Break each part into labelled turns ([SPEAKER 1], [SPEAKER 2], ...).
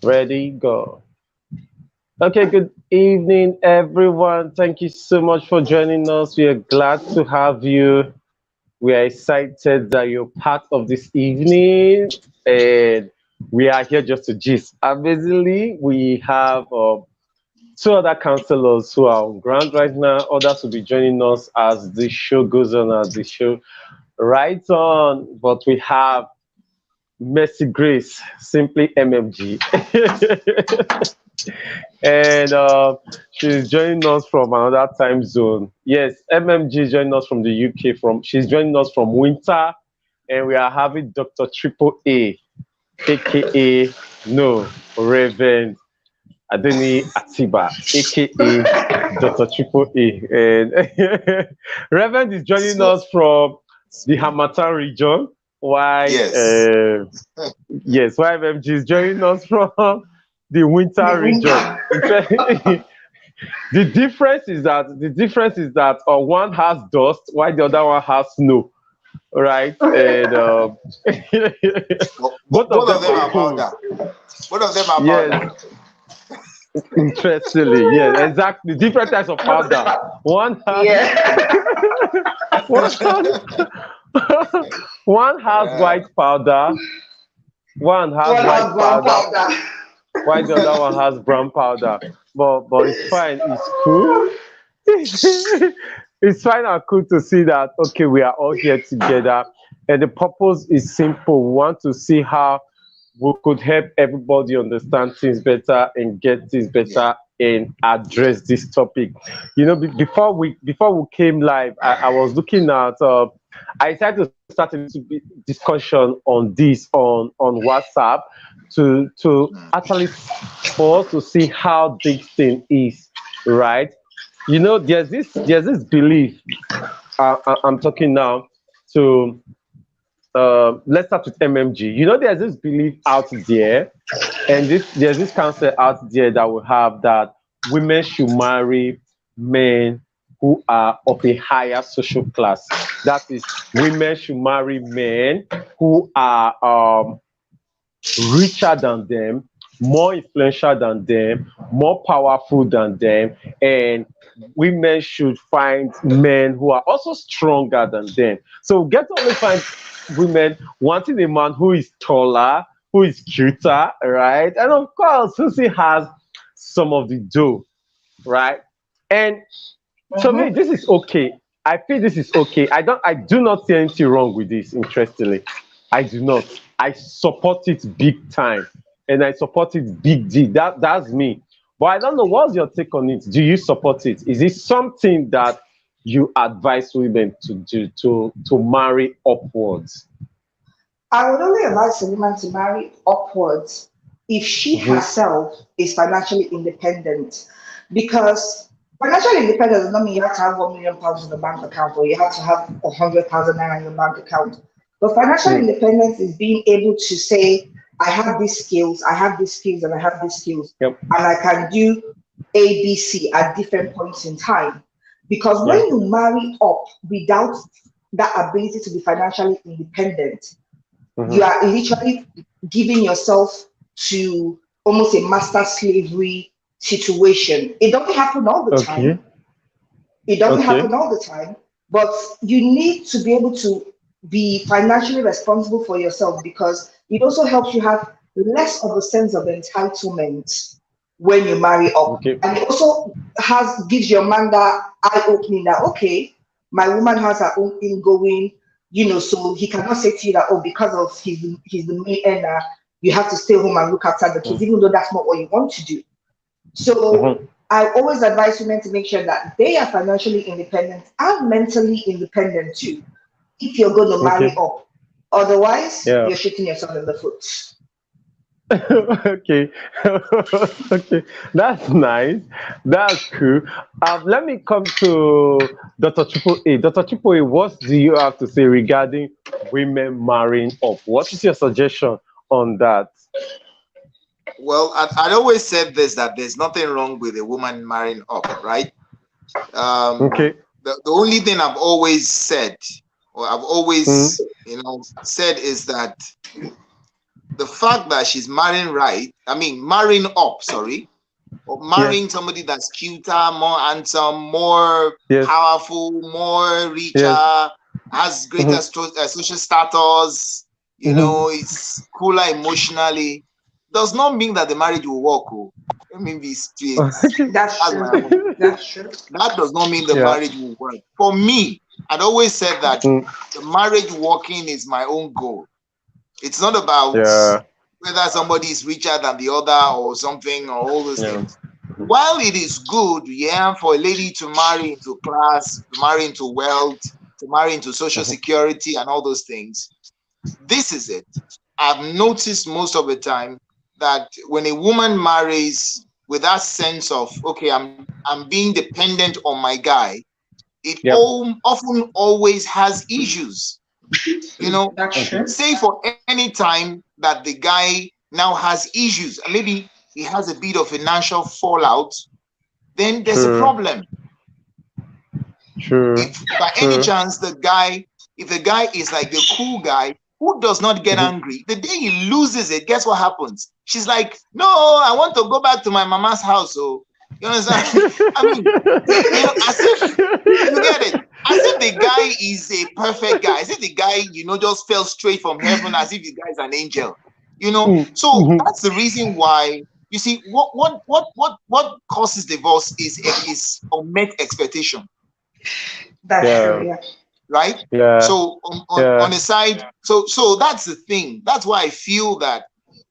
[SPEAKER 1] Ready, go. Okay, good evening, everyone. Thank you so much for joining us. We are glad to have you. We are excited that you're part of this evening, and we are here just to gist. Amazingly, we have two other counselors who are on ground right now. Others will be joining us as the show goes on, as the show right on. But we have Mercy Grace, simply MMG. And she's joining us from another time zone. Yes, MMG is joining us from the UK. She's joining us from Winter, and we are having Dr. Triple A, aka no Reverend Adeni Atiba, aka Dr. Triple A, and Reverend is joining
[SPEAKER 2] So,
[SPEAKER 1] us from the Hamatan region. Why?
[SPEAKER 2] yes.
[SPEAKER 1] Yes, why MMG is joining us from the winter
[SPEAKER 3] The
[SPEAKER 1] region.
[SPEAKER 3] winter.
[SPEAKER 1] The difference is that one has dust while the other one has snow, right? And both of
[SPEAKER 2] Both of
[SPEAKER 1] them
[SPEAKER 2] them
[SPEAKER 1] are
[SPEAKER 2] are
[SPEAKER 1] cold.
[SPEAKER 2] powder. Both of them are powder.
[SPEAKER 1] Yes, interestingly, yes, exactly. Different types of powder. One has
[SPEAKER 3] Yeah.
[SPEAKER 1] one has one has
[SPEAKER 2] Yeah.
[SPEAKER 1] white powder. One has
[SPEAKER 3] One
[SPEAKER 1] white
[SPEAKER 3] has brown
[SPEAKER 1] powder,
[SPEAKER 3] powder.
[SPEAKER 1] while the other one has brown powder. But it's fine. It's cool. It's fine and cool to see that okay, we are all here together, and the purpose is simple. We want to see how we could help everybody understand things better and get things
[SPEAKER 2] Yeah.
[SPEAKER 1] better and address this topic. Before we came live, I was looking at. I decided to start a little bit discussion on this on WhatsApp to
[SPEAKER 2] Mm.
[SPEAKER 1] actually for us to see how this thing is, right? There's this belief. I'm talking now to let's start with MMG. There's this belief out there, and there's this concept out there that we have that women should marry men who are of a higher social class. That is, women should marry men who are richer than them, more influential than them, more powerful than them, and women should find men who are also stronger than them. So we get to only find women wanting a man who is taller, who is cuter, right? And of course, who still has some of the dough, right? And to me,
[SPEAKER 3] Mm-hmm.
[SPEAKER 1] this is okay. I feel this is okay. I do not see anything wrong with this, interestingly. I do not. I support it big time. And I support it big D. That's me. But I don't know, what's your take on it? Do you support it? Is it something that you advise women to do to marry upwards?
[SPEAKER 3] I would only advise a woman to marry upwards if she
[SPEAKER 1] Hmm.
[SPEAKER 3] herself is financially independent. Because financial independence does not mean you have to have £1 million in the bank account or you have to have 100,000 naira in your bank account. But financial
[SPEAKER 1] Mm.
[SPEAKER 3] independence is being able to say, I have these skills, I have these skills, and I have these skills,
[SPEAKER 1] Yep.
[SPEAKER 3] and I can do A, B, C at different points in time. Because when
[SPEAKER 1] Yeah.
[SPEAKER 3] you marry up without that ability to be financially independent, you
[SPEAKER 1] Hmm.
[SPEAKER 3] are literally giving yourself to almost a master slavery situation. It doesn't happen all the
[SPEAKER 1] Okay.
[SPEAKER 3] time. It doesn't
[SPEAKER 1] Okay.
[SPEAKER 3] happen all the time, but you need to be able to be financially responsible for yourself because it also helps you have less of a sense of entitlement when you marry up.
[SPEAKER 1] Okay.
[SPEAKER 3] And it also has gives your man that eye opening that okay, my woman has her own thing going, so he cannot say to you that oh, because of he's the main earner, you have to stay home and look after the kids,
[SPEAKER 1] Mm.
[SPEAKER 3] even though that's not what you want to do. So
[SPEAKER 1] Mhm.
[SPEAKER 3] I always advise women to make sure that they are financially independent and mentally independent too, if you're going to marry
[SPEAKER 1] Okay.
[SPEAKER 3] up. Otherwise,
[SPEAKER 1] Yeah.
[SPEAKER 3] you're shooting yourself in the foot.
[SPEAKER 1] Okay. Okay. That's nice. That's cool. Let me come to Dr. Triple A. Dr. Triple A, what do you have to say regarding women marrying up? What is your suggestion on that?
[SPEAKER 2] Well, I'd always said this that there's nothing wrong with a woman marrying up, right?
[SPEAKER 1] Okay.
[SPEAKER 2] The only thing I've always said, or I've
[SPEAKER 1] Mm.
[SPEAKER 2] always, said is that the fact that she's marrying marrying up, sorry, or marrying somebody that's cuter, more handsome, more powerful, more richer, has greater social status, you know, it's cooler emotionally, does not mean that the marriage will work. Oh. Let me be straight.
[SPEAKER 3] That's true. That's true.
[SPEAKER 2] That does not mean the marriage will work. For me, I'd always said that the marriage working is my own goal. It's not about whether somebody is richer than the other or something or all those things. While it is good, for a lady to marry into class, to marry into wealth, to marry into social security and all those things, this is it. I've noticed most of the time that when a woman marries with that sense of, okay, I'm being dependent on my guy, it often always has issues. You know, say for any time that the guy now has issues, and maybe he has a bit of financial fallout, then there's a problem. If by any chance if the guy is like the cool guy who does not get angry, the day he loses it, guess what happens? She's like, no, I want to go back to my mama's house. So you understand? I mean, you know, as if you get it. As if the guy is a perfect guy, as if the guy, you know, just fell straight from heaven, as if the guy is an angel, you know. So that's the reason why, you see, what causes divorce is unmet expectation.
[SPEAKER 3] That's true, yeah.
[SPEAKER 2] Right?
[SPEAKER 1] Yeah.
[SPEAKER 2] So on the side, so that's the thing. That's why I feel that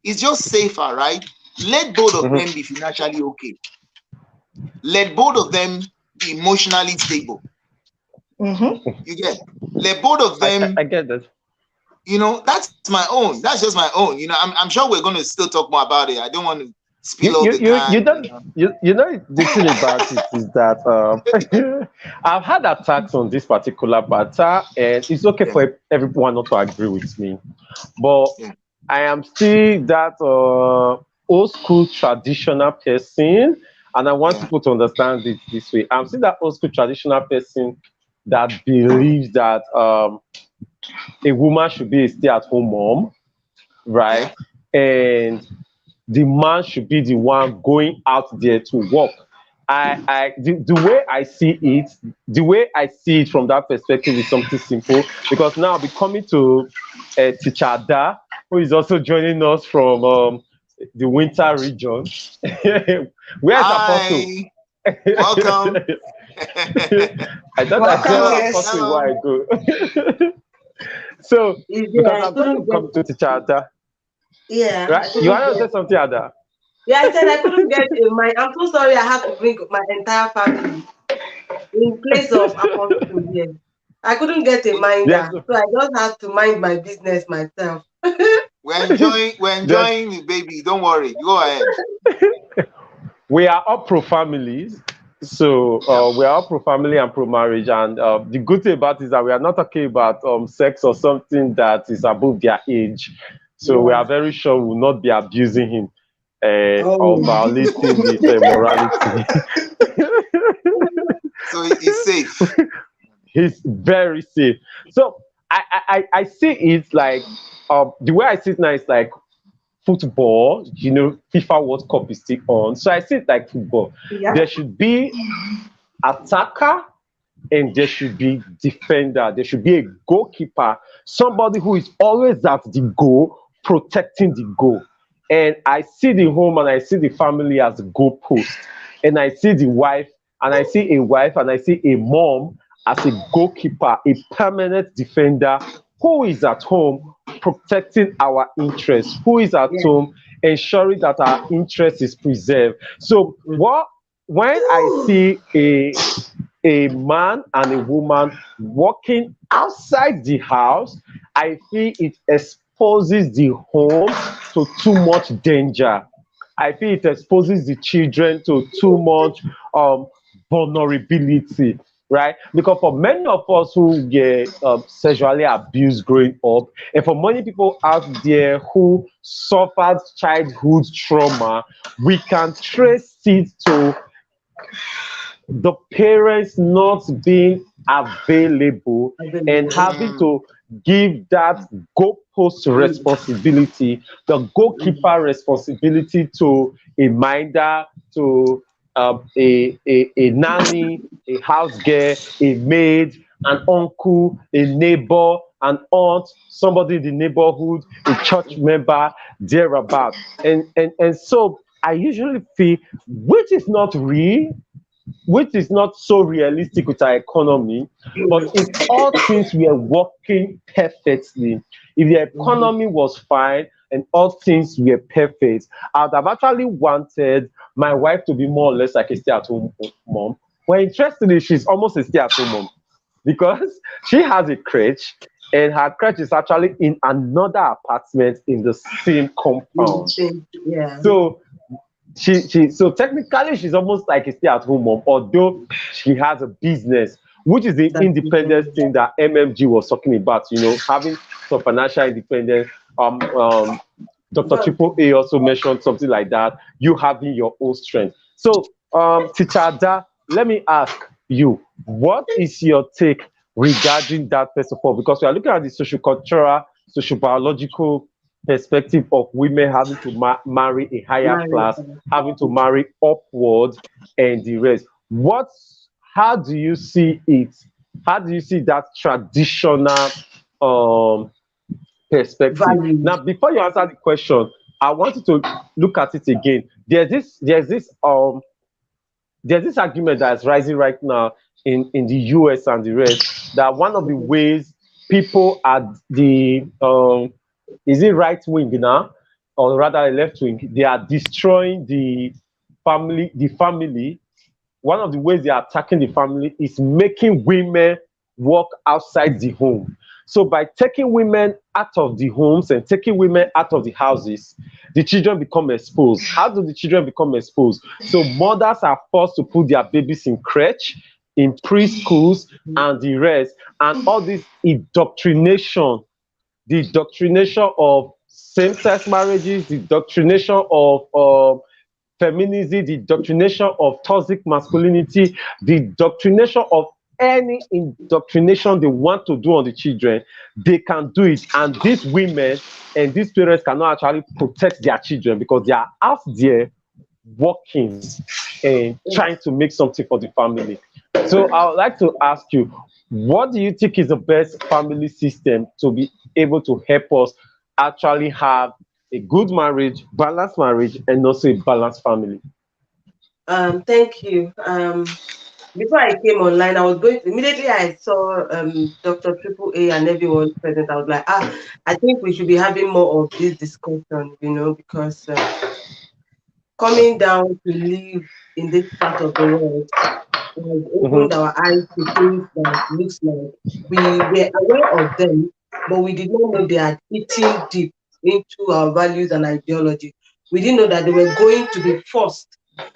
[SPEAKER 2] it's just safer, right? Let both of them be financially okay. Let both of them be emotionally stable. You get? Let both of them.
[SPEAKER 1] I get that.
[SPEAKER 2] You know, that's my own. That's just my own. You know, I'm sure we're going to still talk more about it. I don't want to spill all the time.
[SPEAKER 1] You know, the thing about it is that I've had attacks on this particular matter, and it's okay for everyone not to agree with me, but I am still that old school traditional person, and I want people to understand it this way. I'm still that old school traditional person that believes that a woman should be a stay-at-home mom, right? And the man should be the one going out there to work. The way I see it from that perspective is something simple, because now I'll be coming to Teacher Ada, who is also joining us from the winter region. Where's Apostle?
[SPEAKER 2] Welcome.
[SPEAKER 1] I thought I saw Apostle a while ago. So, because I'm going to come to Teacher Ada.
[SPEAKER 4] Yeah.
[SPEAKER 1] Right? You want to say something, Ada?
[SPEAKER 4] Yeah, I said I couldn't get a mind. I'm so sorry I had to bring my entire family in place of Apostle here. I couldn't get a minder, so I just had to mind my business myself.
[SPEAKER 2] We're enjoying the baby. Don't worry. Go ahead.
[SPEAKER 1] We are all pro families. So we are all pro family and pro marriage, and the good thing about it is that we are not talking about sex or something that is above their age. So we are very sure we will not be abusing him or violating his morality.
[SPEAKER 2] So he's safe.
[SPEAKER 1] He's very safe. So I see it like the way I see it now is like football. You know, FIFA World Cup is still on. So I see it like football. Yeah. There should be attacker and there should be defender. There should be a goalkeeper, somebody who is always at the goal, protecting the goal. And I see the home and I see the family as a goalpost. And I see the wife and I see a wife and I see a mom as a goalkeeper, a permanent defender who is at home protecting our interests, who is at home ensuring that our interest is preserved. So when I see a man and a woman walking outside the house, I feel it exposes the home to too much danger. I feel it exposes the children to too much vulnerability, right? Because for many of us who get sexually abused growing up, and for many people out there who suffered childhood trauma, we can trace it to the parents not being available and having to give that goalpost host responsibility, the goalkeeper responsibility to a minder, to a nanny, a house girl, a maid, an uncle, a neighbor, an aunt, somebody in the neighborhood, a church member, thereabout. And so I usually feel, which is not real, which is not so realistic with our economy, but if all things were working perfectly, if the economy was fine and all things were perfect, I would have actually wanted my wife to be more or less like a stay-at-home mom. Well, interestingly, she's almost a stay-at-home mom because she has a crèche, and her crèche is actually in another apartment in the same compound.
[SPEAKER 4] Yeah.
[SPEAKER 1] So so technically she's almost like a stay-at-home mom, although she has a business, which is the independence thing that MMG was talking about, having some financial independence. Dr. Triple A also mentioned something like that, you having your own strength. So Teacher Ada, let me ask you, what is your take regarding that, first of all, because we are looking at the social cultural, social biological perspective of women having to marry a higher class, having to marry upward, and the rest. How do you see it? How do you see that traditional perspective? Now, before you answer the question, I want you to look at it again. There's this argument that's rising right now in the US and the rest, that one of the ways people at the is it right wing now, or rather left wing, they are destroying the family. One of the ways they are attacking the family is making women work outside the home. So by taking women out of the homes and taking women out of the houses, the children become exposed. How do the children become exposed? So mothers are forced to put their babies in crèche, in preschools, and the rest. And all this indoctrination, the indoctrination of same-sex marriages, the indoctrination of feminism, the indoctrination of toxic masculinity, the indoctrination of any indoctrination they want to do on the children, they can do it. And these women and these parents cannot actually protect their children because they are out there working and trying to make something for the family. So I would like to ask you, what do you think is the best family system to be able to help us actually have a good marriage, balanced marriage, and also a balanced family?
[SPEAKER 4] Thank you. Before I came online, I was going to, immediately I saw Dr. Triple A and everyone present. I was like, I think we should be having more of this discussion, because coming down to live in this part of the world has opened our eyes to things that looks like we were aware of them, but we did not know they had eaten deep into our values and ideology. We didn't know that they were going to be forced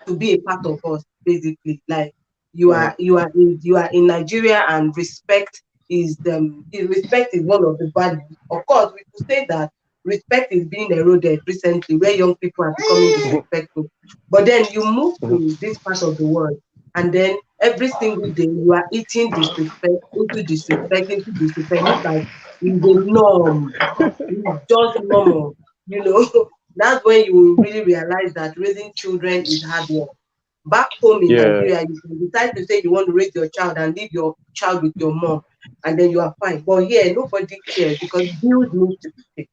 [SPEAKER 4] to be a part of us, basically. Like you are in Nigeria, and respect is one of the values. Of course, we could say that respect is being eroded recently, where young people are becoming disrespectful. But then you move to this part of the world, and then every single day you are eating disrespect into disrespect into disrespect. It's like it's a norm. It's just normal. That's when you will really realize that raising children is hard work. Back home in Nigeria, you can decide to say you want to raise your child and leave your child with your mom, and then you are fine. But here, nobody cares because bills need to be paid.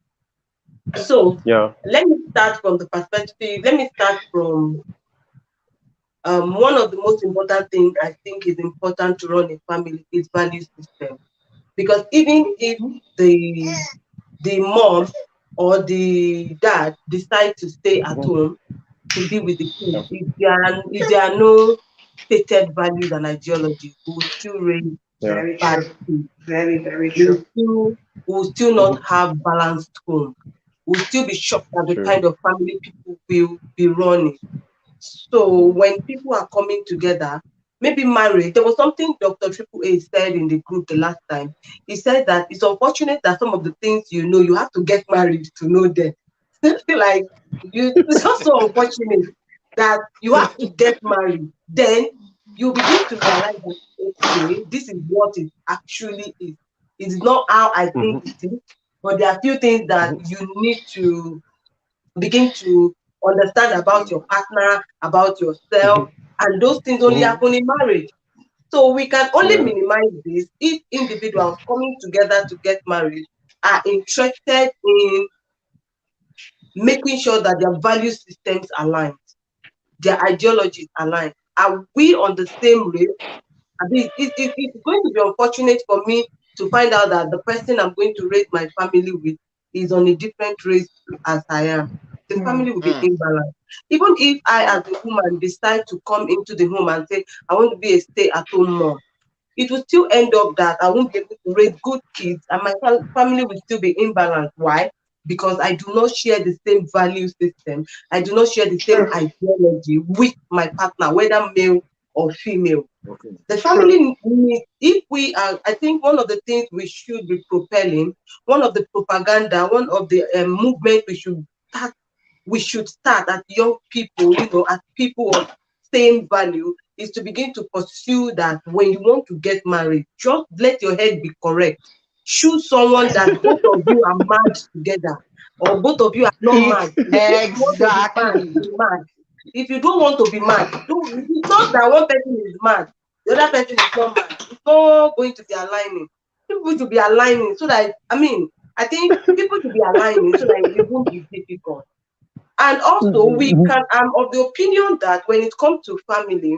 [SPEAKER 4] So let me start from the perspective. Let me start from one of the most important things I think is important to run a family is value system. Because even if the mom or the dad decide to stay at home to be with the kids, if there are no stated values and ideologies, we will still raise bad kids.
[SPEAKER 3] Very, very true.
[SPEAKER 4] We will still not have balanced home. We'll still be shocked at the kind of family people will be running. So when people are coming together, maybe marriage, there was something Dr. Triple A said in the group the last time. He said that it's unfortunate that some of the things you have to get married to know them. Like it's also unfortunate that you have to get married. Then you begin to realize that okay, this is what it actually is. It's not how I think it is. but there are few things that you need to begin to understand about your partner, about yourself, and those things only happen in marriage. So we can only minimize this if individuals coming together to get married are interested in making sure that their value systems align, their ideologies align. Are we on the same rate? I mean, it's going to be unfortunate for me to find out that the person I'm going to raise my family with is on a different race as I am. The family will be imbalanced. Even if I, as a woman, decide to come into the home and say, I want to be a stay-at-home mom, it will still end up that I won't be able to raise good kids and my family will still be imbalanced. Why? Because I do not share the same value system. I do not share the same ideology with my partner, whether male or female.
[SPEAKER 2] Okay.
[SPEAKER 4] The family needs, if we are, I think one of the things we should be propelling, one of the propaganda, one of the movement we should start as young people, as people of same value, is to begin to pursue that when you want to get married, just let your head be correct. Choose someone that both of you are mad together, or both of you are not mad.
[SPEAKER 3] Exactly.
[SPEAKER 4] Be mad. If you don't want to be mad, it's not that one person is mad, the other person is not mad. It's not going to be aligning. People should be aligning so that, I think people should be aligning so that it won't be difficult. And also, I'm of the opinion that when it comes to family,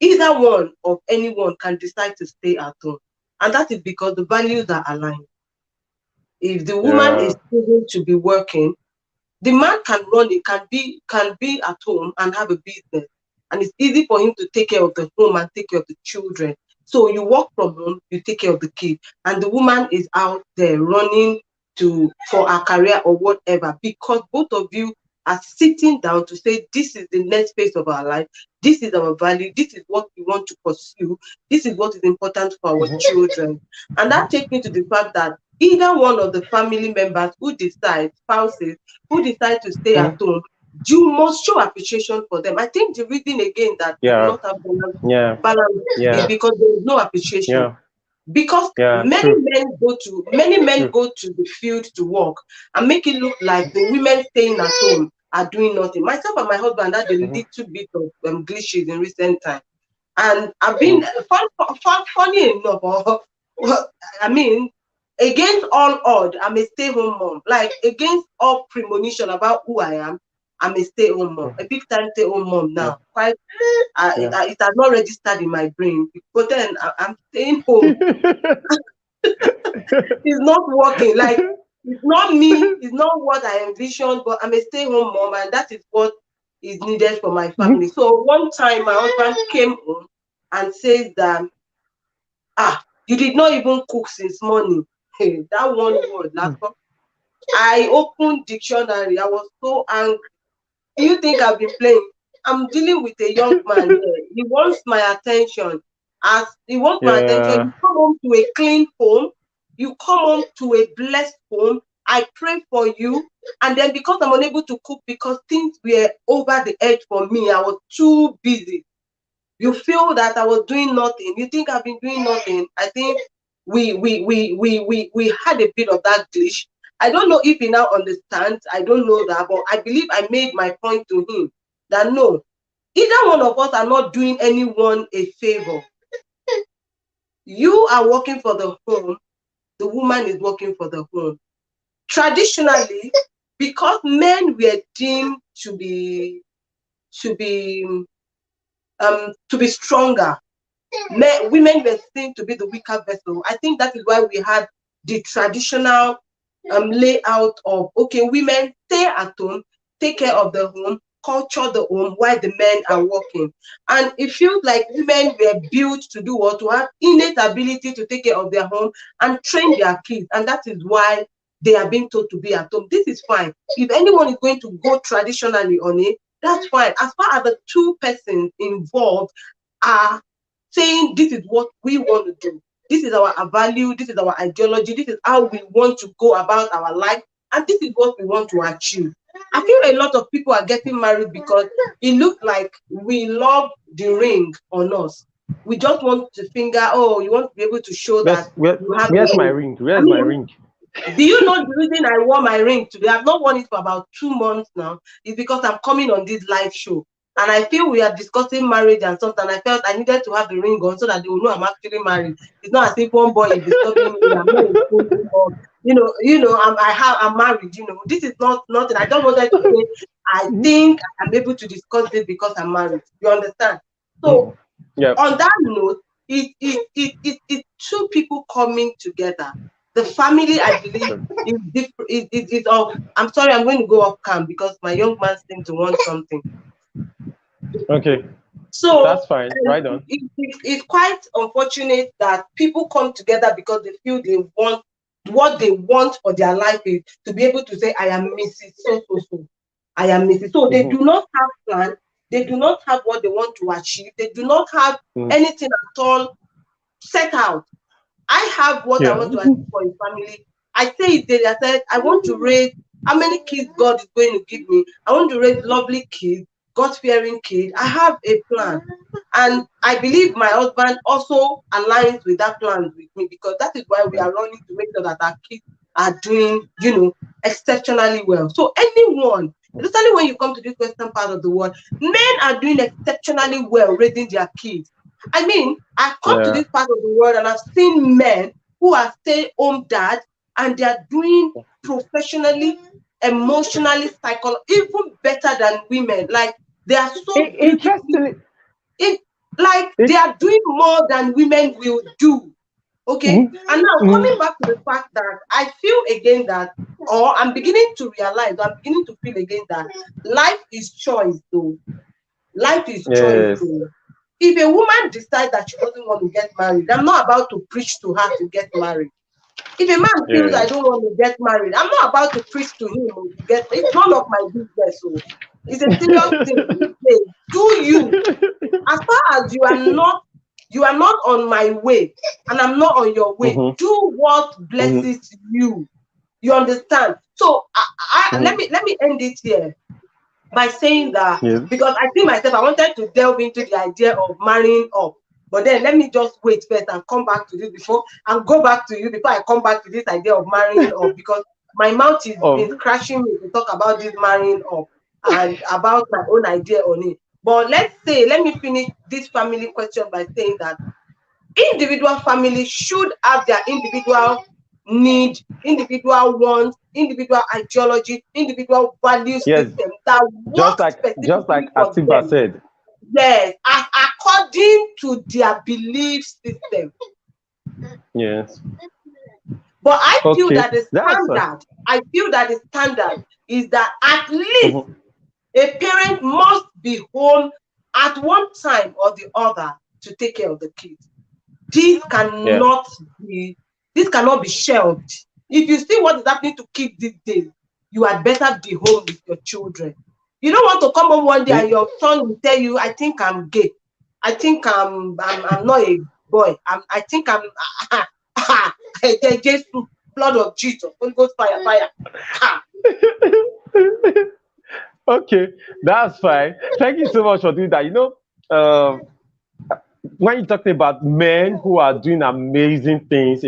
[SPEAKER 4] either one of anyone can decide to stay at home. And that is because the values are aligned. If the woman is choosing to be working, the man can run it, can be at home and have a business. And it's easy for him to take care of the home and take care of the children. So you work from home, you take care of the kid. And the woman is out there running for her career or whatever, because both of you are sitting down to say, this is the next phase of our life, this is our value, this is what we want to pursue, this is what is important for our children. And that takes me to the fact that either one of the family members who decide, spouses, who decide to stay at home, you must show appreciation for them. I think the reason again that we do not have balance is because there is no appreciation. Because many men go to the field to work and make it look like the women staying at home are doing nothing. Myself and my husband had a little bit of glitches in recent times, and I've been funny enough. Against all odds, I'm a stay-home mom. Like, against all premonition about who I am, I'm a stay-home mom, a big-time stay-home mom now. Quite, it has not registered in my brain, but then I'm staying home. It's not working. Like, it's not me. It's not what I envisioned, but I'm a stay-home mom, and that is what is needed for my family. So one time, my husband came home and says that, you did not even cook since morning. Hey, that one word, I opened dictionary. I was so angry. Do you think I've been playing? I'm dealing with a young man here. He wants my attention. As he wants my attention, you come home to a clean home. You come home to a blessed home. I pray for you. And then because I'm unable to cook, because things were over the edge for me, I was too busy. You feel that I was doing nothing. You think I've been doing nothing. I think we had a bit of that glitch. I don't know if he now understands. I don't know that, but I believe I made my point to him that no, either one of us are not doing anyone a favor. You are working for the home. The woman is working for the home. Traditionally, because men were deemed to be stronger, women were seen to be the weaker vessel. I think that is why we had the traditional layout of, okay, women stay at home, take care of the home, culture the home while the men are working. And it feels like women were built to do what? To have innate ability to take care of their home and train their kids. And that is why they are being told to be at home. This is fine. If anyone is going to go traditionally on it, that's fine. As far as the two persons involved are saying, this is what we want to do, this is our value, this is our ideology, this is how we want to go about our life, and this is what we want to achieve. I feel a lot of people are getting married because it looks like we love the ring on us. we just want to finger, oh, you want to be able to show that you have
[SPEAKER 1] where's my ring? Where's my ring?
[SPEAKER 4] Do you know the reason I wore my ring today? I've not worn it for about 2 months now. It's because I'm coming on this live show. And I feel we are discussing marriage and something. I felt I needed to have the ring on so that they will know I'm actually married. It's not as if one boy is disturbing me. I'm not or, I'm married. This is not nothing. I don't want to say I think I'm able to discuss this because I'm married. You understand? So on that note, it's two people coming together. The family, I believe, is different. Is of. I'm sorry, I'm going to go off cam because my young man seems to want something.
[SPEAKER 1] Okay.
[SPEAKER 4] So
[SPEAKER 1] that's fine. Right on.
[SPEAKER 4] It's quite unfortunate that people come together because they feel they want what they want for their life is to be able to say, I am Mrs. So. I am Mrs. So they do not have plan. They do not have what they want to achieve. They do not have anything at all set out. I have what I want to achieve for a family. I say it daily. I said, I want to raise how many kids God is going to give me. I want to raise lovely kids, God-fearing kids. I have a plan. And I believe my husband also aligns with that plan with me, because that is why we are running to make sure that our kids are doing, exceptionally well. So anyone, especially when you come to this western part of the world, men are doing exceptionally well raising their kids. I mean, I've come to this part of the world and I've seen men who are stay-home dads and they are doing professionally, emotionally, psychologically, even better than women. Like, they are so
[SPEAKER 1] interesting.
[SPEAKER 4] They are doing more than women will do. Okay. And now coming back to the fact that I feel again that, or I'm beginning to realize, I'm beginning to feel again that life is choice, though. Life is choice, though. If a woman decides that she doesn't want to get married, I'm not about to preach to her to get married. If a man feels I don't want to get married, I'm not about to preach to him to get. It's none of my business. So it's a serious thing. Do you? As far as you are not on my way, and I'm not on your way. Do what blesses you. You understand? So let me end it here by saying that, because I see myself, I wanted to delve into the idea of marrying up, but then let me just wait first and come back to this before and go back to you before I come back to this idea of marrying up, because my mouth is been crashing me to talk about this marrying up and about my own idea on it. But let me finish this family question by saying that individual families should have their individual need, individual wants, individual ideology, individual value system that works
[SPEAKER 1] just like Atiba said.
[SPEAKER 4] Yes, according to their belief system.
[SPEAKER 1] Yes.
[SPEAKER 4] But I feel that the standard is that at least a parent must be home at one time or the other to take care of the kids. This cannot be shelved. If you see what is happening to kids these days, you had better be home with your children. You don't want to come home one day and your son will tell you, I think I'm gay. I think I'm not a boy. I think I'm Jesus, blood of Jesus, Holy Ghost fire.
[SPEAKER 1] Okay, that's fine. Thank you so much for doing that. When you're talking about men who are doing amazing things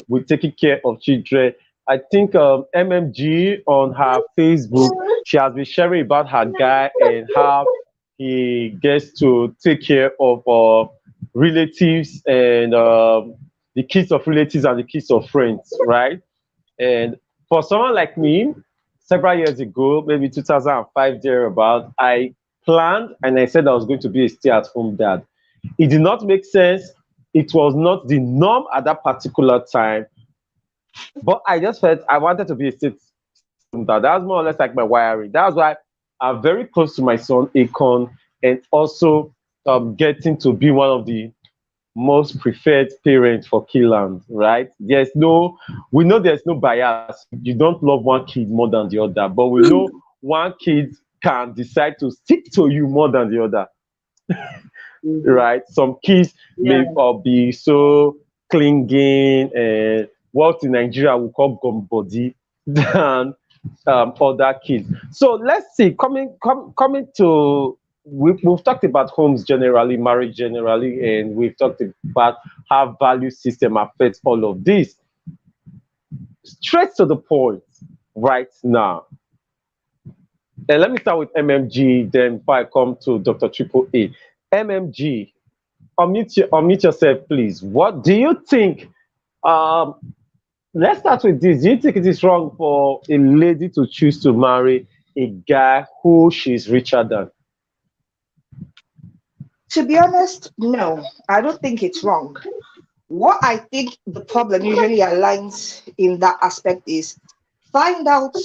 [SPEAKER 1] with taking care of children, I think MMG on her Facebook, she has been sharing about her guy and how he gets to take care of relatives and the kids of relatives and the kids of friends, right? And for someone like me, several years ago, maybe 2005 thereabout, I planned and I said I was going to be a stay-at-home dad. It did not make sense. It was not the norm at that particular time. But I just felt I wanted to be a stay-at-home dad. That was more or less like my wiring. That's why I'm very close to my son, Akon, and also getting to be one of the most preferred parents for Killand, right? We know there's no bias. You don't love one kid more than the other, but we know one kid can decide to stick to you more than the other. Right? Some kids may be so clinging and what in Nigeria we call gum body than other kids. So let's see, coming to we've talked about homes generally, marriage generally, and we've talked about how value system affects all of this. Straight to the point right now. And let me start with MMG, then before I come to Dr. Triple A. MMG, unmute yourself, please. What do you think? Um, let's start with this. Do you think it is wrong for a lady to choose to marry a guy who she's richer than?
[SPEAKER 3] To be honest, no, I don't think it's wrong. What I think the problem usually aligns in that aspect is find out,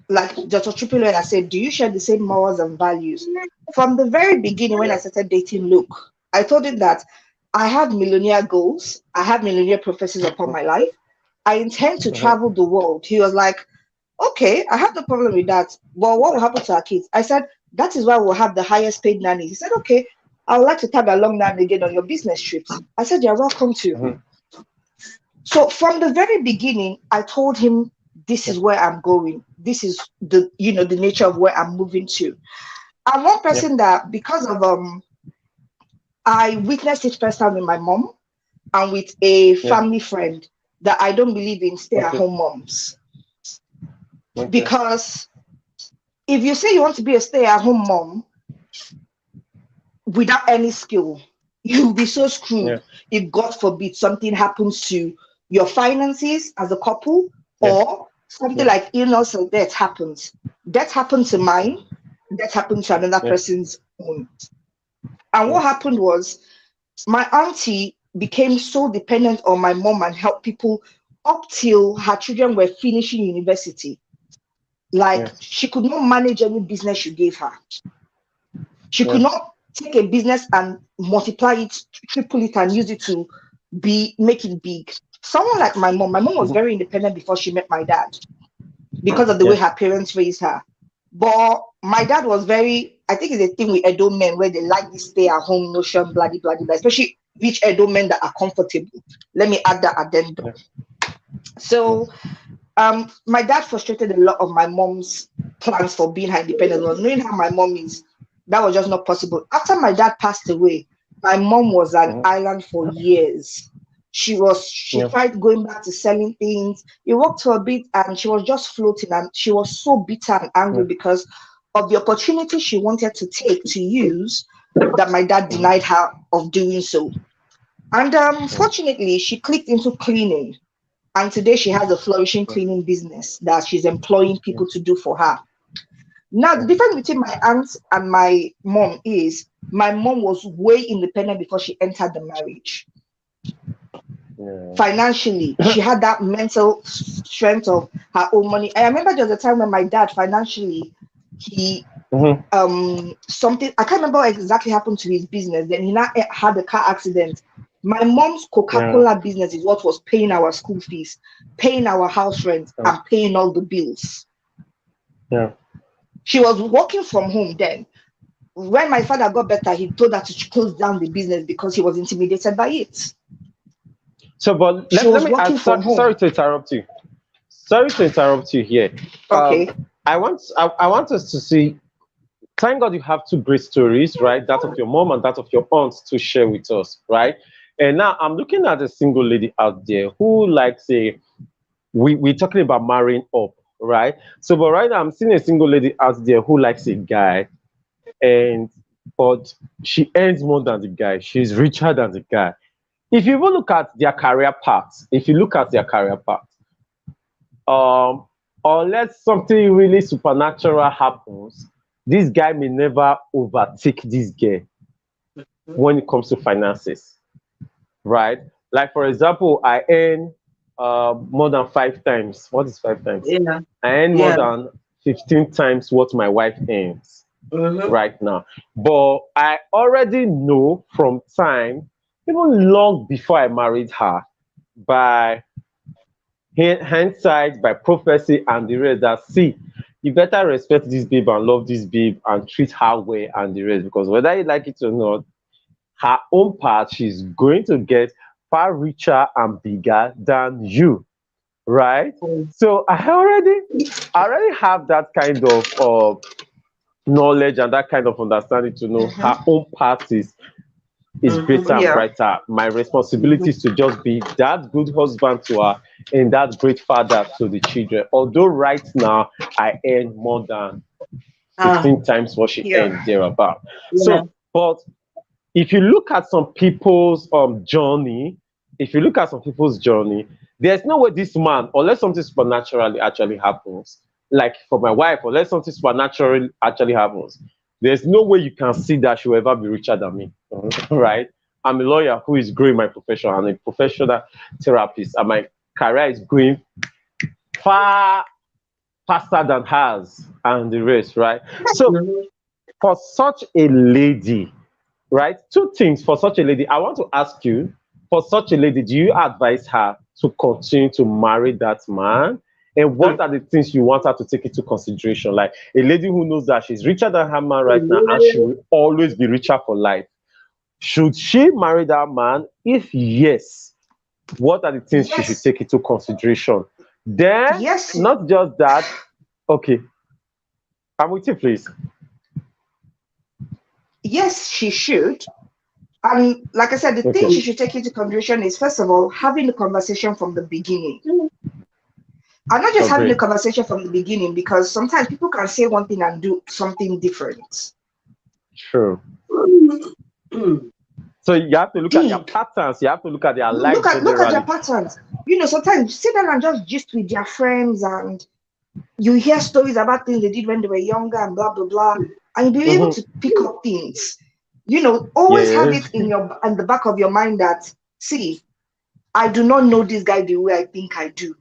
[SPEAKER 3] like Dr. Triple I said, do you share the same morals and values? From the very beginning, when I started dating Luke, I told him that I have millionaire goals, I have millionaire prophecies upon my life. I intend to travel the world. He was like, okay, I have no problem with that. Well, what will happen to our kids? I said, that is why we'll have the highest paid nanny. He said, okay, I would like to tag along now and again on your business trips. I said, you're welcome to. So from the very beginning, I told him, this is where I'm going. This is the nature of where I'm moving to. I'm one person that, because of I witnessed it firsthand with my mom and with a family friend, that I don't believe in stay-at-home moms. Because if you say you want to be a stay-at-home mom without any skill, you'll be so screwed if, God forbid, something happens to your finances as a couple, or something like illness or death happens. Death happened to mine, death happened to another person's own. And what happened was, my auntie became so dependent on my mom and helped people up till her children were finishing university. Like, she could not manage any business you gave her. She could not take a business and multiply it, triple it, and use it to make it big. Someone like my mom was very independent before she met my dad, because of the way her parents raised her. But my dad was very, I think it's a thing with Edo men where they like this stay-at-home notion, blah, blah, blah, especially rich Edo men that are comfortable. Let me add that addendum. So my dad frustrated a lot of my mom's plans for being her independent. Knowing how my mom is, that was just not possible. After my dad passed away, my mom was an island for years. She tried going back to selling things. It worked for a bit and she was just floating, and she was so bitter and angry because of the opportunity she wanted to take to use that my dad denied her of doing so. And fortunately, she clicked into cleaning. And today she has a flourishing cleaning business that she's employing people to do for her. Now, the difference between my aunt and my mom is my mom was way independent before she entered the marriage. Financially, she had that mental strength of her own money. I remember there was a time when my dad financially, he something, I can't remember what exactly happened to his business. Then he now had a car accident. My mom's Coca-Cola business is what was paying our school fees, paying our house rent, and paying all the bills. She was working from home then. When my father got better, he told her to close down the business because he was intimidated by it.
[SPEAKER 1] So, but let me ask, sorry to interrupt you. Sorry to interrupt you here.
[SPEAKER 3] Okay.
[SPEAKER 1] I want us to see, thank God you have two great stories, right? That of your mom and that of your aunt to share with us, right? And now I'm looking at a single lady out there who likes we're talking about marrying up, right? So, but right now I'm seeing a single lady out there who likes a guy, but she earns more than the guy. She's richer than the guy. If you even look at their career paths, unless something really supernatural happens, this guy may never overtake this girl when it comes to finances, right? Like, for example, I earn more than 5 times. What is 5 times? I earn more than 15 times what my wife earns right now. But I already know from time, even long before I married her, by hindsight, by prophecy and the rest, that see, you better respect this babe and love this babe and treat her well and the rest, because whether you like it or not, her own part, she's going to get far richer and bigger than you, right? So I already have that kind of knowledge and that kind of understanding to know her own path is greater and brighter. My responsibility is to just be that good husband to her and that great father to the children. Although right now I earn more than 15 times what she earned thereabout. So, but if you look at some people's journey, there's no way this man, unless something supernaturally actually happens, like for my wife, unless something supernaturally actually happens, there's no way you can see that she will ever be richer than me, right? I'm a lawyer who is growing my profession. I'm a professional therapist, and my career is going far faster than hers and the rest, right? So for such a lady, right, two things for such a lady. I want to ask you, for such a lady, do you advise her to continue to marry that man? And what are the things you want her to take into consideration? Like a lady who knows that she's richer than her man right now and she will always be richer for life. Should she marry that man? If yes, what are the things she should take into consideration? Then, not just that. Okay. I'm with you, please.
[SPEAKER 3] Yes, she should. And like I said, the thing she should take into consideration is, first of all, having the conversation from the beginning. And not just having the conversation from the beginning, because sometimes people can say one thing and do something different.
[SPEAKER 1] True. So you have to look at their patterns. You have to look at their life.
[SPEAKER 3] Look at their patterns. You know, sometimes sit down and just gist with their friends, and you hear stories about things they did when they were younger and blah blah blah, and you'll be able to pick up things. You know, always have it in the back of your mind that, see, I do not know this guy the way I think I do.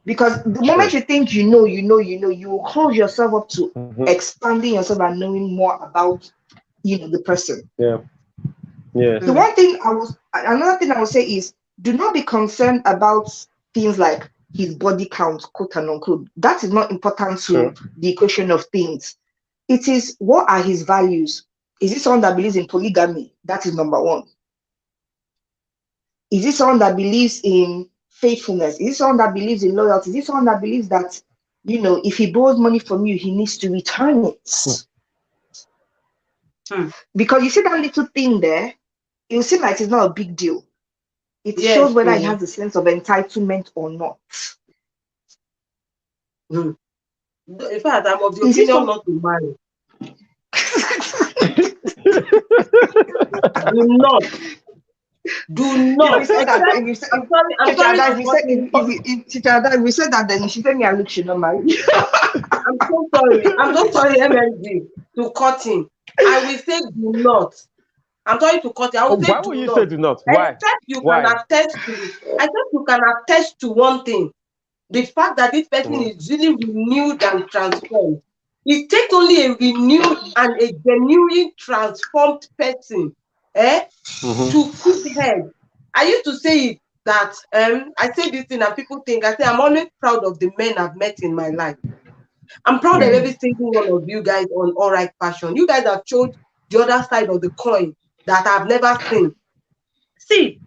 [SPEAKER 3] Because the moment you think you know, you will close yourself up to expanding yourself and knowing more about, the person. The one thing another thing I would say is, do not be concerned about things like his body count, quote and unquote. That is not important to the equation of things. It is, what are his values? Is he someone that believes in polygamy? That is number one. Is he someone that believes in faithfulness? Is he someone that believes in loyalty? Is he someone that believes that, if he borrows money from you, he needs to return it? Because you see that little thing there, it will seem like it's not a big deal. It shows whether he has a sense of entitlement or not.
[SPEAKER 4] In fact, I'm of the opinion not to marry. Do not.
[SPEAKER 3] If we said that, then she said me and Luke should not marry.
[SPEAKER 4] I'm so sorry, MLG, to cut him. I will say do not. I'm sorry to cut him. I will say
[SPEAKER 1] why will you say do not? Why?
[SPEAKER 4] Except you can attest to one thing. The fact that this person is really renewed and transformed. It takes only a renewed and a genuine transformed person to keep head. I used to say it that I say this thing and people think, I say I'm always proud of the men I've met in my life. I'm proud of every single one of you guys on All Right Passion. You guys have showed the other side of the coin that I've never seen. See,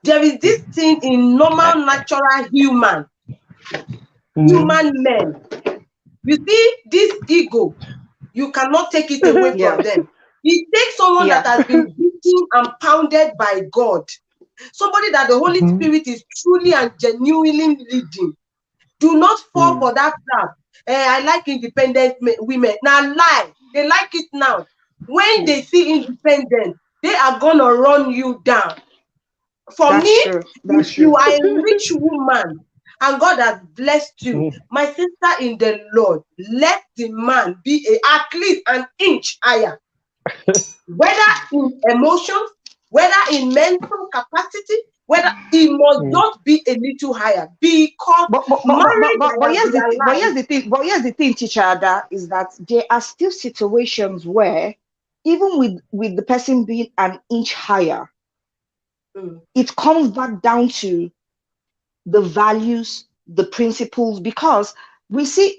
[SPEAKER 4] there is this thing in normal, natural human men. You see, this ego, you cannot take it away from them. It takes someone that has been beaten and pounded by God. Somebody that the Holy Spirit is truly and genuinely leading. Do not fall for that trap. I like independent women. Now lie. They like it now. When they see independent, they are going to run you down. For me, if you are a rich woman and God has blessed you, my sister in the Lord, let the man be at least an inch higher. Whether in emotions, whether in mental capacity, whether he must not be a little higher, because
[SPEAKER 3] here's the thing, Teacher Ada, is that there are still situations where, even with the person being an inch higher, it comes back down to the values, the principles, because we see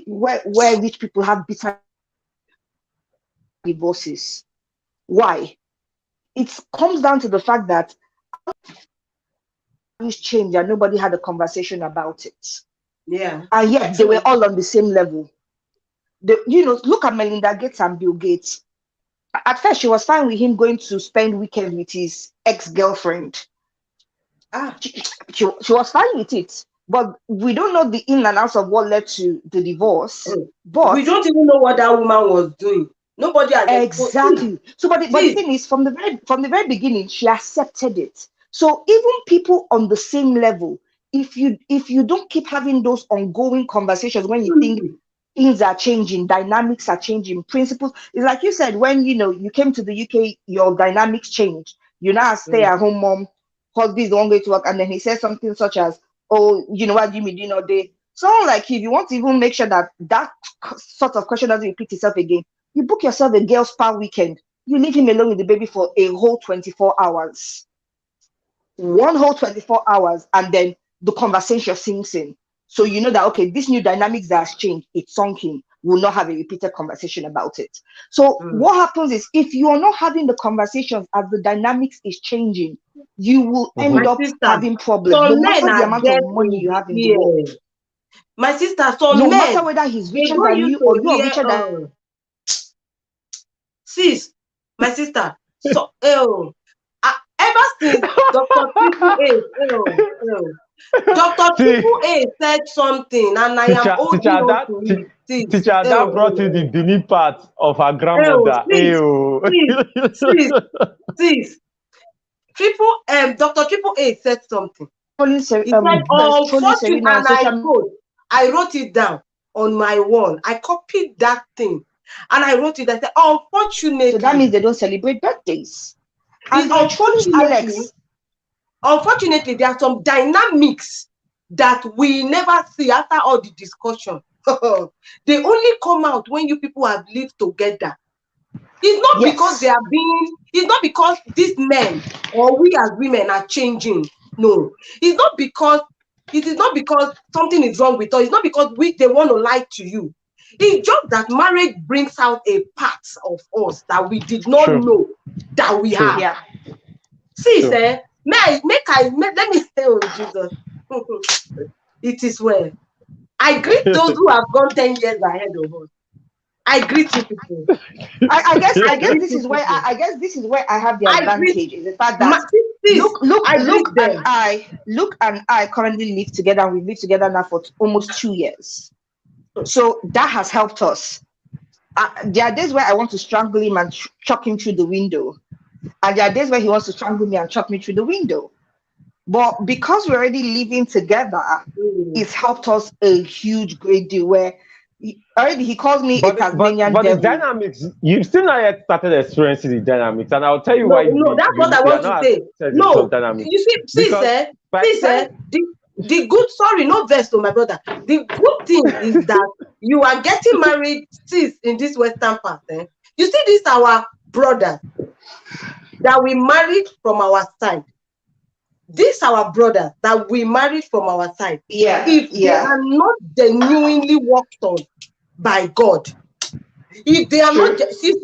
[SPEAKER 3] where rich people have bitter divorces. Why? It comes down to the fact that values changed and nobody had a conversation about it.
[SPEAKER 4] Yeah.
[SPEAKER 3] And yet they were all on the same level. look at Melinda Gates and Bill Gates. At first, she was fine with him going to spend weekend with his ex-girlfriend. She was fine with it, but we don't know the in and outs of what led to the divorce. But
[SPEAKER 4] we don't even know what that woman was doing. Nobody has
[SPEAKER 3] exactly. So, but the thing is, from the very beginning, she accepted it. So even people on the same level, if you don't keep having those ongoing conversations when you think things are changing, dynamics are changing, principles. It's like you said, when you came to the UK, your dynamics changed. You now stay at home mom, husband is the one way to work, and then he says something such as, "Oh, you know what, Jimmy, day." So like, if you want to even make sure that sort of question doesn't repeat itself again, you book yourself a girl spa weekend. You leave him alone with the baby for a whole 24 hours. One whole 24 hours, and then the conversation sinks in. So you know that, okay, this new dynamics that has changed, it's sunk in. We'll not have a repeated conversation about it. So what happens is, if you are not having the conversations as the dynamics is changing, you will end up having problems. No matter the amount of money you have in the world.
[SPEAKER 4] My sister, so
[SPEAKER 3] no matter whether he's richer than you or you are richer than.
[SPEAKER 4] Sis, my sister. So ever since Dr. Triple A, Dr. Triple A said something, and I am holding on to it.
[SPEAKER 1] Teacher, that brought you the Benin part of her grandmother.
[SPEAKER 4] Sis. Dr. Triple A said something. He said, unfortunately, and I wrote it down on my wall. I copied that thing, and I wrote it. I said, unfortunately.
[SPEAKER 3] So that means they don't celebrate birthdays. And
[SPEAKER 4] unfortunately, there are some dynamics that we never see after all the discussion. They only come out when you people have lived together. It's not because they are it's not because these men or we as women are changing. No, it is not because something is wrong with us. It's not because they want to lie to you. It's just that marriage brings out a part of us that we did not know that we have.
[SPEAKER 3] Yeah.
[SPEAKER 4] See, let me say, oh Jesus, it is well. I greet those who have gone 10 years ahead of us. I greet you people.
[SPEAKER 3] I guess this is where I have the advantage, is the fact that Luke and I currently live together, and we've lived together now for almost 2 years. So that has helped us. There are days where I want to strangle him and chuck him through the window, and there are days where he wants to strangle me and chuck me through the window. But because we're already living together, it's helped us a great deal. Where he calls me a Tasmanian devil.
[SPEAKER 1] But the dynamics, you've still not yet started experiencing the dynamics, and I'll tell you why.
[SPEAKER 4] No, that's what I want to say. No, you see, the good, sorry, no verse to my brother. The good thing is that you are getting married, sis, in this Western part. You see, this our brother that we married from our side. This our brother that we married from our side. If they are not genuinely worked on by God, if they are not, see,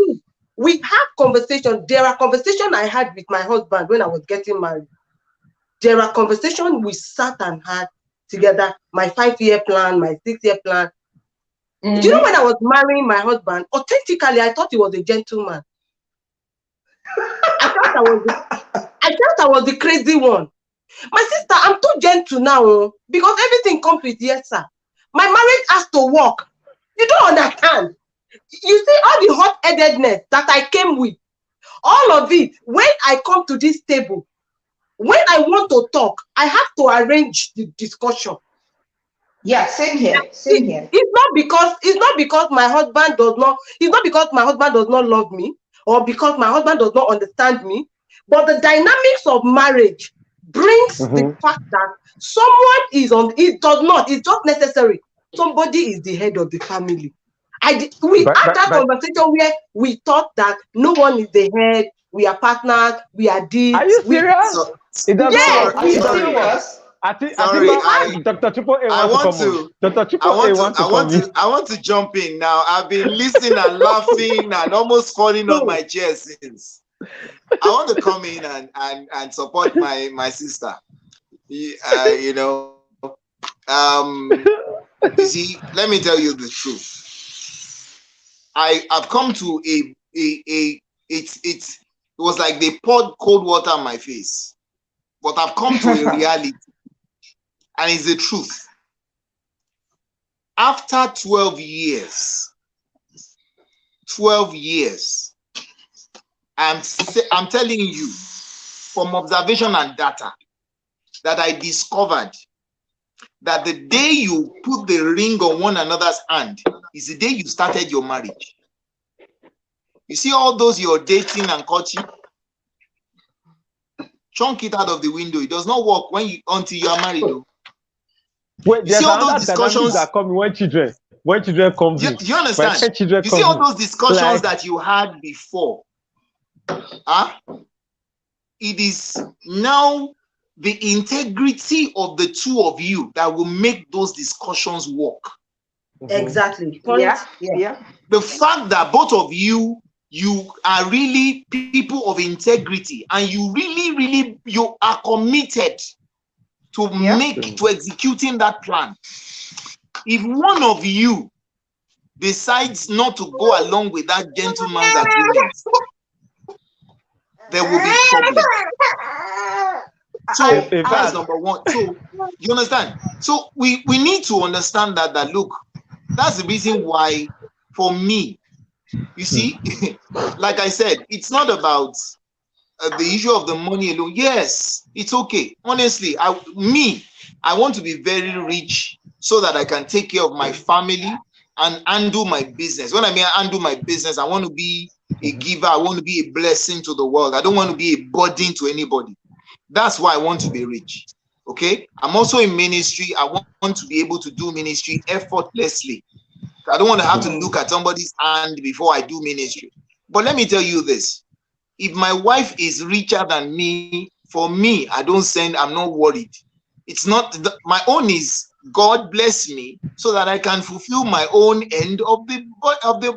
[SPEAKER 4] we have conversations. There are conversations I had with my husband when I was getting married. There are conversations we sat and had together. My 5-year plan, my 6-year plan. Do you know, when I was marrying my husband, authentically, I thought he was a gentleman. I felt I was the crazy one. My sister, I'm too gentle now because everything comes with yes, sir. My marriage has to work. You don't understand. You see all the hot-headedness that I came with, all of it. When I come to this table, when I want to talk, I have to arrange the discussion.
[SPEAKER 3] Yeah, same here.
[SPEAKER 4] It's not because my husband does not. It's not because my husband does not love me, or because my husband does not understand me. But the dynamics of marriage brings the fact that someone is on. It does not. It's just necessary. Somebody is the head of the family. We had that conversation where we thought that no one is the head. We are partners. We are this.
[SPEAKER 1] Are you serious?
[SPEAKER 3] Are you serious?
[SPEAKER 1] Dr. Triple A wants to come. Dr. Triple A wants to come.
[SPEAKER 2] I want to jump in now. I've been listening and laughing and almost falling on my chair since. I want to come in and support my sister. You see, let me tell you the truth. I've come to it was like they poured cold water on my face, but I've come to a reality, and it's the truth. After 12 years, I'm telling you from observation and data that I discovered that the day you put the ring on one another's hand is the day you started your marriage. You see all those you're dating and courting, chunk it out of the window. It does not work until you are married. Though.
[SPEAKER 1] Wait, you see all those discussions that come when children come in.
[SPEAKER 2] You understand? You see all those discussions that you had before. It is now the integrity of the two of you that will make those discussions work.
[SPEAKER 4] Exactly.
[SPEAKER 3] Yeah.
[SPEAKER 2] The fact that both of you are really people of integrity, and you are committed to to executing that plan. If one of you decides not to go along with that gentleman's agreement, there will be problems. So that's number one. So you understand? So we need to understand that look, that's the reason why for me, you see, like I said, it's not about the issue of the money alone. Yes, it's okay. Honestly, I want to be very rich so that I can take care of my family and undo my business. When I mean undo my business, I want to be a giver. I want to be a blessing to the world. I don't want to be a burden to anybody. That's why I want to be rich. Okay? I'm also in ministry. I want to be able to do ministry effortlessly. I don't want to have to look at somebody's hand before I do ministry. But let me tell you this. If my wife is richer than me, for me, I'm not worried. It's not, my own is God bless me so that I can fulfill my own end of the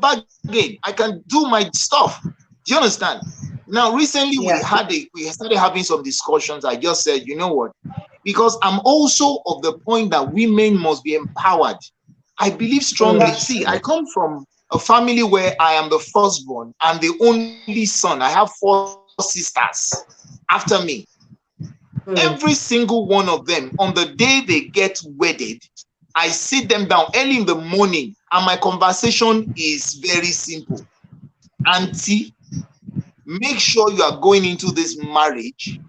[SPEAKER 2] bargain. I can do my stuff. Do you understand? Now, recently we started having some discussions. I just said, you know what? Because I'm also of the point that women must be empowered. I believe strongly. See, I come from a family where I am the firstborn and the only son. I have 4 sisters after me. Every single one of them, on the day they get wedded, I sit them down early in the morning, and my conversation is very simple. Auntie, make sure you are going into this marriage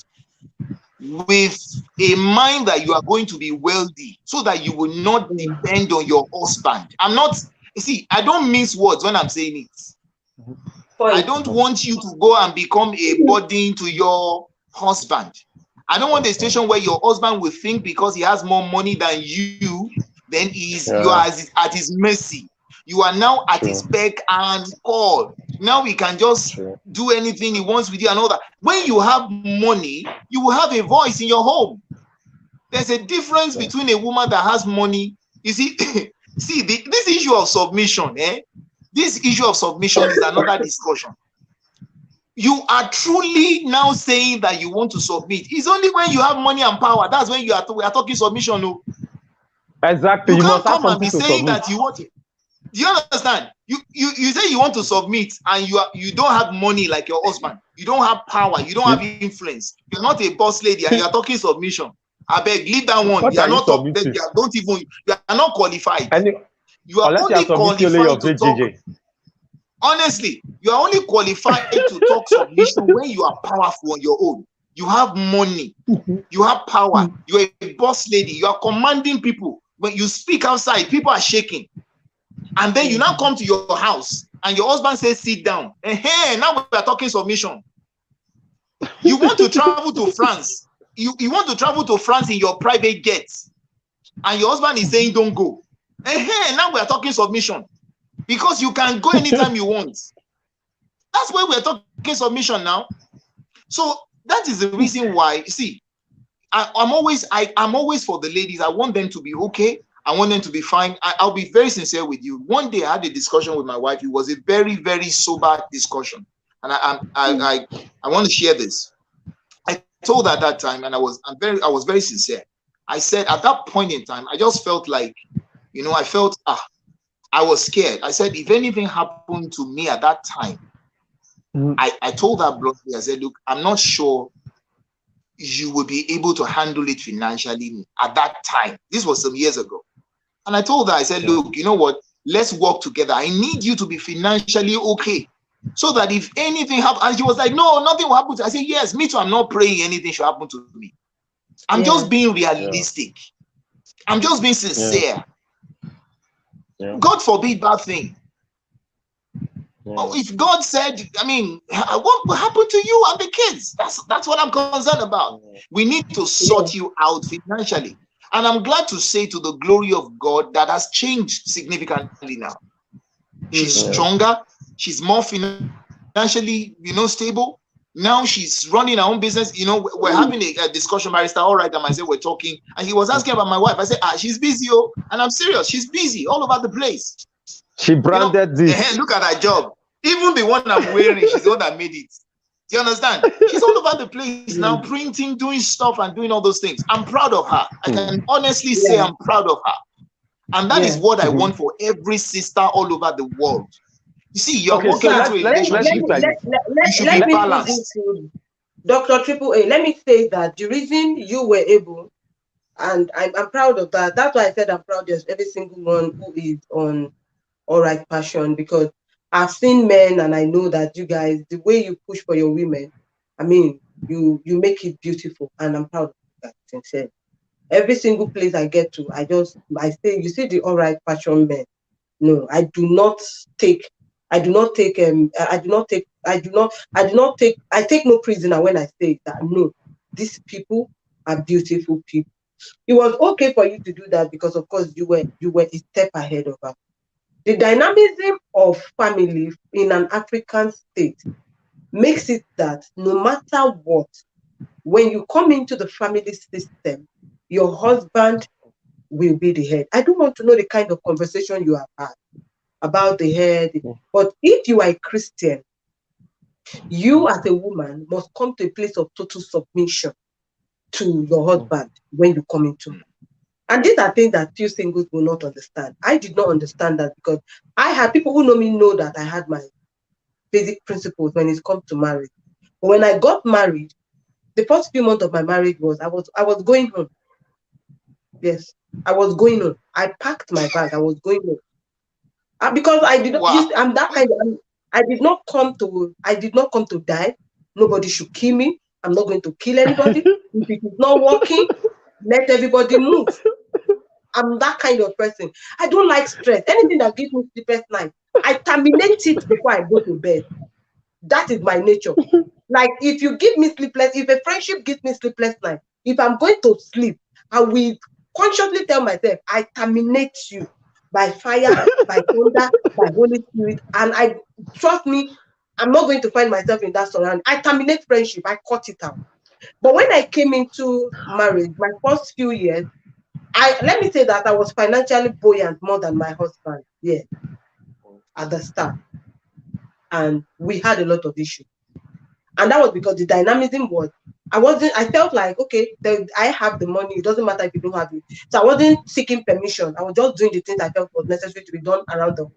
[SPEAKER 2] with a mind that you are going to be wealthy so that you will not depend on your husband. I don't mince words when I'm saying it. I don't want you to go and become a burden to your husband. I don't want a situation where your husband will think because he has more money than you, then you are at his mercy. You are now at his beck and call. Now he can just do anything he wants with you and all that. When you have money, you will have a voice in your home. There's a difference between a woman that has money. You see, this issue of submission, this issue of submission is another discussion. You are truly now saying that you want to submit. It's only when you have money and power. That's when we are talking submission. No?
[SPEAKER 1] Exactly.
[SPEAKER 2] You can't come and be saying that you want it. Do you understand? You say you want to submit and you don't have money like your husband. You don't have power. You don't have influence. You're not a boss lady and you're talking submission. I beg, leave that one. You are not you are not qualified. You are only qualified to talk. Honestly, you are only qualified to talk submission when you are powerful on your own. You have money. You have power. You are a boss lady. You are commanding people. When you speak outside, people are shaking. And then you now come to your house and your husband says, sit down. And hey, now we are talking submission. You want to travel to France. You want to travel to France in your private jet. And your husband is saying, don't go. And hey, now we are talking submission. Because you can go anytime you want. That's why we're talking submission now. So that is the reason why, see, I'm always for the ladies. I want them to be okay. I want them to be fine. I'll be very sincere with you. One day I had a discussion with my wife. It was a very, very sober discussion. And I want to share this. I told her at that time, and I was very sincere. I said at that point in time, I just felt like, I felt, I was scared. I said, if anything happened to me at that time, I told her bluntly, I said, look, I'm not sure you will be able to handle it financially at that time. This was some years ago. And I told her, I said, look, you know what? Let's work together. I need you to be financially okay. So that if anything happens, and she was like, no, nothing will happen to. I said, yes, me too. I'm not praying anything should happen to me. I'm just being realistic. I'm just being sincere. God forbid bad thing. If God said, I mean, what will happen to you and the kids? That's what I'm concerned about. We need to sort you out financially. And I'm glad to say, to the glory of God, that has changed significantly now. She's stronger. She's more financially, stable. Now she's running her own business. We're having a discussion, Barrister. All right, and I said we're talking, and he was asking about my wife. I said, she's busy, and I'm serious. She's busy all over the place.
[SPEAKER 1] She branded this.
[SPEAKER 2] Look at her job. Even the one I'm wearing, she's the one that made it. Do you understand? She's all over the place now, printing, doing stuff, and doing all those things. I'm proud of her. I can honestly say I'm proud of her. And that is what I want for every sister all over the world. You see, you're walking into a relationship. You should be balanced.
[SPEAKER 4] Dr. Triple A, let me say that the reason you were able, and I'm proud of that. That's why I said I'm proud of every single one who is on All Right Passion, because I've seen men, and I know that you guys, the way you push for your women, I mean, you make it beautiful, and I'm proud of that, sincerely. Every single place I get to, I say, you see the All Right Passion men. No, I take no prisoner when I say that. No, these people are beautiful people. It was okay for you to do that because, of course, you were a step ahead of her. The dynamism of family in an African state makes it that no matter what, when you come into the family system, your husband will be the head. I don't want to know the kind of conversation you have had about the head, but if you are a Christian, you as a woman must come to a place of total submission to your husband when you come into it. And these are things that few singles will not understand. I did not understand that because I had people who know me know that I had my basic principles when it comes to marriage. But when I got married, the first few months of my marriage was I was going home. Yes, I was going home. I packed my bag. I was going home because I did not. Wow. I'm that kind of. I did not come to die. Nobody should kill me. I'm not going to kill anybody. If it is not working, let everybody move. I'm that kind of person. I don't like stress. Anything that gives me sleepless night, I terminate it before I go to bed. That is my nature. Like if you give me sleepless, if a friendship gives me sleepless night, if I'm going to sleep, I will consciously tell myself, I terminate you by fire, by thunder, by Holy Spirit. And I trust me, I'm not going to find myself in that surrounding. I terminate friendship, I cut it out. But when I came into marriage, my first few years, let me say that I was financially buoyant more than my husband, at the start. And we had a lot of issues. And that was because the dynamism was, I felt like, okay, I have the money, it doesn't matter if you don't have it. So I wasn't seeking permission. I was just doing the things I felt was necessary to be done around the world.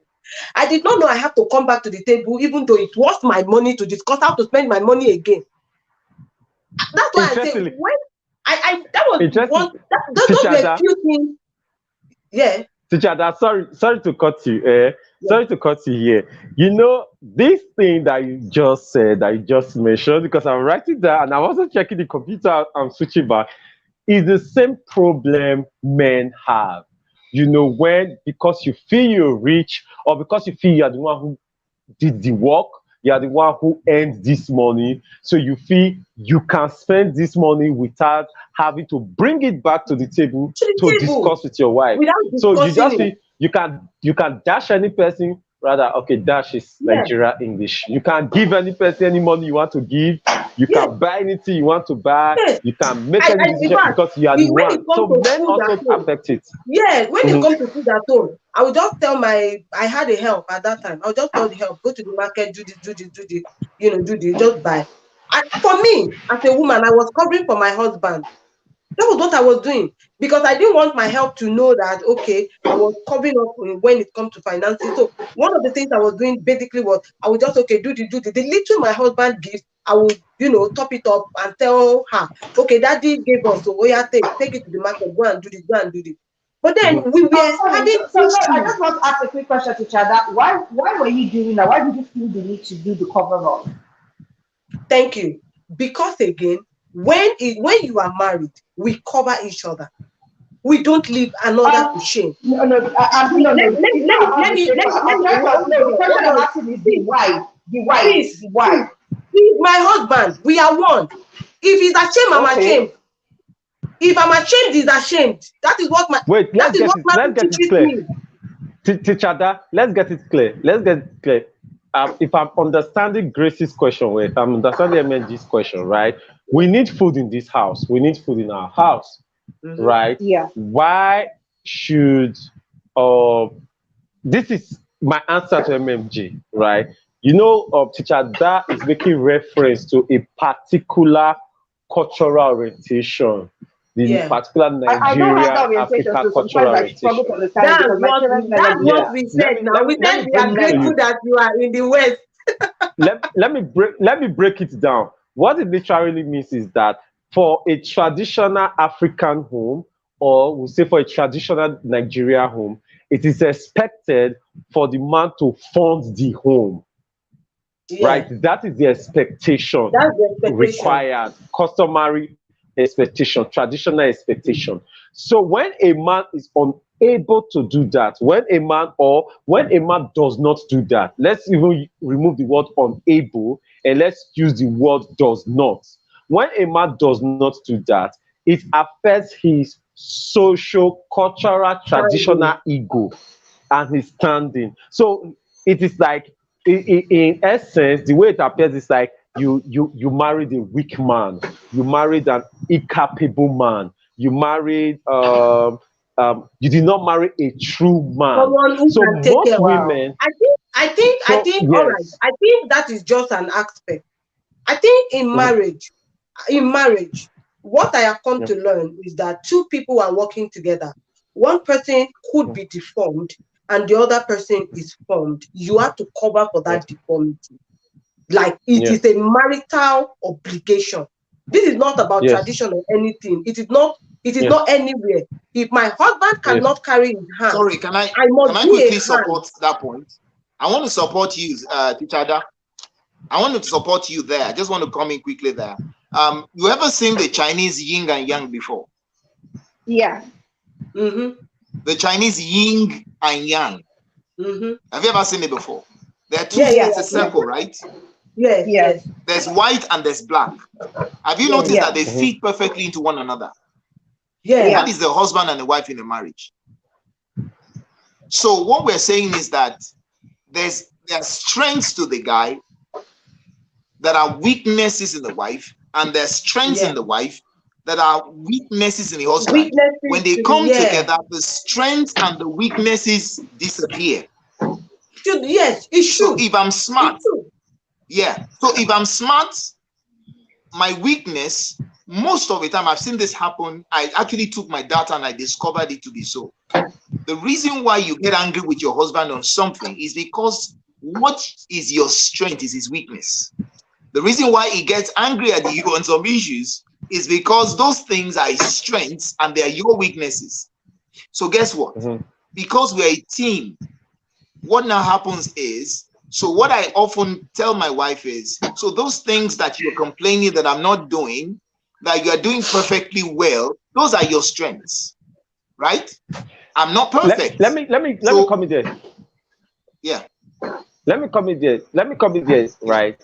[SPEAKER 4] I did not know I have to come back to the table, even though it was my money, to discuss how to spend my money again. That's why I say, when that was one, those were a few things. Yeah.
[SPEAKER 1] Teacher, sorry to cut you. Sorry to cut you here. You know, this thing that you just said, that you just mentioned, because I'm writing down and I wasn't checking the computer, I'm switching back, is the same problem men have. You know, because you feel you're rich, or because you feel you're the one who did the work, you are the one who earned this money, so you feel you can spend this money without having to bring it back to the table to discuss with your wife. So you just feel you can dash any person, rather, okay, dash is Nigeria English. You can give any person any money you want to give. You can buy anything you want to buy. You can make any decision because you are the one. So men also affect it.
[SPEAKER 4] Yeah, when it comes to food at home, I would just tell I had a help at that time. I would just tell the help, go to the market, do this, just buy. For me, as a woman, I was covering for my husband. That was what I was doing, because I didn't want my help to know that, okay, I was covering up when it comes to finances. So one of the things I was doing basically was, I would just, okay, do the little my husband gives, I would, top it up and tell her, okay, daddy gave us, so yeah, take it to the market, go and do this. But then we were having
[SPEAKER 3] no, I just want to ask a quick question to Chada. Why were you doing that? Why did you feel the need to do the cover up?
[SPEAKER 4] Thank you. Because again, when you are married, we cover each other. We don't leave another to shame.
[SPEAKER 3] No. The question I'm asking is the why. The why.
[SPEAKER 4] He's my husband. We are one. If he's ashamed, I'm ashamed. If I'm ashamed, he's ashamed. That is what my
[SPEAKER 1] let's get it clear. Teacher, let's get it clear. If I'm understanding Grace's question, if I'm understanding MNG's question, right? We need food in this house. We need food in our house, right?
[SPEAKER 3] Yeah.
[SPEAKER 1] Why should this is my answer to MMG, right? Teacher Da is making reference to a particular cultural orientation. The particular Nigeria, Africa cultural orientation.
[SPEAKER 4] That's what we said. Now we said we are grateful that you are in the West.
[SPEAKER 1] let me break it down. What it literally means is that for a traditional African home, or we'll say for a traditional Nigeria home, it is expected for the man to fund the home. Yeah. Right? That is the expectation.
[SPEAKER 4] That's the expectation.
[SPEAKER 1] Required, customary expectation, traditional expectation. So when a man is unable to do that, when a man does not do that, let's even remove the word unable and let's use the word does not. When a man does not do that, it affects his social, cultural, traditional ego and his standing. So it is like, in essence, the way it appears is like you married a weak man, you married an incapable man, you married you did not marry a true man. So most women,
[SPEAKER 4] I think yes. All right, I think that is just an aspect. I think in marriage, what I have come to learn is that two people are working together. One person could be deformed and the other person is formed. You have to cover for that deformity. Like it is a marital obligation. This is not about tradition or anything. It is not anywhere. If my husband cannot carry his hand,
[SPEAKER 2] sorry, can I quickly support that point? I want to support you, Teacher Da. I want to support you there. I just want to come in quickly there. You ever seen the Chinese yin and yang before?
[SPEAKER 3] Yeah.
[SPEAKER 2] The Chinese yin and yang. Have you ever seen it before? There are two sides of a circle, right?
[SPEAKER 4] Yes.
[SPEAKER 2] There's white and there's black. Have you noticed that they fit perfectly into one another? That is the husband and the wife in a marriage. So what we're saying is that there are strengths to the guy that are weaknesses in the wife, and there's strengths in the wife that are weaknesses in the husband. When they come together, the strengths and the weaknesses disappear.
[SPEAKER 4] Yes, it should.
[SPEAKER 2] So if I'm smart, so if I'm smart, my weakness, most of the time I've seen this happen, I actually took my data and I discovered it to be so. The reason why you get angry with your husband on something is because what is your strength is his weakness. The reason why he gets angry at you on some issues is because those things are his strengths and they are your weaknesses. So guess what? Because we're a team, what now happens is, so what I often tell my wife is, so those things that you're complaining that I'm not doing, that you are doing perfectly well, those are your strengths, right? I'm not perfect.
[SPEAKER 1] Let me come in there.
[SPEAKER 2] Yeah.
[SPEAKER 1] Let me come in there, right?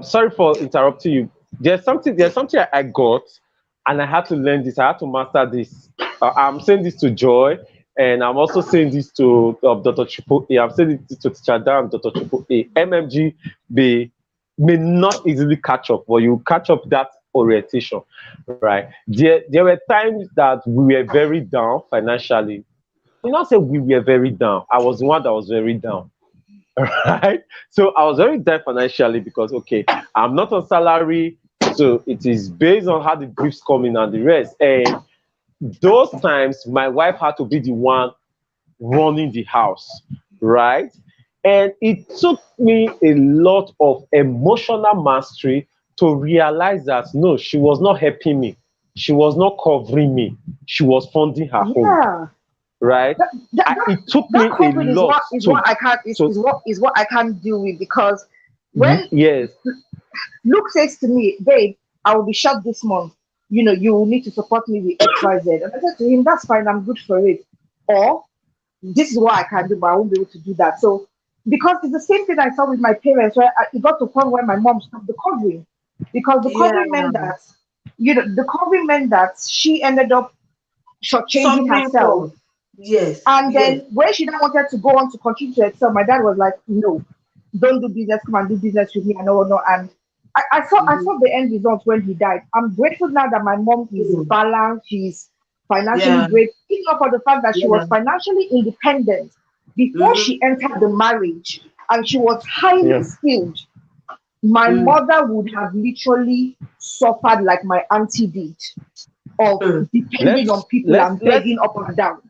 [SPEAKER 1] Sorry for interrupting you. There's something I got, and I had to learn this. I had to master this. I'm saying this to Joy, and I'm also saying this to Dr. Triple A. I'm saying this to Teacher Dan and Dr. Triple A. MMG may not easily catch up, but you catch up that orientation, right? There were times that we were very down financially. You not say we were very down. I was the one that was very down. Right? So I was very down financially because, okay, I'm not on salary. So it is based on how the briefs come in and the rest. And those times, my wife had to be the one running the house, right? And it took me a lot of emotional mastery to realize that no, she was not helping me. She was not covering me. She was funding her home, right? It took me a lot
[SPEAKER 3] is what I can't is what I can't deal with, because when
[SPEAKER 1] yes,
[SPEAKER 3] Luke says to me, babe, I will be shot this month. You will need to support me with XYZ. And I said to him, that's fine, I'm good for it. Or this is what I can do, but I won't be able to do that. So because it's the same thing I saw with my parents, where it got to a point where my mom stopped the covering. Because the covering meant that, the covering meant that she ended up shortchanging herself.
[SPEAKER 4] Yes.
[SPEAKER 3] And then when she then wanted to go on to continue to excel, my dad was like, no, don't do business, come and do business with me. And no. And I saw the end result when he died. I'm grateful now that my mom is balanced, she's financially great, even for the fact that she was financially independent before she entered the marriage, and she was highly skilled. My mother would have literally suffered like my auntie did, of depending on people and begging up and down.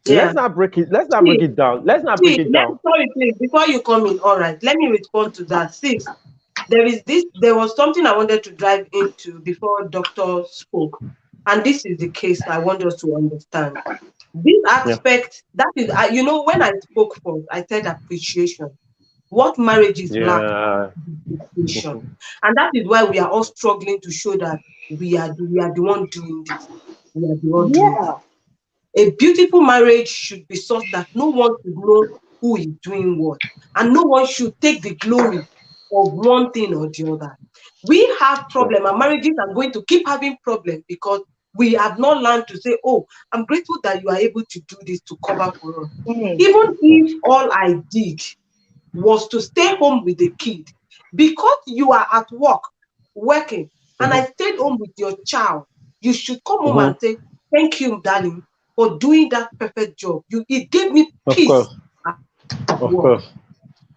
[SPEAKER 1] Let's not break it. Let's not break it down.
[SPEAKER 4] Sorry, please. Before you come in, all right. Let me respond to that. Sis, there was something I wanted to drive into before Doctor spoke, and this is the case I want us to understand. This aspect, that is, when I spoke first, I said appreciation. What marriage is lack appreciation, and that is why we are all struggling to show that we are the one doing this. We are the one doing this. A beautiful marriage should be such that no one should know who is doing what, and no one should take the glory of one thing or the other. We have problems, and marriages are going to keep having problems because we have not learned to say, oh, I'm grateful that you are able to do this to cover for us. Even if all I did was to stay home with the kid, because you are at work, working, and I stayed home with your child, you should come home and say, thank you, darling, for doing that perfect job. It gave me peace. Of course.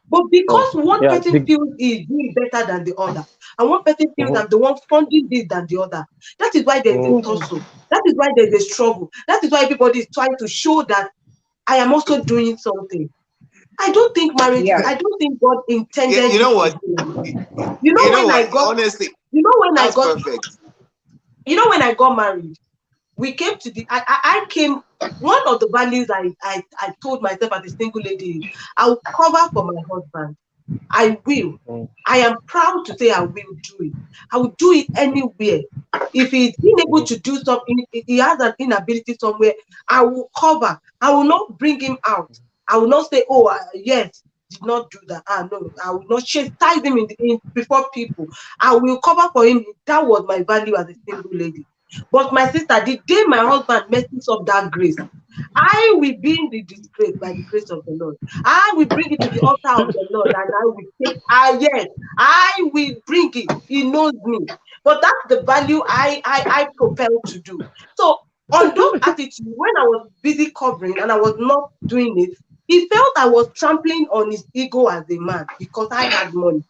[SPEAKER 4] But because one person feels is doing better than the other, and one person feels that the one funding this than the other, that is why there's a tussle. That is why there's a struggle. That is why everybody is trying to show that I am also doing something. I don't think marriage, I don't think God intended.
[SPEAKER 2] You know what?
[SPEAKER 4] Honestly, when I got married, we came to I came, one of the values I told myself as a single lady is, I will cover for my husband. I will. I am proud to say I will do it. I will do it anywhere. If he's unable to do something, he has an inability somewhere, I will cover. I will not bring him out. I will not say, oh, yes, did not do that. No, I will not chastise him before people. I will cover for him. That was my value as a single lady. But my sister, the day my husband messes up that grace, I will be in the disgrace by the grace of the Lord. I will bring it to the altar of the Lord, and I will take, yes, I will bring it. He knows me. But that's the value I propel to do. So on those attitudes, when I was busy covering and I was not doing it, he felt I was trampling on his ego as a man because I had money.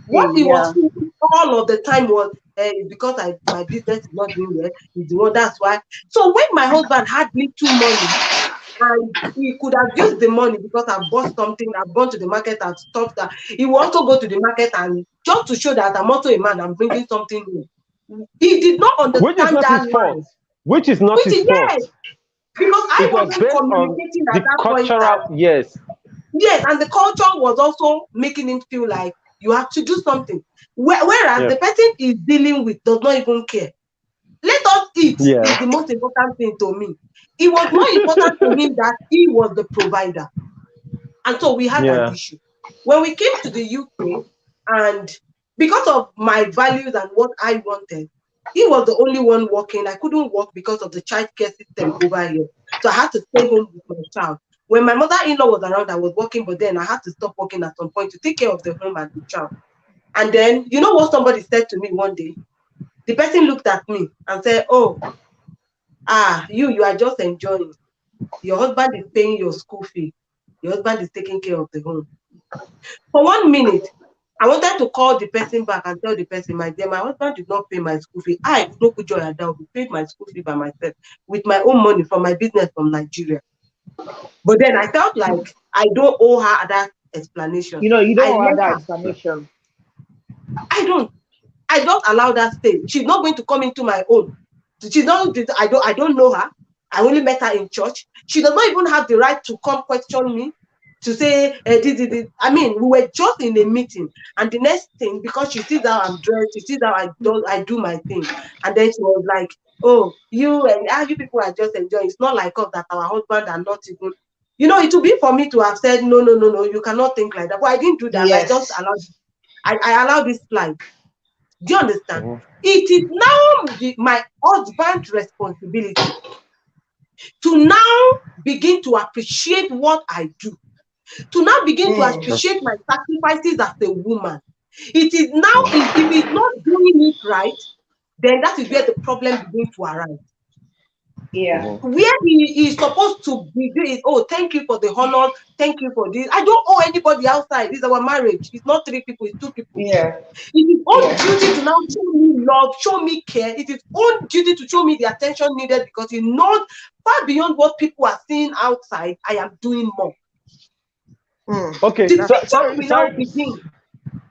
[SPEAKER 4] What he was thinking all of the time was, because my business is not doing well, is the one, that's why. So when my husband had little money and he could have used the money because I bought something, I've gone to the market and stuff that, he will also go to the market and just to show that I'm also a man, I'm bringing something new. He did not understand that line.
[SPEAKER 1] Which is not his fault.
[SPEAKER 4] Because I wasn't communicating at that point.
[SPEAKER 1] Yes,
[SPEAKER 4] and the culture was also making him feel like you have to do something. Whereas the person is dealing with does not even care. Let us eat is the most important thing to me. It was more important to him that he was the provider. And so we had an issue. When we came to the UK, and because of my values and what I wanted, he was the only one working. I couldn't work because of the childcare system over here. So I had to stay home with my child. When my mother-in-law was around, I was working, but then I had to stop working at some point to take care of the home and the child. And then, you know what somebody said to me one day? The person looked at me and said, oh, you are just enjoying. Your husband is paying your school fee. Your husband is taking care of the home. For 1 minute, I wanted to call the person back and tell the person, my dear, my husband did not pay my school fee. I, Udokujo Ada, paid my school fee by myself with my own money from my business from Nigeria. But then I felt like I don't owe her that explanation.
[SPEAKER 3] You don't owe her that explanation.
[SPEAKER 4] I don't allow that stay. She's not going to come into my own. She's not. I don't know her. I only met her in church. She does not even have the right to come question me, to say I mean, we were just in a meeting, and the next thing, because she sees how I'm dressed, she sees how I do my thing, and then she was like, "Oh, you people are just enjoying. It's not like us that our husband are not even." You know, it would be for me to have said, no, you cannot think like that. But I didn't do that.
[SPEAKER 3] Yes.
[SPEAKER 4] I just allowed. I allowed this slide. Do you understand? It is now my husband's responsibility to now begin to appreciate what I do, to now begin to appreciate my sacrifices as a woman. It is now, if he's not doing it right, then that is where the problem begins to arise.
[SPEAKER 3] Yeah.
[SPEAKER 4] Where he is supposed to be doing, oh, thank you for the honor, thank you for this. I don't owe anybody outside. This is our marriage. It's not 3 people, it's 2 people.
[SPEAKER 3] Yeah.
[SPEAKER 4] It is own duty to now show me love, show me care. It is own duty to show me the attention needed, because he knows far beyond what people are seeing outside, I am doing more.
[SPEAKER 1] Okay,
[SPEAKER 4] the friction will now begin.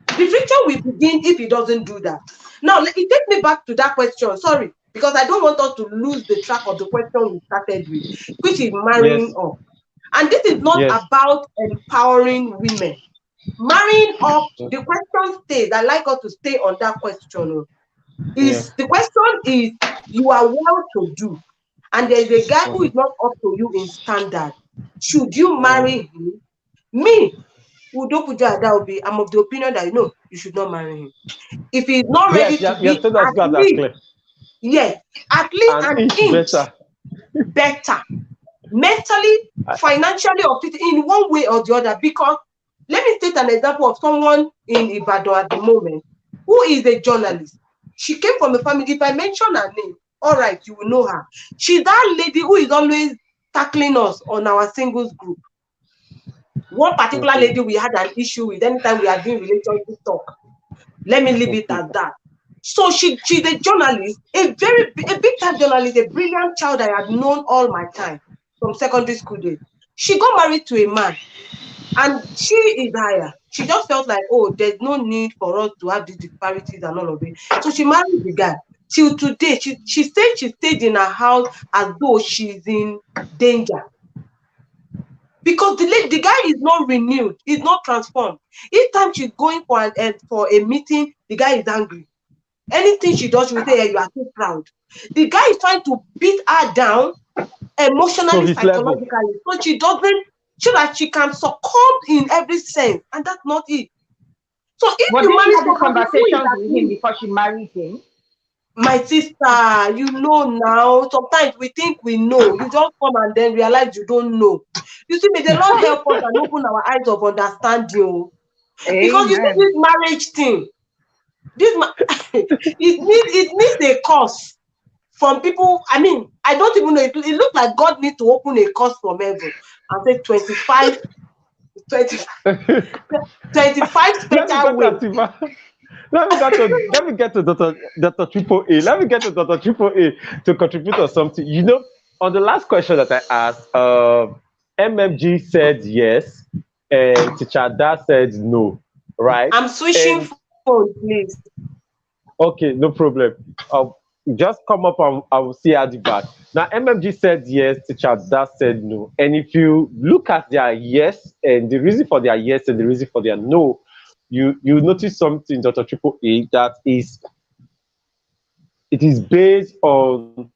[SPEAKER 4] The friction will begin if he doesn't do that. Now, it takes me back to that question. Sorry, because I don't want us to lose the track of the question we started with, which is marrying up. And this is not about empowering women. Marrying up, the question stays. I like us to stay on that question. The question is, you are well to do, and there is a guy who is not up to you in standard. Should you marry him? Me, Udokujo Adaobi, I'm of the opinion that you should not marry him. If he's not ready to be, at least an inch better, mentally, financially, or in one way or the other. Because let me take an example of someone in Ibadan at the moment who is a journalist. She came from a family. If I mention her name, all right, you will know her. She's that lady who is always tackling us on our singles group. One particular lady we had an issue with anytime we are doing relationship talk. Let me leave it at that. So she's a journalist, a big time journalist, a brilliant child I had known all my time from secondary school days. She got married to a man, and she is higher. She just felt like, oh, there's no need for us to have these disparities and all of it. So she married the guy. Till today, she said she stayed in her house as though she's in danger. Because the guy is not renewed, he's not transformed. Each time she's going for a meeting, the guy is angry. Anything she does, she will say, hey, you are too proud. The guy is trying to beat her down emotionally, psychologically, so that she can succumb in every sense, and that's not it. So if you
[SPEAKER 3] manage the conversations with him before she married him,
[SPEAKER 4] my sister, you know now, sometimes we think we know. You just come and then realize you don't know. You see, may the Lord help us and open our eyes of understanding. Because you see this marriage thing, it needs a course from people. I mean, I don't even know. It looks like God needs to open a course from heaven and say 25 special ways.
[SPEAKER 1] Let me get to Dr. Triple A. Let me get to Dr. Triple A to contribute on something. You know, on the last question that I asked, MMG said yes, and Teacher Ada said no, right?
[SPEAKER 4] I'm switching phone, please.
[SPEAKER 1] Okay, no problem. Just come up and I will see at the back. Now, MMG said yes, Teacher Ada said no. And if you look at their yes and the reason for their yes and the reason for their no, you notice something, Dr. Triple A, that it is based on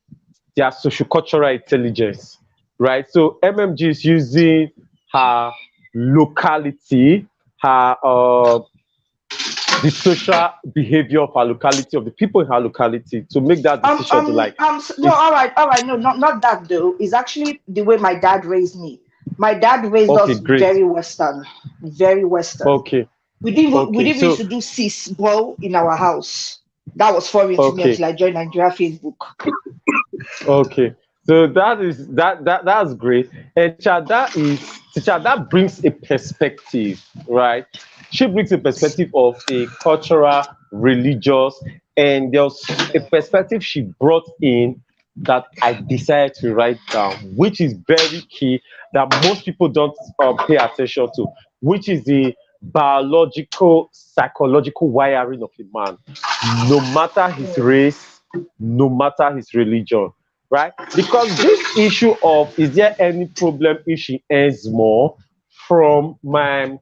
[SPEAKER 1] their sociocultural intelligence, right? So MMG is using her locality, her the social behavior of her locality, of the people in her locality, to make that decision to like.
[SPEAKER 3] No, all right, no, not that though. It's actually the way my dad raised me. My dad raised us very Western, very Western.
[SPEAKER 1] Okay.
[SPEAKER 3] We didn't used to do cis bro in our house. That was foreign to me until I joined Nigeria Facebook.
[SPEAKER 1] Okay. So that's great. And Teacher Ada brings a perspective, right? She brings a perspective of a cultural, religious, and there's a perspective she brought in that I decided to write down, which is very key that most people don't pay attention to, which is the biological, psychological wiring of a man, no matter his race, no matter his religion, right? Because this issue of is there any problem if she earns more from my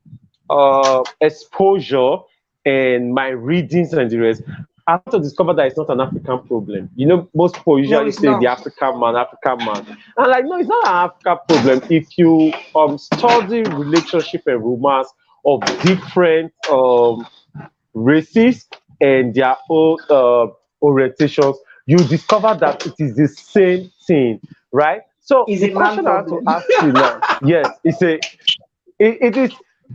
[SPEAKER 1] exposure and my readings and the rest, I want to discover that it's not an African problem. You know, most people usually say the African man, African man. And like, no, it's not an African problem. If you study relationship and romance of different races and their own orientations, you discover that it is the same thing, right? So
[SPEAKER 3] Is
[SPEAKER 1] the
[SPEAKER 3] a
[SPEAKER 1] question I
[SPEAKER 3] man
[SPEAKER 1] want to
[SPEAKER 3] problem.
[SPEAKER 1] ask you now, yes, it is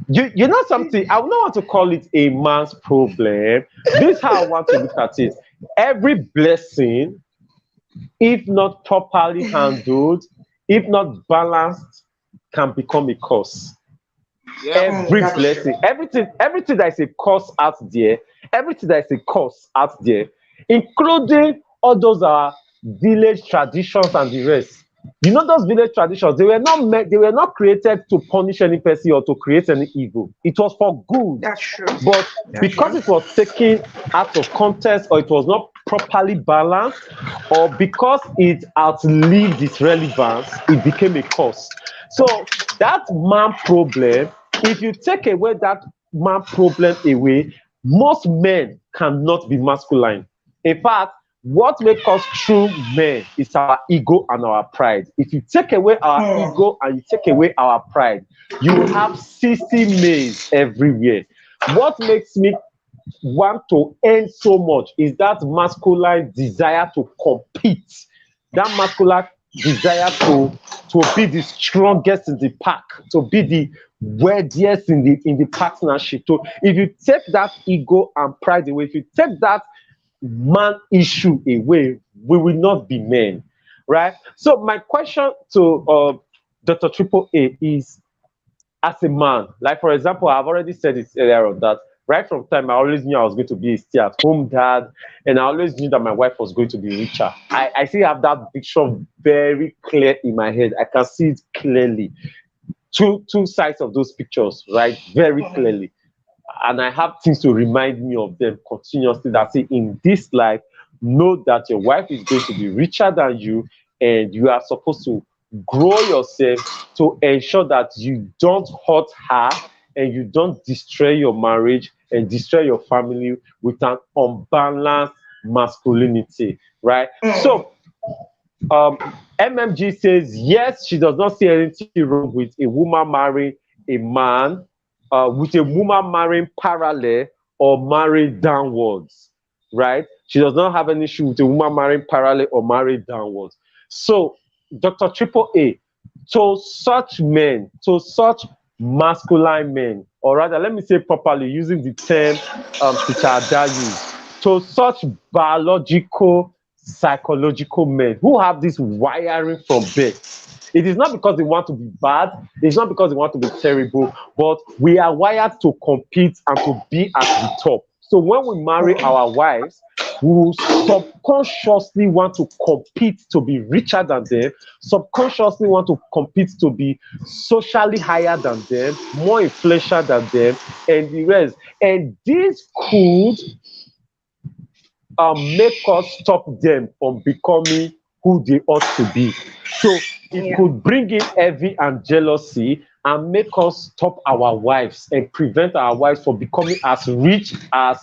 [SPEAKER 1] you know something, I would not want to call it a man's problem. This is how I want to look at it. Every blessing, if not properly handled, if not balanced, can become a curse.
[SPEAKER 2] Yeah.
[SPEAKER 1] Every
[SPEAKER 3] That's
[SPEAKER 1] blessing,
[SPEAKER 3] true.
[SPEAKER 1] everything that is a curse out there, everything that is a curse out there, including all those village traditions and the rest. You know those village traditions, they were not created to punish any person or to create any evil. It was for good.
[SPEAKER 3] That's true.
[SPEAKER 1] But
[SPEAKER 3] That's
[SPEAKER 1] because
[SPEAKER 3] true.
[SPEAKER 1] it was taken out of context or it was not properly balanced or because it outlived its relevance, it became a curse. So that man problem, if you take away that man problem away, most men cannot be masculine. In fact, what makes us true men is our ego and our pride. If you take away our ego and you take away our pride, you will have 60 males everywhere. What makes me want to earn so much is that masculine desire to compete, that masculine desire to be the strongest in the pack, to be the wealthiest in the partnership. So if you take that ego and pride away, if you take that man issue away, we will not be men, right? So my question to Dr. Triple A is, as a man, like for example, I've already said it earlier on that right from time I always knew I was going to be a stay-at-home dad, and I always knew that my wife was going to be richer. I still have that picture very clear in my head. I can see it clearly. Two sides of those pictures, right? Very clearly. And I have things to remind me of them continuously that say in this life, know that your wife is going to be richer than you, and you are supposed to grow yourself to ensure that you don't hurt her and you don't destroy your marriage and destroy your family with an unbalanced masculinity, right? So MMG says yes, she does not see anything wrong with a woman marrying a man, with a woman marrying parallel or married downwards, right? She does not have an issue with a woman marrying parallel or married downwards. So, Dr. Triple A, to such men, to such masculine men, or rather, let me say properly, using the term Teacher Ada used, to such biological, psychological men who have this wiring from birth. It is not because they want to be bad, it's not because they want to be terrible, but we are wired to compete and to be at the top. So when we marry our wives, we will subconsciously want to compete to be richer than them, subconsciously want to compete to be socially higher than them, more influential than them, and the rest. And this could make us stop them from becoming who they ought to be. So it could bring in envy and jealousy and make us stop our wives and prevent our wives from becoming as rich as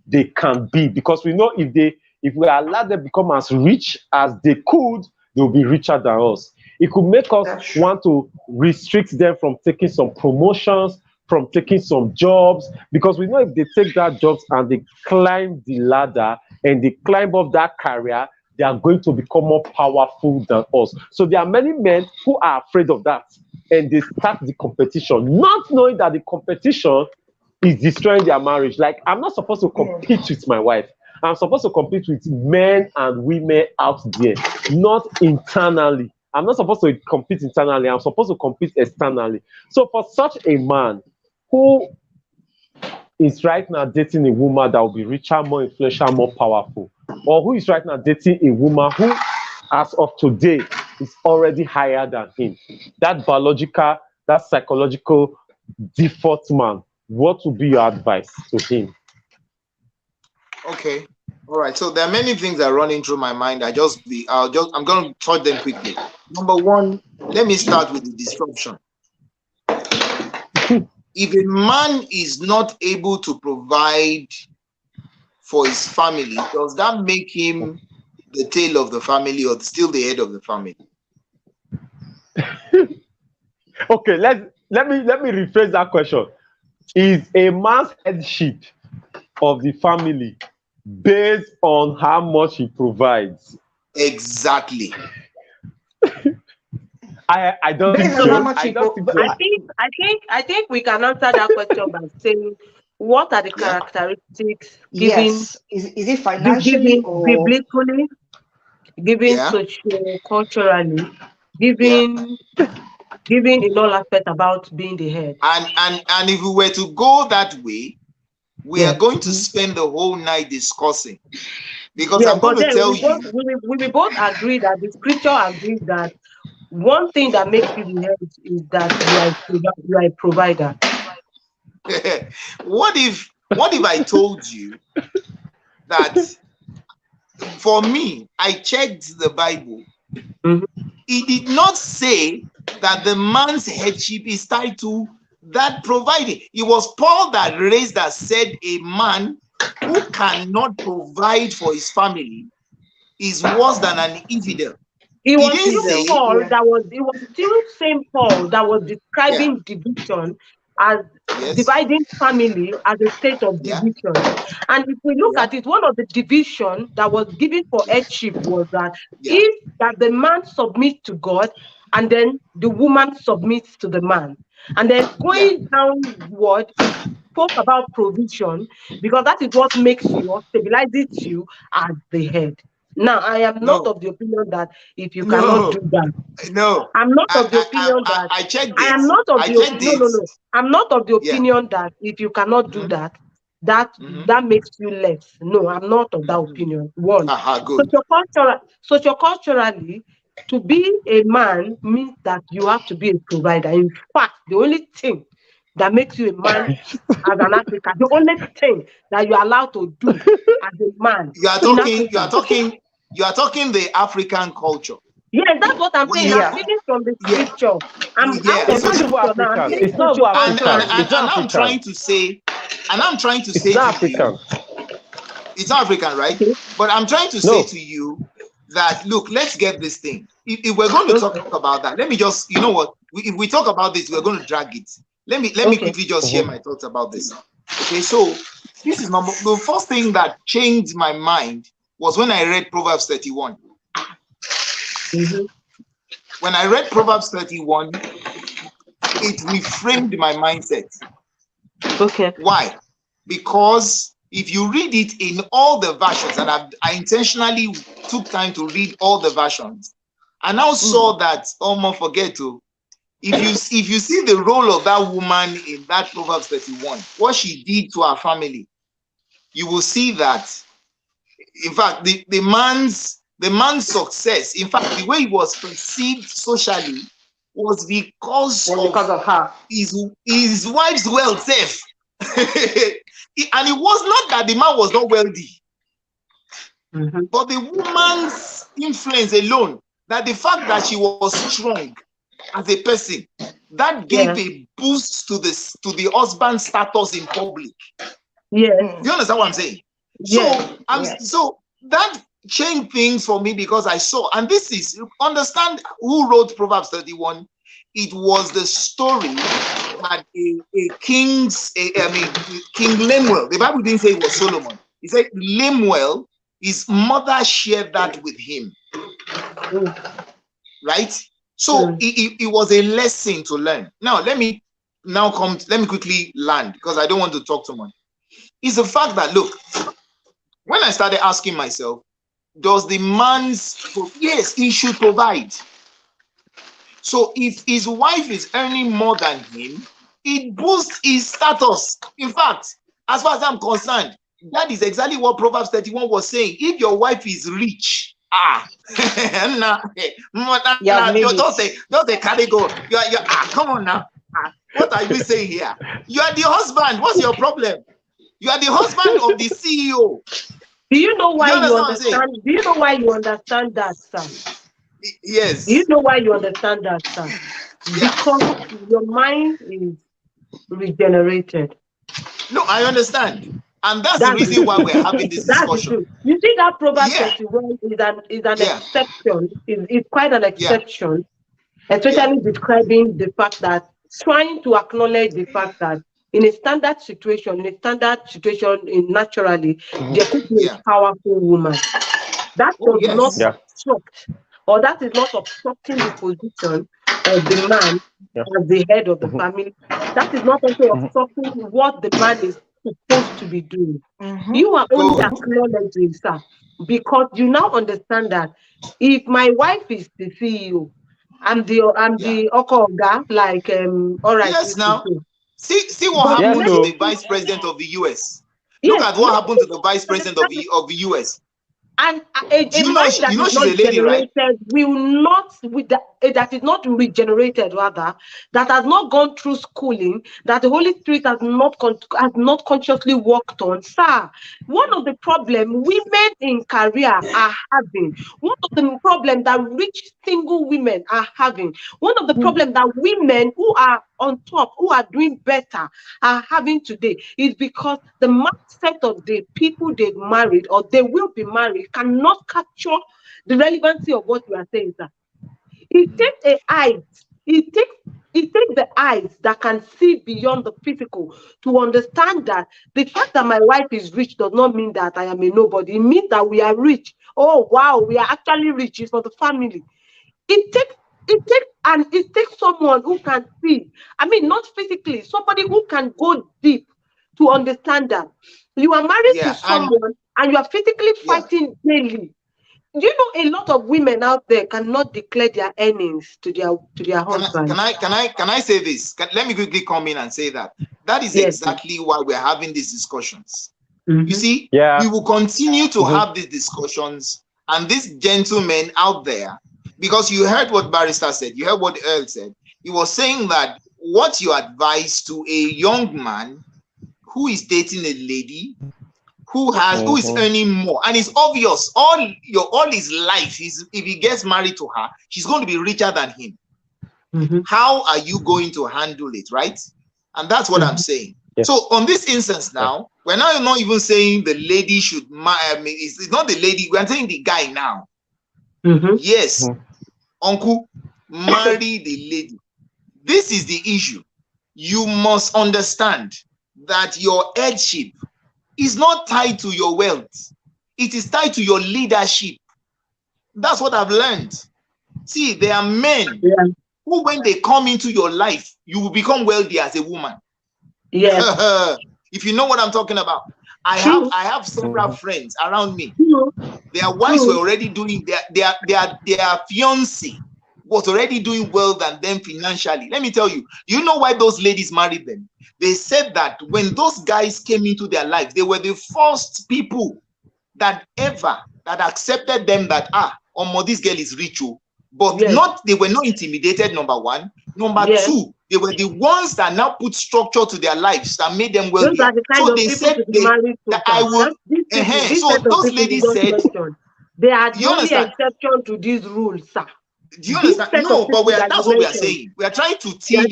[SPEAKER 1] they can be. Because we know if we allow them become as rich as they could, they'll be richer than us. It could make us want to restrict them from taking some promotions, from taking some jobs, because we know if they take that jobs and they climb the ladder and they climb up that career, they are going to become more powerful than us. So there are many men who are afraid of that, and they start the competition, not knowing that the competition is destroying their marriage. Like, I'm not supposed to compete with my wife. I'm supposed to compete with men and women out there, not internally. I'm not supposed to compete internally. I'm supposed to compete externally. So for such a man who is right now dating a woman that will be richer, more influential, more powerful? Or who is right now dating a woman who, as of today, is already higher than him? That biological, that psychological default man, what would be your advice to him?
[SPEAKER 2] Okay. All right. So there are many things that are running through my mind. I'm going to touch them quickly. Number one, let me start with the disruption. If a man is not able to provide for his family, does that make him the tail of the family or still the head of the family?
[SPEAKER 1] Okay, let me rephrase that question. Is a man's headship of the family based on how much he provides?
[SPEAKER 2] Exactly.
[SPEAKER 1] I don't think
[SPEAKER 3] Based on how
[SPEAKER 1] so.
[SPEAKER 3] much
[SPEAKER 1] I
[SPEAKER 3] he
[SPEAKER 1] don't think so.
[SPEAKER 4] I think we can answer that question by saying, what are the characteristics given?
[SPEAKER 3] Yes. Is it financially
[SPEAKER 4] given
[SPEAKER 3] or
[SPEAKER 4] biblically, given socio-culturally, given in all aspects about being the head?
[SPEAKER 2] And if we were to go that way, we are going to spend the whole night discussing. Because I'm going to tell you.
[SPEAKER 4] We both agree that the scripture agrees that one thing that makes you the head is that you are a provider.
[SPEAKER 2] What if I told you that for me, I checked the Bible. It did not say that the man's headship is tied to that providing. It was Paul that raised that said a man who cannot provide for his family is worse than an infidel.
[SPEAKER 4] It was still same Paul that was describing division as dividing family as a state of division. And if we look at it, one of the division that was given for headship was that if that the man submits to God and then the woman submits to the man. And then going downward, it spoke about provision because that is what makes you or stabilizes you as the head. Now, I am not of the opinion that if you cannot do that. I'm not of the opinion that
[SPEAKER 2] I checked
[SPEAKER 4] I am not of the no. I'm not of the opinion that if you cannot do that, that makes you less. No, I'm not of that opinion. One, socioculturally, to be a man means that you have to be a provider. In fact, the only thing that makes you a man as an African, the only thing that you're allowed to do as a man.
[SPEAKER 2] You are talking the African culture.
[SPEAKER 4] Yes, that's what I'm saying. I'm speaking from the scripture. I'm out of the scripture now.
[SPEAKER 1] It's not African.
[SPEAKER 2] And I'm trying to say to you, it's not African, right? But I'm trying to say to you that, look, let's get this thing. If we're going to talk about that, let me just, you know what? If we talk about this, we're going to drag it. Let me quickly just share my thoughts about this. Okay, so this is the first thing that changed my mind was when I read Proverbs 31. When I read Proverbs 31, it reframed my mindset.
[SPEAKER 4] Okay.
[SPEAKER 2] Why? Because if you read it in all the versions, and I intentionally took time to read all the versions, I now saw that if you see the role of that woman in that Proverbs 31, what she did to her family, you will see that, in fact, the man's success, in fact, the way he was perceived socially was because of
[SPEAKER 3] her.
[SPEAKER 2] His wife's wealth. And it was not that the man was not wealthy, but the woman's influence alone, that the fact that she was strong as a person, that gave a boost to the husband's status in public.
[SPEAKER 4] Yeah.
[SPEAKER 2] Do you understand what I'm saying? So that changed things for me because I saw, and this is, understand who wrote Proverbs 31. It was the story that King Lemuel, the Bible didn't say it was Solomon. It said Lemuel, his mother shared that with him. Right? So it was a lesson to learn. Now, let me quickly land because I don't want to talk too much. It's the fact that, look, when I started asking myself, does the yes, he should provide. So if his wife is earning more than him, it boosts his status. In fact, As far as I'm concerned, that is exactly what Proverbs 31 was saying. If your wife is rich, don't say category. Come on now. What are you saying here? You are the husband. What's your problem? You are the husband of the CEO.
[SPEAKER 4] Do you know why you understand? Do you know why you understand that, sir?
[SPEAKER 2] Yes.
[SPEAKER 4] Do you know why you understand that, sir? Because your mind is regenerated.
[SPEAKER 2] No, I understand. And that's the reason why we're having this discussion.
[SPEAKER 4] You see that Proverbs 31 is an exception. It's quite an exception, especially describing the fact that, trying to acknowledge the fact that in a standard situation, naturally, there could be a powerful woman. That does not obstruct, or that is not obstructing the position of the man as the head of the family. That is not also obstructing what the man is supposed to be doing. You are only acknowledging, sir, because you now understand that if my wife is the CEO, I'm the Okoga, like all right.
[SPEAKER 2] Yes, now see what happened to the vice president of the US. Look at what happened to the vice president of the US.
[SPEAKER 4] And a mind that is not generated will not, that is not regenerated, rather, that has not gone through schooling, that the Holy Spirit has not consciously worked on. Sir, one of the problems women in career are having, one of the problems that rich single women are having, one of the problems that women who are on top, who are doing better, are having today, is because the mindset of the people they married or they will be married cannot capture the relevancy of what you are saying, sir. It takes the eyes that can see beyond the physical to understand that the fact that my wife is rich does not mean that I am a nobody. It means that we are rich. Oh wow, we are actually rich. It's for the family. It takes someone who can see. I mean, not physically, somebody who can go deep to understand that you are married to someone and you are physically fighting daily. You know, a lot of women out there cannot declare their earnings to their husband.
[SPEAKER 2] Can I say this? Let me quickly come in and say that is exactly why we're having these discussions. You see, we will continue to have these discussions, and these gentlemen out there, because you heard what Barrister said, you heard what Earl said. He was saying that what you advise to a young man who is dating a lady who is earning more, and it's obvious all his life, if he gets married to her, she's going to be richer than him. How are you going to handle it, right? And that's what I'm saying. So on this instance now, we're now not even saying the lady should it's not the lady, we're saying the guy now. Yes, uncle, marry the lady. This is the issue. You must understand that your headship is not tied to your wealth. It is tied to your leadership. That's what I've learned. See, there are men who, when they come into your life, you will become wealthy as a woman. If you know what I'm talking about. I have several friends around me. Their wives were already doing their fiancé was already doing well than them financially. Let me tell you, you know why those ladies married them? They said that when those guys came into their lives, they were the first people that accepted them that this girl is rich, but they were not intimidated, number one. Number two, they were the ones that now put structure to their lives that made them wealthy. So they said that I will. So those ladies said
[SPEAKER 4] they are the only exception to these rules, sir.
[SPEAKER 2] Do you understand? No, but that's what we are saying. We are trying to teach.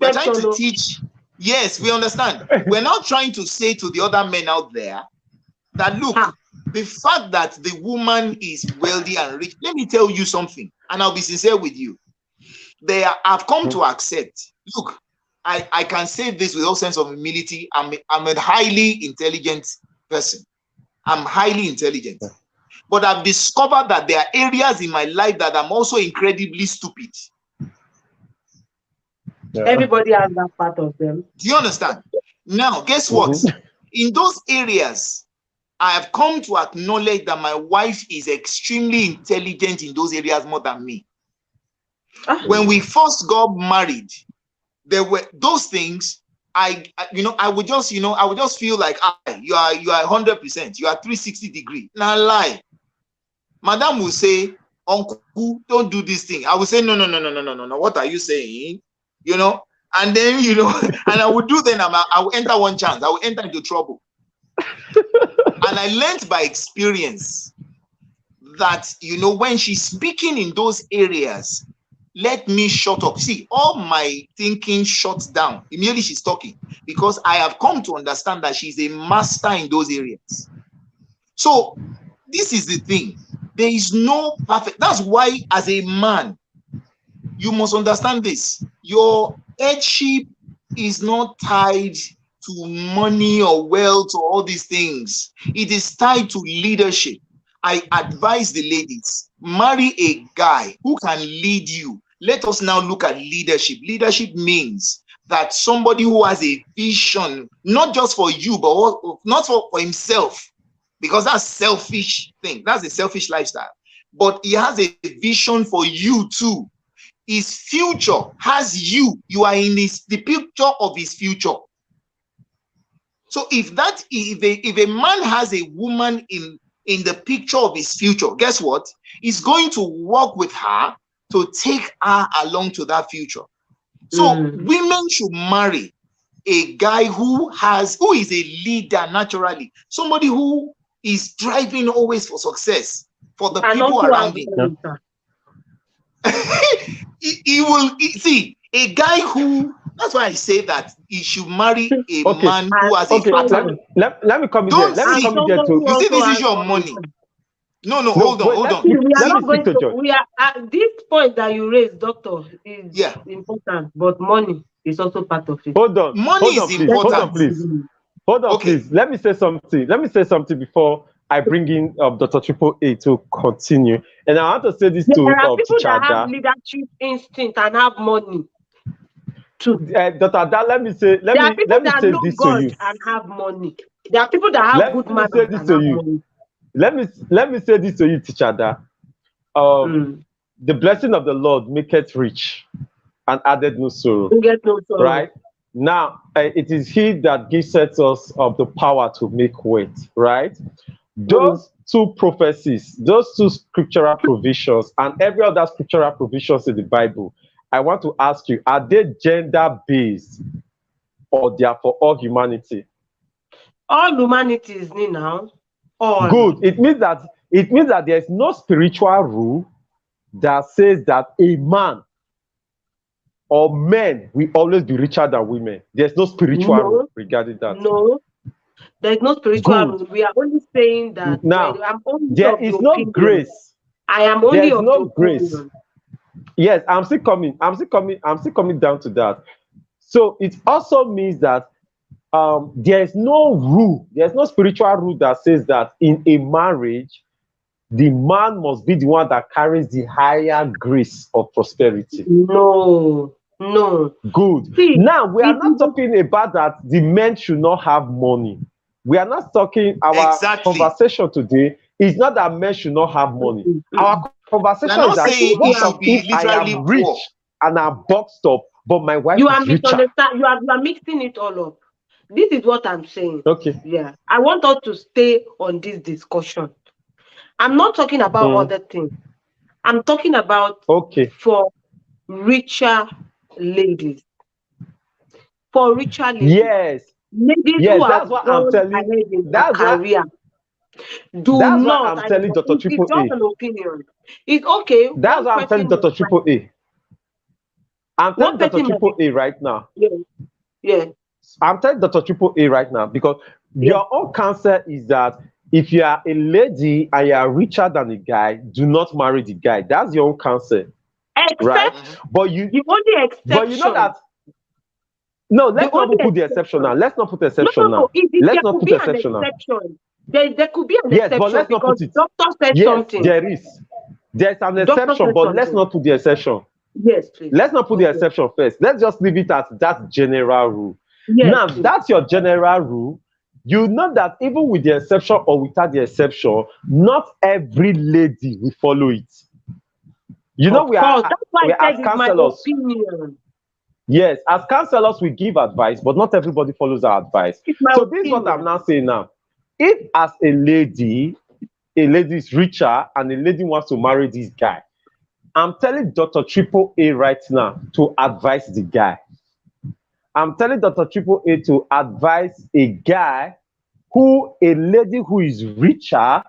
[SPEAKER 2] We're trying to teach. Yes, we understand. We're now trying to say to the other men out there that look, the fact that the woman is wealthy and rich, let me tell you something, and I'll be sincere with you. I've come to accept. Look, I can say this with all sense of humility. I'm a highly intelligent person. I'm highly intelligent. But I've discovered that there are areas in my life that I'm also incredibly stupid.
[SPEAKER 4] Everybody has that part of them.
[SPEAKER 2] Do you understand? Now, guess what? In those areas, I have come to acknowledge that my wife is extremely intelligent in those areas more than me. When we first got married, there were those things I would just feel like you are 100%, you are 360 degree. Now lie. Madam will say, Uncle, don't do this thing. I will say, no. What are you saying? And then, and I would do then, I will enter one chance. I will enter into trouble. And I learned by experience that, when she's speaking in those areas, let me shut up. See, all my thinking shuts down immediately she's talking, because I have come to understand that she's a master in those areas. So this is the thing. There is no perfect. That's why, as a man, you must understand this. Your headship is not tied to money or wealth or all these things. It is tied to leadership. I advise the ladies, marry a guy who can lead you. Let us now look at leadership. Leadership means that somebody who has a vision, not just for you, but not for himself, because that's selfish thing. That's a selfish lifestyle. But he has a vision for you too. His future has you. You are in the picture of his future. So if a man has a woman in the picture of his future, guess what? He's going to work with her to take her along to that future. So women should marry a guy who is a leader naturally, somebody who is driving always for success for the people around him. He will see a guy who. That's why I say that he should marry a man who has a pattern.
[SPEAKER 1] Let me come in there. Let me come in there too.
[SPEAKER 2] You see, this is your money. No, hold on.
[SPEAKER 4] We are at this point that you raised, doctor, is important, but money is also part of it.
[SPEAKER 1] Hold on.
[SPEAKER 2] Money is important.
[SPEAKER 1] Hold on, please. Let me say something before I bring in Dr. Triple A to continue. And I want to say this to
[SPEAKER 4] there are people
[SPEAKER 1] that
[SPEAKER 4] have leadership instinct and have money.
[SPEAKER 1] Dr. Ada, let me say this to you.
[SPEAKER 4] And have money. There are people that have good manners and have money.
[SPEAKER 1] Let me say this to you, Teacher Ada. The blessing of the Lord maketh rich and added no sorrow. Right? Now, it is He that gives us the power to make wealth. Right? Those two prophecies, those two scriptural provisions, and every other scriptural provisions in the Bible, I want to ask you, are they gender-based or they are for all humanity?
[SPEAKER 4] All humanity is me now. All.
[SPEAKER 1] Good. It means that there is no spiritual rule that says that a man or men will always be richer than women. There's no spiritual rule regarding that.
[SPEAKER 4] No. There's no spiritual rule. We are only saying that
[SPEAKER 1] now there is no grace.
[SPEAKER 4] I am only of
[SPEAKER 1] no grace. Yes, I'm still coming down to that. So it also means that there is no rule, there's no spiritual rule that says that in a marriage, the man must be the one that carries the higher grace of prosperity.
[SPEAKER 4] No.
[SPEAKER 1] Good. See, now we are not talking about that the men should not have money. We are not talking, our conversation today is not that men should not have money. Our conversation is that what if I am rich and I'm boxed up, but my wife is richer?
[SPEAKER 4] You are mixing it all up. This is what I'm saying.
[SPEAKER 1] Okay.
[SPEAKER 4] Yeah. I want us to stay on this discussion. I'm not talking about other things. I'm talking about for richer ladies. For richer ladies.
[SPEAKER 1] Yes.
[SPEAKER 4] Ladies who that's what I'm telling you. That's career.
[SPEAKER 1] That's what I'm telling Dr. Triple A.
[SPEAKER 4] It's just an opinion. It's okay.
[SPEAKER 1] That's what I'm telling Dr. Triple A. I'm telling Dr. Triple A right now.
[SPEAKER 4] Yeah.
[SPEAKER 1] I'm telling Dr. Triple A right now because your own counsel is that if you are a lady and you are richer than a guy, do not marry the guy. That's your own counsel. Right? But the
[SPEAKER 4] only exception.
[SPEAKER 1] But you know that. No, let's not put the exception now. Let's not put the exception now. Let's not put the exception now.
[SPEAKER 4] There could be an exception.
[SPEAKER 1] But let's not put it.
[SPEAKER 4] Doctor said something.
[SPEAKER 1] There is. There's an exception, but let's not put the exception.
[SPEAKER 4] Yes, please.
[SPEAKER 1] Let's not put the exception first. Let's just leave it at that general rule.
[SPEAKER 4] Yes,
[SPEAKER 1] now,
[SPEAKER 4] please.
[SPEAKER 1] That's your general rule. You know that even with the exception or without the exception, not every lady will follow it. You know, we are
[SPEAKER 4] that's why I said
[SPEAKER 1] as counselors.
[SPEAKER 4] It's my opinion.
[SPEAKER 1] Yes, as counselors, we give advice, but not everybody follows our advice. So this is what I'm now saying now. If as a lady is richer and a lady wants to marry this guy, I'm telling Dr. Triple A right now to advise the guy. I'm telling Dr. Triple A to advise a guy a lady who is richer,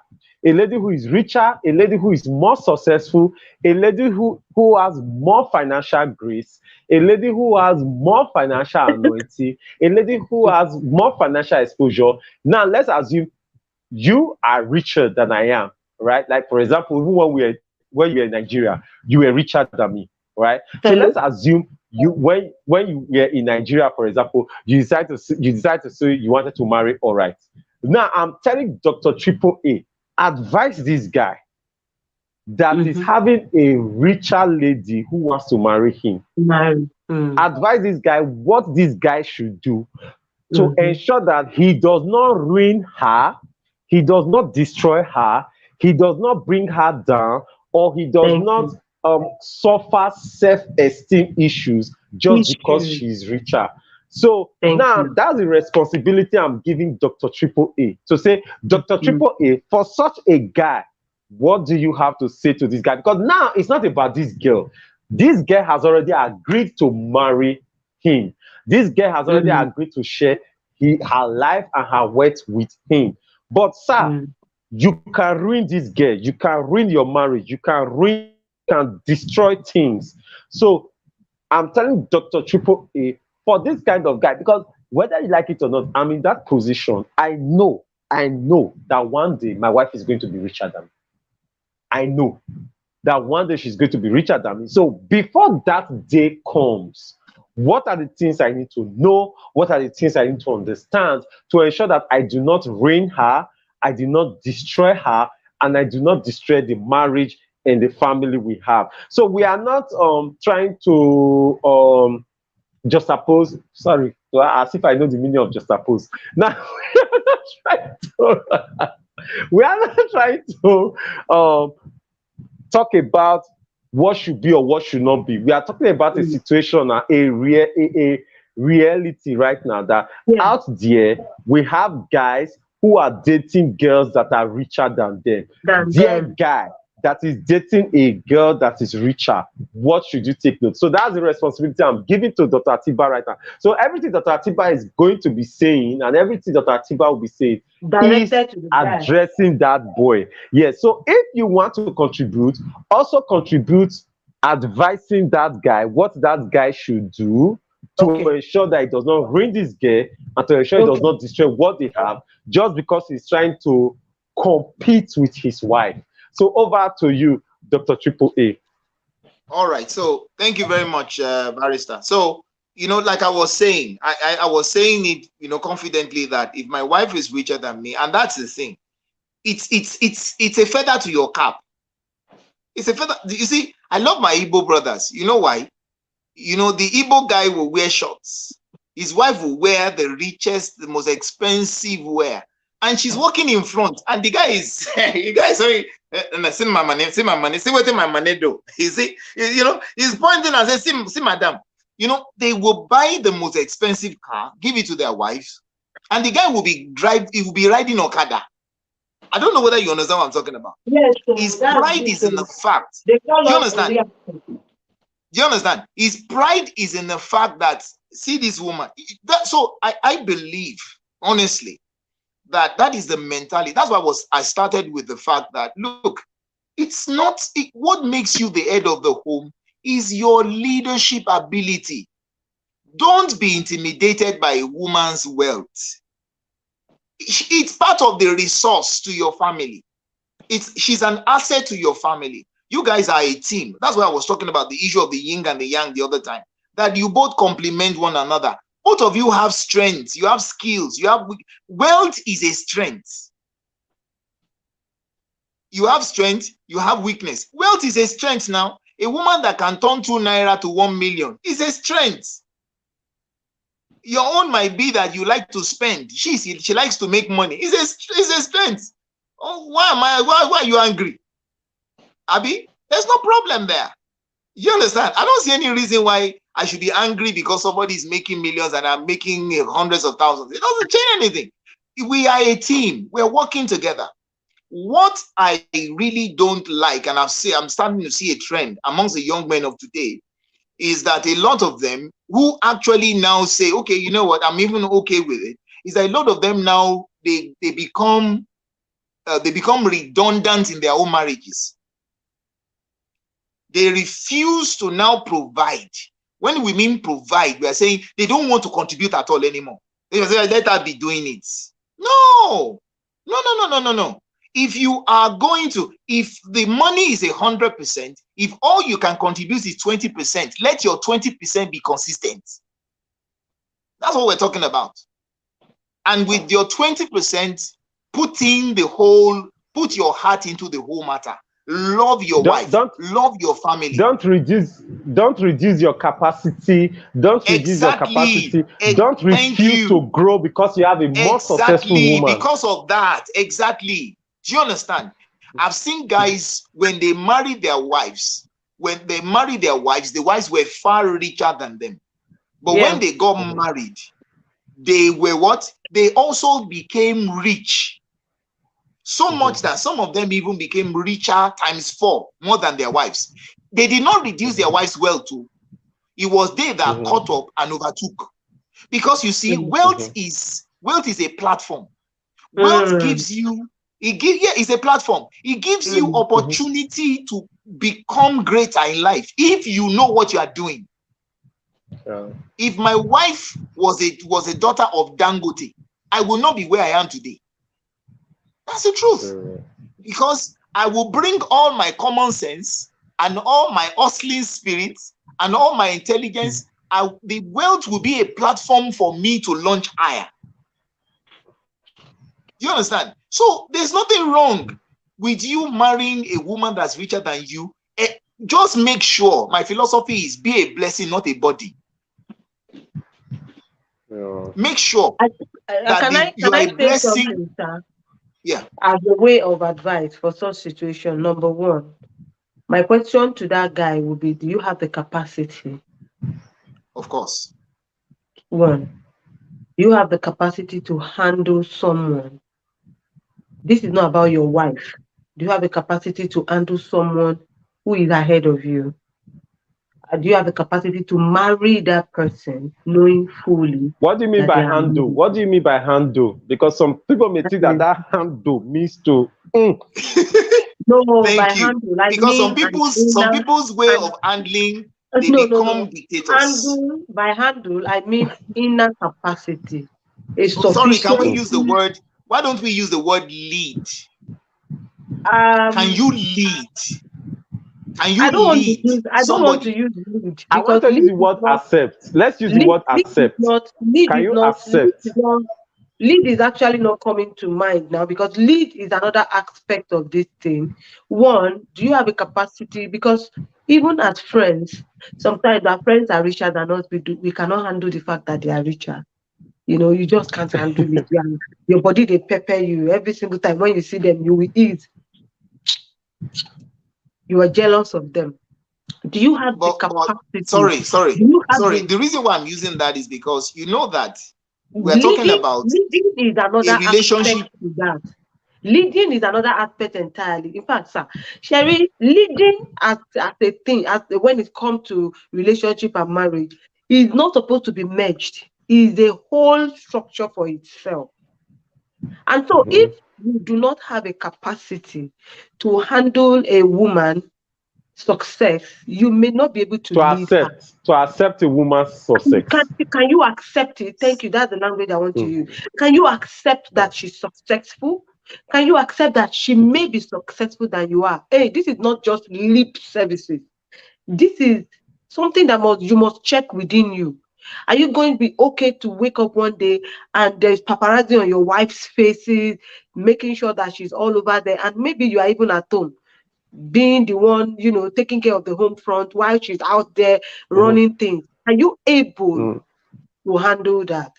[SPEAKER 1] a lady who is richer, a lady who is more successful, a lady who has more financial grace, a lady who has more financial anointing, a lady who has more financial exposure. Now, let's assume you are richer than I am, right? Like, for example, even when you were in Nigeria, you were richer than me, right? So let's assume when you were in Nigeria, for example, you decide to say you wanted to marry, all right. Now I'm telling Dr. Triple A, advise this guy that is having a richer lady who wants to marry him. Advise this guy what this guy should do to ensure that he does not ruin her, he does not destroy her, he does not bring her down, or he does not suffer self-esteem issues just because she's richer. So now that's the responsibility I'm giving Dr. Triple A to say, Dr. Triple A, for such a guy, what do you have to say to this guy? Because now it's not about this girl. This girl has already agreed to marry him. This girl has already agreed to share her life and her wealth with him. But sir, you can ruin this girl. You can ruin your marriage. You can destroy things. So I'm telling Dr. Triple A, for this kind of guy, because whether you like it or not, I'm in that position. I know that one day my wife is going to be richer than me. I know that one day she's going to be richer than me. So before that day comes, what are the things I need to know? What are the things I need to understand to ensure that I do not ruin her, I do not destroy her, and I do not destroy the marriage and the family we have? So we are not trying to just suppose, sorry, as if I know the meaning of just suppose. Now, we are not trying to talk about what should be or what should not be. We are talking about a situation, a reality right now that out there we have guys who are dating girls that are richer than them. Their guy that is dating a girl that is richer, what should you take note? So that's the responsibility I'm giving to Dr. Atiba right now. So everything Dr. Atiba is going to be saying and everything Dr. Atiba will be saying is addressing that boy. Yes. So if you want to contribute, also contribute advising that guy what that guy should do to ensure that he does not ruin this girl and to ensure he does not destroy what they have just because he's trying to compete with his wife. So over to you, Dr. Triple A.
[SPEAKER 2] All right. So thank you very much, Barrister. So, like I was saying, I was saying it, confidently that if my wife is richer than me, and that's the thing, it's a feather to your cap. It's a feather. You see, I love my Igbo brothers. You know why? The Igbo guy will wear shorts. His wife will wear the richest, the most expensive wear. And she's walking in front. And the guy is, sorry, see my money, see what my money do. You see, he's pointing and saying, see, madam, they will buy the most expensive car, give it to their wives, and the guy will be riding Okada. I don't know whether you understand what I'm talking about.
[SPEAKER 4] Yes,
[SPEAKER 2] his pride is in the fact. Do you understand? Do you understand? His pride is in the fact that, see this woman. So I believe, honestly, that is the mentality. That's why I started with the fact that, look, it's not, what makes you the head of the home is your leadership ability. Don't be intimidated by a woman's wealth. It's part of the resource to your family. She's an asset to your family. You guys are a team. That's why I was talking about the issue of the yin and the yang the other time, that you both complement one another. Both of you have strengths, you have skills, you have wealth is a strength. You have strength, you have weakness. Wealth is a strength now. A woman that can turn 2 naira to 1 million is a strength. Your own might be that you like to spend. She likes to make money. It's a strength. Oh, why are you angry? Abi, there's no problem there. You understand? I don't see any reason why I should be angry because somebody is making millions and I'm making hundreds of thousands. It doesn't change anything. We are a team. We're working together. What I really don't like, and I'm starting to see a trend amongst the young men of today, is that a lot of them who actually now say, okay, you know what, I'm even okay with it, is that a lot of them now, they become redundant in their own marriages. They refuse to now provide. When we mean provide, we are saying they don't want to contribute at all anymore. They say, let her be doing it. No. If you are going to, if the money is 100%, if all you can contribute is 20%, let your 20% be consistent. That's what we're talking about. And with your 20%, put your heart into the whole matter. Love your wife. Love your family.
[SPEAKER 1] Don't reduce your capacity. Don't reduce your capacity. Don't refuse to grow because you have a more successful woman.
[SPEAKER 2] Because of that. Exactly. Do you understand? I've seen guys, when they marry their wives, the wives were far richer than them. But when they got married, they were what? They also became rich. So much that some of them even became richer times 4, more than their wives. They did not reduce their wives' wealth too. It was they that caught up and overtook. Because you see, wealth is a platform. Wealth gives you, it's a platform. It gives you opportunity to become greater in life if you know what you are doing. If my wife was a daughter of Dangote, I will not be where I am today. That's the truth. Because I will bring all my common sense and all my hustling spirit and all my intelligence. The wealth will be a platform for me to launch higher. Do you understand? So there's nothing wrong with you marrying a woman that's richer than you. Just make sure, my philosophy is, be a blessing, not a body. Make sure that you are a blessing. Yeah.
[SPEAKER 4] As a way of advice for such situation, number one, my question to that guy would be, do you have the capacity?
[SPEAKER 2] Of course.
[SPEAKER 4] One, do you have the capacity to handle someone? This is not about your wife. Do you have the capacity to handle someone who is ahead of you? Do you have the capacity to marry that person knowing fully?
[SPEAKER 1] What do you mean by handle? What do you mean by handle? Because some people may think that handle means to.
[SPEAKER 4] No,
[SPEAKER 2] thank you. Handle, because some people's way of handling, they become dictators.
[SPEAKER 4] By handle, I mean inner capacity.
[SPEAKER 2] Sorry, can we use the word? Why don't we use the word lead? Can you lead? Can you lead?
[SPEAKER 4] I don't want to use lead.
[SPEAKER 1] I want to use the word accept. Let's use the word accept. Can you accept?
[SPEAKER 4] Lead is actually not coming to mind now, because lead is another aspect of this thing. One, do you have a capacity? Because even as friends, sometimes our friends are richer than us. We cannot handle the fact that they are richer. You know, you just can't handle it. Your body, they pepper you every single time. When you see them, you will eat. You are jealous of them. Do you have the capacity?
[SPEAKER 2] Sorry. The reason why I'm using that is because you know that we're talking about
[SPEAKER 4] leading is another
[SPEAKER 2] a relationship.
[SPEAKER 4] Aspect to that. Leading is another aspect entirely. In fact, sir, Sherry, leading as a thing, when it comes to relationship and marriage, is not supposed to be merged. Is a whole structure for itself. And so, if you do not have a capacity to handle a woman success, you may not be able to
[SPEAKER 1] accept a woman's success.
[SPEAKER 4] Can you accept it? Thank you. That's the language I want to use. Can you accept that she's successful? Can you accept that she may be successful than you are? Hey, this is not just lip services. This is something that you must check within you. Are you going to be okay to wake up one day and there's paparazzi on your wife's faces, making sure that she's all over there, and maybe you are even at home, being the one, taking care of the home front while she's out there running things? Are you able to handle that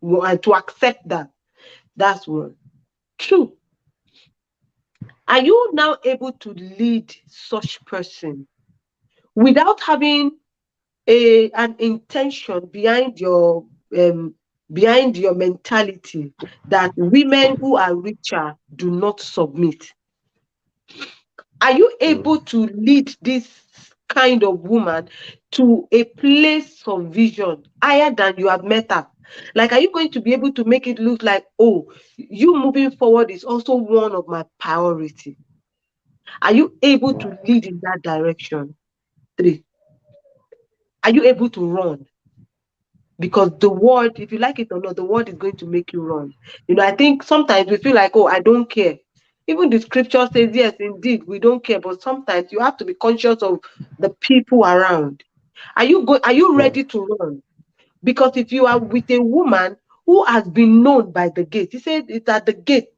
[SPEAKER 4] and to accept that? That's one. Two, are you now able to lead such person without having an intention behind your mentality that women who are richer do not submit? Are you able to lead this kind of woman to a place of vision higher than you have met her? Like, are you going to be able to make it look like, oh, you moving forward is also one of my priority? Are you able to lead in that direction? 3, are you able to run? Because the word, if you like it or not, the word is going to make you run. I think sometimes we feel like, oh, I don't care. Even the scripture says, yes, indeed, we don't care. But sometimes you have to be conscious of the people around. Are you ready to run? Because if you are with a woman who has been known by the gate, he said it's at the gate.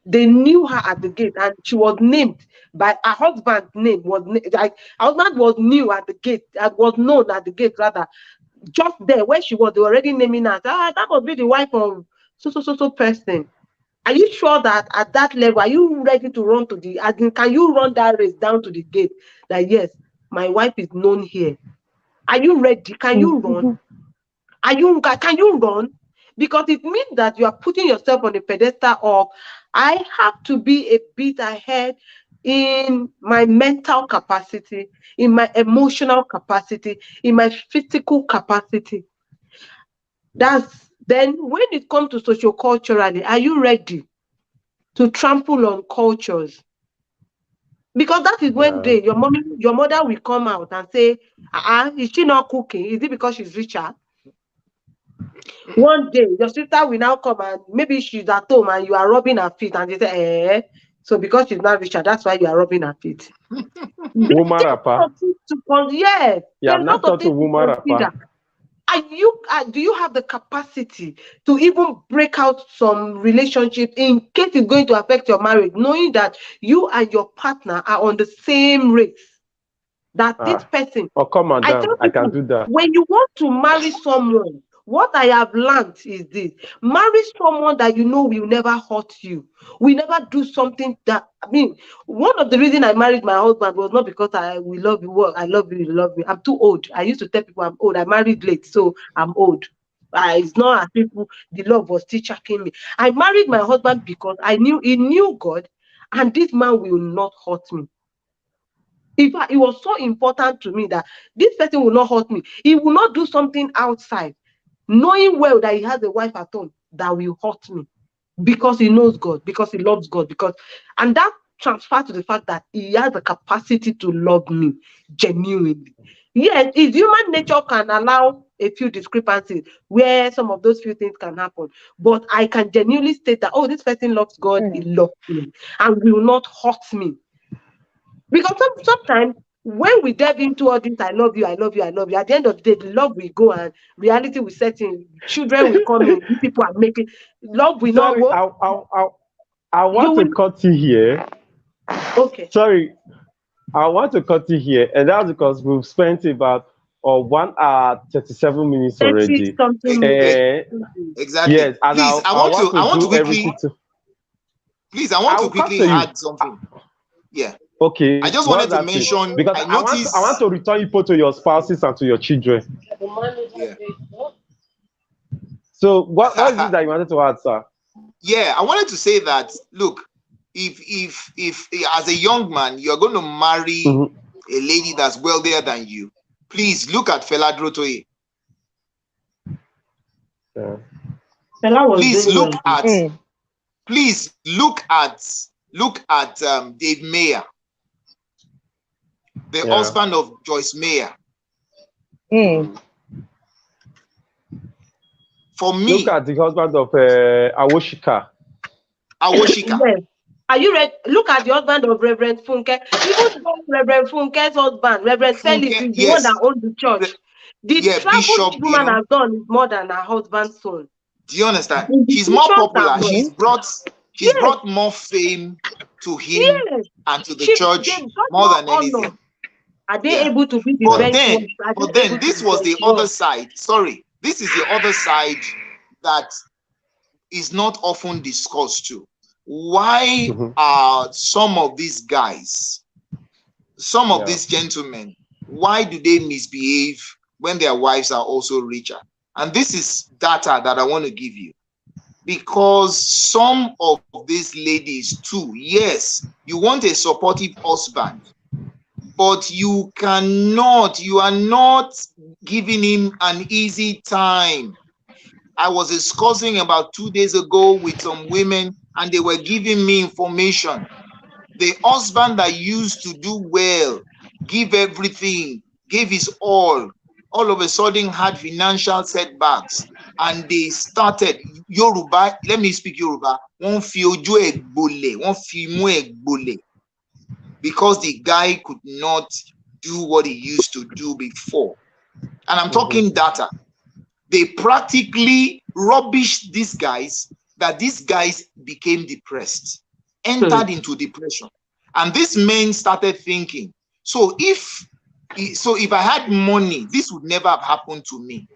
[SPEAKER 4] They knew her at the gate, and she was named by her husband's name. Her husband was new at the gate, was known at the gate rather. Just there where she was, they were already naming her. That must be the wife of so person. Are you sure that at that level, are you ready to run to can you run that race down to the gate? That yes, my wife is known here. Are you ready? Can you run? Can you run? Because it means that you are putting yourself on a pedestal of, I have to be a bit ahead in my mental capacity, in my emotional capacity, in my physical capacity. Then when it comes to socioculturally, are you ready to trample on cultures? Because that is when your mother will come out and say, is she not cooking? Is it because she's richer? One day, your sister will now come and maybe she's at home and you are rubbing her feet and they say, so because she's not richer, that's why you are rubbing her feet.
[SPEAKER 1] Woman rapper.
[SPEAKER 4] Yes.
[SPEAKER 1] Yeah, I'm not talking woman rapper.
[SPEAKER 4] Do you have the capacity to even break out some relationship in case it's going to affect your marriage, knowing that you and your partner are on the same race? That this person.
[SPEAKER 1] Oh, come on, I can do that.
[SPEAKER 4] When you want to marry someone, what I have learned is this: marry someone that you know will never hurt you. We never do something that, one of the reasons I married my husband was not because we love you, I love you, you love me. I'm too old. I used to tell people I'm old. I married late, so I'm old. It's not as people, the love was still checking me. I married my husband because I knew he knew God, and this man will not hurt me. In fact, it was so important to me that this person will not hurt me. He will not do something outside, knowing well that he has a wife at home that will hurt me, because he knows God, because he loves God, and that transfers to the fact that he has the capacity to love me genuinely. Yes, his human nature can allow a few discrepancies where some of those few things can happen, but I can genuinely state that, oh, this person loves God, he loves me, and will not hurt me. Because sometimes when we delve into all this, I love you, I love you, I love you, at the end of the day, the love will go and reality will set in. Children will come in. People are making love will not work.
[SPEAKER 1] I want to cut you here.
[SPEAKER 4] Okay.
[SPEAKER 1] Sorry, I want to cut you here, and that's because we've spent about 1 hour 37 minutes already.
[SPEAKER 2] Exactly.
[SPEAKER 1] Yes, and
[SPEAKER 2] please, I want to quickly add something. Yeah.
[SPEAKER 1] Okay.
[SPEAKER 2] I just wanted to mention,
[SPEAKER 1] because I want to return you to your spouses and to your children.
[SPEAKER 2] Yeah.
[SPEAKER 1] So what is it that you wanted to add, sir?
[SPEAKER 2] Yeah, I wanted to say that, look, if as a young man you're going to marry a lady that's wealthier than you, please look at Fela Drotoye.
[SPEAKER 1] Yeah.
[SPEAKER 2] Please look at Dave Mayer, the husband of Joyce Mayer. For me,
[SPEAKER 1] look at the husband of Awoshika.
[SPEAKER 2] Yes.
[SPEAKER 4] Are you ready? Look at the husband of Reverend Funke. Even Reverend Funke's husband, Reverend Felix, is the one that owns the church. The travel this woman has done is more than her husband's son.
[SPEAKER 2] Do you understand? She's more popular. She's brought more fame to him and to the church more than anything.
[SPEAKER 4] Are they able to be the
[SPEAKER 2] But then this was the other side. Sorry, this is the other side that is not often discussed too. Why are some of these guys, some of these gentlemen, why do they misbehave when their wives are also richer. And this is data that I want to give you. Because some of these ladies too, yes, you want a supportive husband, but you are not giving him an easy time. I was discussing about 2 days ago with some women, and they were giving me information. The husband that used to do well, give everything, gave his all of a sudden had financial setbacks, and they started Yoruba. Let me speak Yoruba. Wọ́n fi ojú ẹ̀ gbolẹ̀, wọ́n fi imú ẹ̀ gbolẹ̀, because the guy could not do what he used to do before. And I'm talking data. They practically rubbished these guys, that these guys became depressed, entered into depression. And these men started thinking, so if I had money, this would never have happened to me.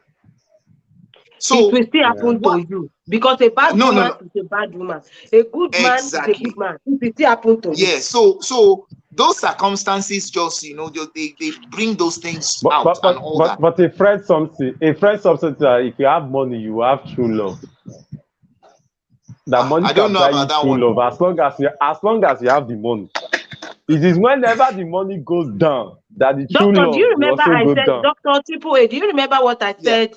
[SPEAKER 2] So
[SPEAKER 4] it will still happen to you, because a bad woman is a bad woman. A good man is a good man. It will still happen to you.
[SPEAKER 2] Yeah, so those circumstances just, they bring those things out and all that.
[SPEAKER 1] But a friend something that if you have money, you have true love. That money can buy you true love as long as you have the money. It is whenever the money goes down that the true love
[SPEAKER 4] do you remember I said,
[SPEAKER 1] down.
[SPEAKER 4] Dr. Triple A, do you remember what I said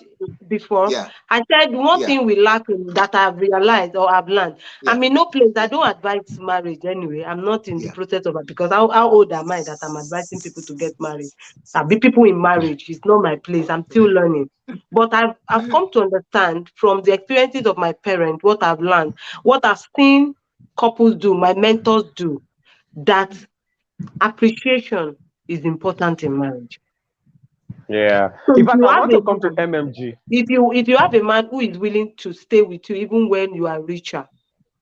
[SPEAKER 4] before?
[SPEAKER 2] Yeah.
[SPEAKER 4] I said one thing we lack that I've realized or I've learned. I'm in no place. I don't advise marriage anyway. I'm not in the process of it, because how old am I that I'm advising people to get married? I'll be people in marriage. It's not my place. I'm still learning. But I've come to understand from the experiences of my parents, what I've learned, what I've seen couples do, my mentors do, that appreciation is important in marriage.
[SPEAKER 1] Yeah. So if I want to come to MMG,
[SPEAKER 4] if you have a man who is willing to stay with you even when you are richer,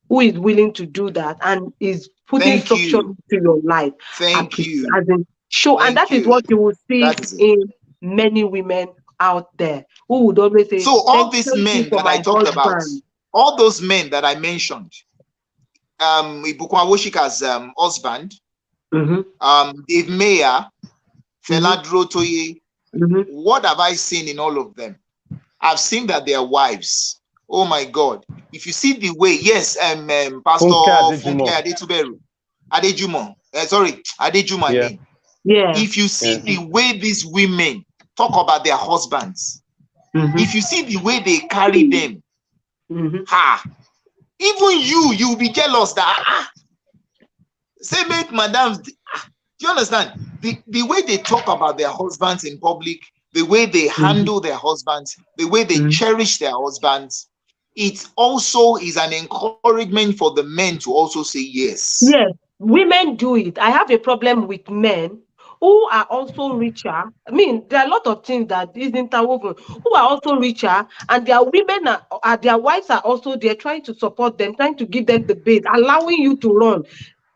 [SPEAKER 4] who is willing to do that and is putting structure to your life,
[SPEAKER 2] Thank you.
[SPEAKER 4] And that is what you will see in many women out there who would always say.
[SPEAKER 2] So all these men that I talked about, all those men that I mentioned, Ibukwa Woshika's husband, Dave Mayer, Fela Drotoye, what have I seen in all of them? I've seen that they are wives. Oh my God. If you see the way, Pastor Funke Adejumo, Adejuma. If you see the way these women talk about their husbands, if you see the way they carry them, even you'll be jealous that say, mate, madam, do you understand? The way they talk about their husbands in public, the way they handle their husbands, the way they cherish their husbands, it also is an encouragement for the men to also say yes.
[SPEAKER 4] Yes, women do it. I have a problem with men who are also richer. I mean, there are a lot of things that is interwoven, who are also richer, and their women their wives are also there trying to support them, trying to give them the base, allowing you to run.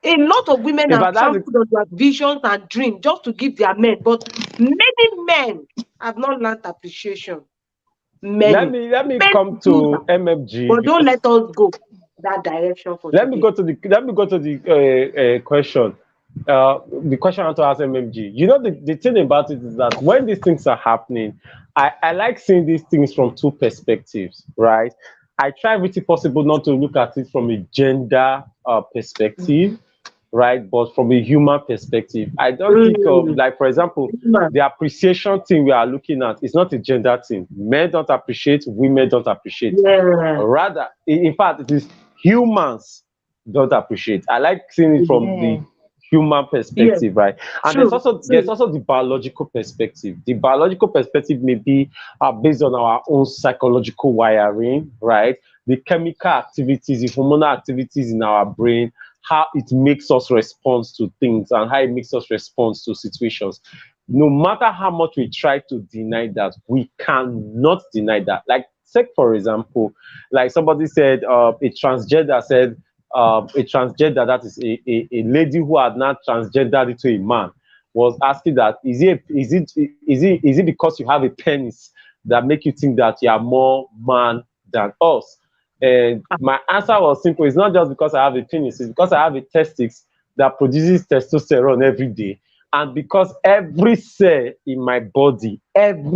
[SPEAKER 4] A lot of women have trampled on their visions and dreams just to give their men, but many men have not learned appreciation. Many.
[SPEAKER 1] Let me come to MMG.
[SPEAKER 4] But don't let us go that direction for
[SPEAKER 1] Let me go to the question. The question I want to ask MMG. You know, the thing about it is that when these things are happening, I like seeing these things from two perspectives, right? I try everything possible not to look at it from a gender perspective, right? But from a human perspective. I don't think of, like, for example, the appreciation thing we are looking at is not a gender thing. Men don't appreciate, women don't appreciate. Rather, in fact, it is humans don't appreciate. I like seeing it from the human perspective, right? And there's also the biological perspective. The biological perspective may be based on our own psychological wiring, right? The chemical activities, the hormonal activities in our brain, how it makes us respond to things and how it makes us respond to situations. No matter how much we try to deny that, we cannot deny that. Like, take for example, like somebody said, a transgender said, a transgender, that is a lady who had not transgendered into a man, was asking that is it because you have a penis that make you think that you are more man than us? And my answer was simple. It's not just because I have a penis, it's because I have a testis that produces testosterone every day. And because every cell in my body, carries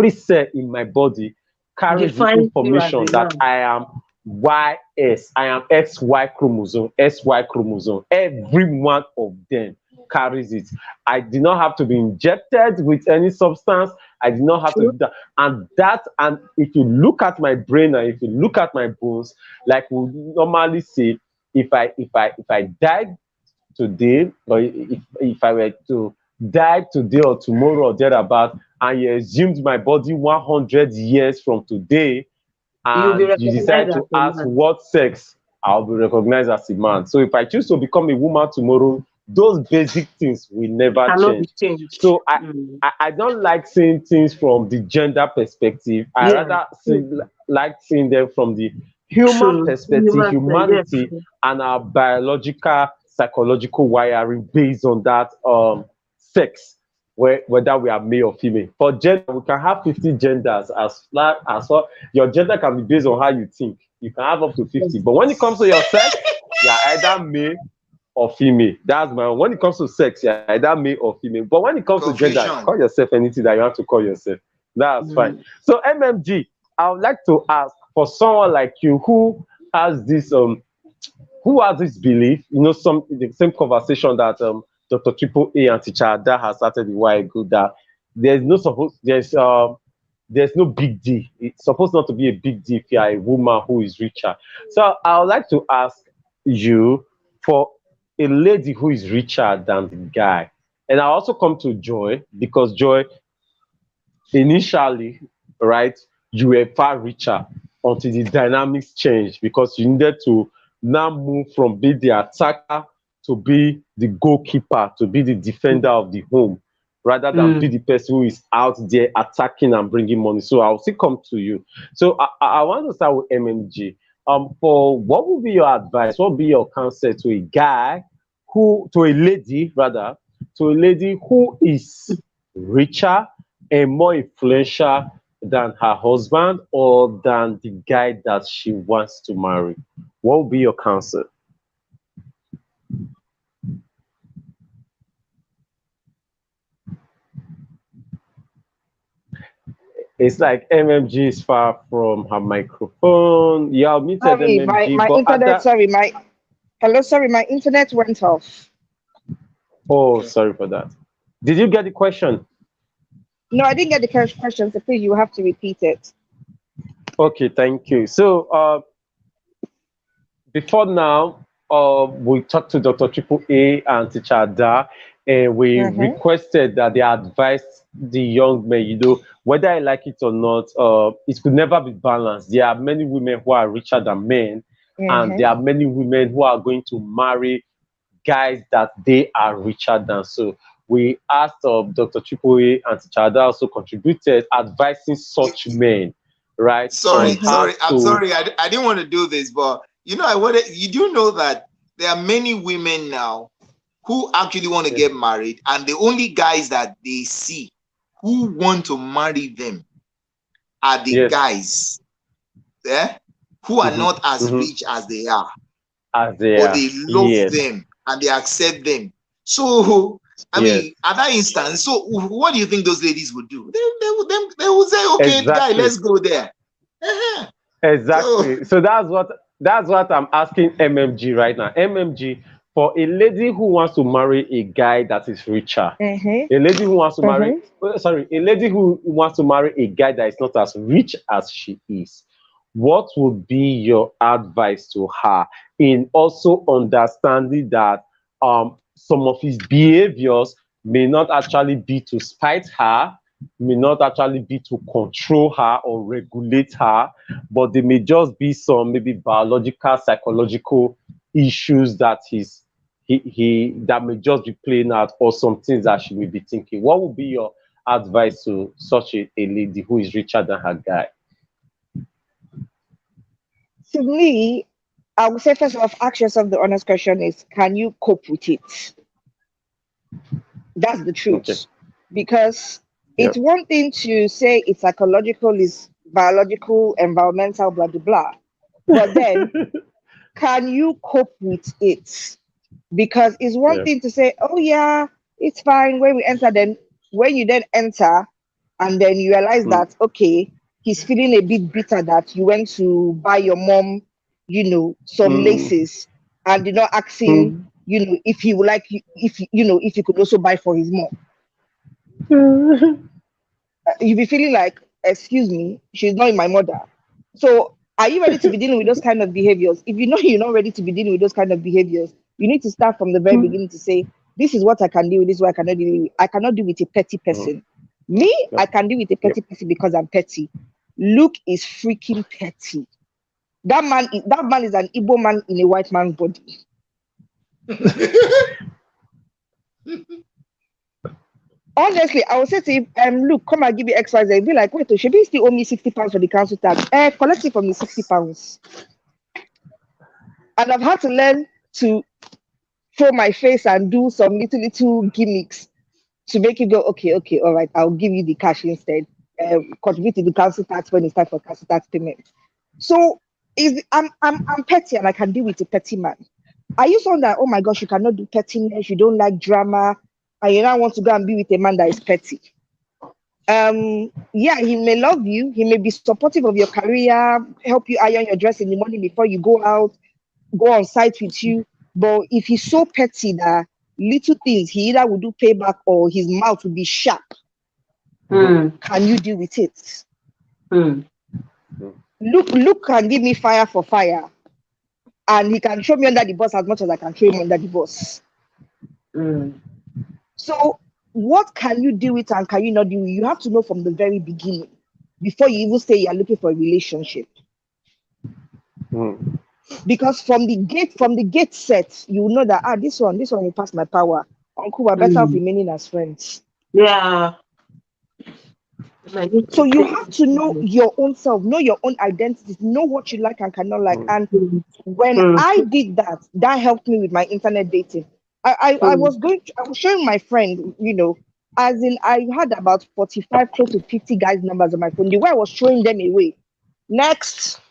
[SPEAKER 1] the
[SPEAKER 4] Defines you as
[SPEAKER 1] information
[SPEAKER 4] a
[SPEAKER 1] that
[SPEAKER 4] man.
[SPEAKER 1] I am YS, I am XY chromosome, SY chromosome. Every one of them carries it. I did not have to be injected with any substance. I did not have to do that. And if you look at my brain and if you look at my bones, like we normally say, if I died today, or if I were to die today or tomorrow or thereabout, and you assumed my body 100 years from today,
[SPEAKER 4] You'll be
[SPEAKER 1] and you decide
[SPEAKER 4] recognized as
[SPEAKER 1] to
[SPEAKER 4] a
[SPEAKER 1] ask
[SPEAKER 4] man.
[SPEAKER 1] what sex, I'll be recognized as a man. So if I choose to become a woman tomorrow, those basic things will never
[SPEAKER 4] Cannot be
[SPEAKER 1] change.
[SPEAKER 4] changed.
[SPEAKER 1] So I don't like seeing things from the gender perspective. I
[SPEAKER 4] Yeah.
[SPEAKER 1] rather like seeing them from the human
[SPEAKER 4] True.
[SPEAKER 1] perspective,
[SPEAKER 4] Yes.
[SPEAKER 1] humanity, and our biological, psychological wiring based on that sex, whether we are male or female. For gender, we can have 50 genders as well. Your gender can be based on how you think. You can have up to 50. But when it comes to your sex, you're either male or female. That's my own. When it comes to sex, you're either male or female. But when it comes to gender,
[SPEAKER 2] Confusion.
[SPEAKER 1] call yourself anything that you want to call yourself. That's fine. So MMG, I would like to ask for someone like you has this belief, the same conversation that Dr. Triple A and Teacher Ada has started a while ago, that there's no big deal. It's supposed not to be a big deal if you are a woman who is richer. So I would like to ask you, for a lady who is richer than the guy, and I also come to Joy, because Joy, initially, right, you were far richer until the dynamics changed, because you needed to now move from being the attacker to be the goalkeeper, to be the defender of the home, rather than be the person who is out there attacking and bringing money. So I'll still come to you. So I want to start with MMG. For what would be your advice? What would be your counsel to a guy to a lady rather, to a lady who is richer and more influential than her husband or than the guy that she wants to marry? What would be your counsel? It's like MMG is far from her microphone. Yeah, muted
[SPEAKER 3] Sorry,
[SPEAKER 1] MMG,
[SPEAKER 3] my
[SPEAKER 1] but
[SPEAKER 3] internet. Sorry, my internet went off.
[SPEAKER 1] Oh, sorry for that. Did you get the question?
[SPEAKER 3] No, I didn't get the question. So please, you have to repeat it.
[SPEAKER 1] Okay, thank you. So before now, we talked to Dr. Triple A and Teacher Ada, and we requested that they advised the young men, whether I like it or not, it could never be balanced. There are many women who are richer than men, and there are many women who are going to marry guys that they are richer than. So we asked Dr. Triple A and Teacher Ada also contributed, advising such men, right?
[SPEAKER 2] I'm sorry. I didn't want to do this, but you do know that there are many women now who actually want to get married, and the only guys that they see who want to marry them are the guys who are not as rich as they are. But they love them and they accept them. So I mean, at that instance, so what do you think those ladies would do? They would say, okay, guy, let's go there.
[SPEAKER 1] Exactly. So that's what I'm asking MMG right now. MMG, for a lady who wants to marry a guy that is richer, a lady who wants to marry, a lady who wants to marry a guy that is not as rich as she is, what would be your advice to her, in also understanding that some of his behaviors may not actually be to spite her, may not actually be to control her or regulate her, but they may just be some maybe biological, psychological issues that that may just be playing out, or some things that she may be thinking. What would be your advice to such a lady who is richer than her guy?
[SPEAKER 3] To me, I would say, first of all, ask yourself the honest question is, can you cope with it? That's the truth. Because it's one thing to say it's psychological, it's biological, environmental, blah, blah, blah. But then, can you cope with it? Because it's one thing to say, oh yeah, it's fine. When we enter, then when you then enter, and then you realize that okay, he's feeling a bit bitter that you went to buy your mom, some laces, and did not ask him, if he would like, if if he could also buy for his mom. You'll be feeling like, excuse me, she's not my mother. So are you ready to be dealing with those kind of behaviors? If you know you're not ready to be dealing with those kind of behaviors, you need to start from the very beginning to say, this is what I can deal with, this is what I cannot deal with. I cannot deal with a petty person. Me, I can deal with a petty person because I'm petty. Luke is freaking petty. That man is an Igbo man in a white man's body. Honestly, I would say to him, look, come and give me XYZ. He'd be like, wait, Shebi still owe me £60 for the council tax. Collect it from the £60. And I've had to learn to throw my face and do some little gimmicks to make you go, okay, all right, I'll give you the cash instead. Contribute to the council tax when it's time for council tax payment. So I'm petty and I can deal with a petty man. Are you someone that, oh my gosh, you cannot do pettiness, you don't like drama, and you now want to go and be with a man that is petty? Yeah, he may love you, he may be supportive of your career, help you iron your dress in the morning before you go out, go on site with you. But if he's so petty that little things he either will do payback or his mouth will be sharp, can you deal with it? Luke can give me fire for fire, and he can throw me under the bus as much as I can throw him under the bus. So what can you deal with and can you not deal with? You have to know from the very beginning before you even say you're looking for a relationship. Because from the gate set, you will know that this one will pass my power. Uncle, we're better off remaining as friends.
[SPEAKER 4] Yeah.
[SPEAKER 3] So you have to know your own self, know your own identity, know what you like and cannot like. And when I did that, that helped me with my internet dating. I was showing my friend, as in I had about 45 close to 50 guys' numbers on my phone. The way I was throwing them away. Next,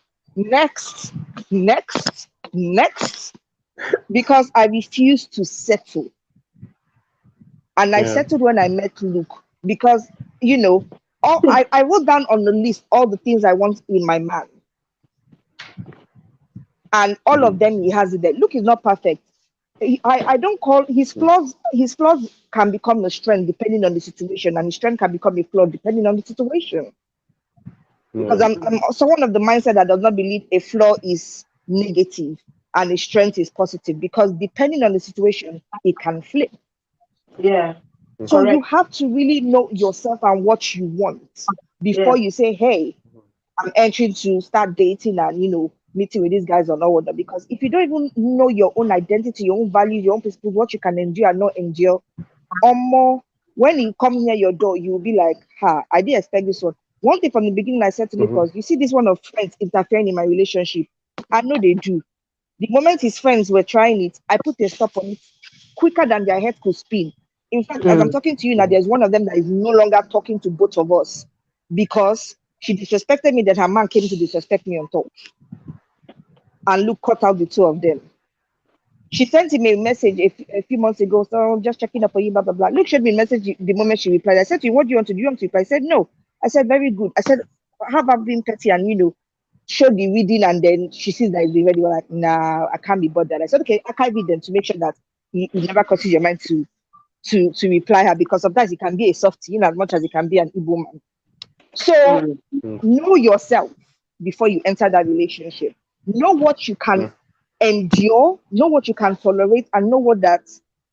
[SPEAKER 3] because I refused to settle. And I settled when I met Luke because, I wrote down on the list all the things I want in my man. And all of them, he has it there. Luke is not perfect. I don't call his flaws can become a strength depending on the situation, and his strength can become a flaw depending on the situation. Because I'm someone of the mindset that does not believe a flaw is negative and a strength is positive, because depending on the situation, it can flip.
[SPEAKER 4] Yeah.
[SPEAKER 3] So correct. You have to really know yourself and what you want before you say, hey, I'm entering to start dating and, meeting with these guys or not. Because if you don't even know your own identity, your own values, your own principles, what you can endure and not endure, or more, when you come near your door, you will be like, I didn't expect this one. One thing from the beginning I said to Nicholas, you see this one of friends interfering in my relationship. I know they do. The moment his friends were trying it, I put a stop on it quicker than their head could spin. In fact, as I'm talking to you now, there's one of them that is no longer talking to both of us because she disrespected me that her man came to disrespect me on top. And Luke cut out the two of them. She sent him a message a few months ago, so just checking up on you, blah, blah, blah. Luke showed me a message the moment she replied. I said to you, what do you want to do? You want to reply? I said, no. I said, very good. I said, how about being petty and, show the reading, and then she sees that it's already like, nah, I can't be bothered. I said, okay, I can't read them to make sure that it never crosses your mind to reply her, because sometimes it can be a softie in as much as it can be an Igbo man. So know yourself before you enter that relationship. Know what you can endure, know what you can tolerate, and know what that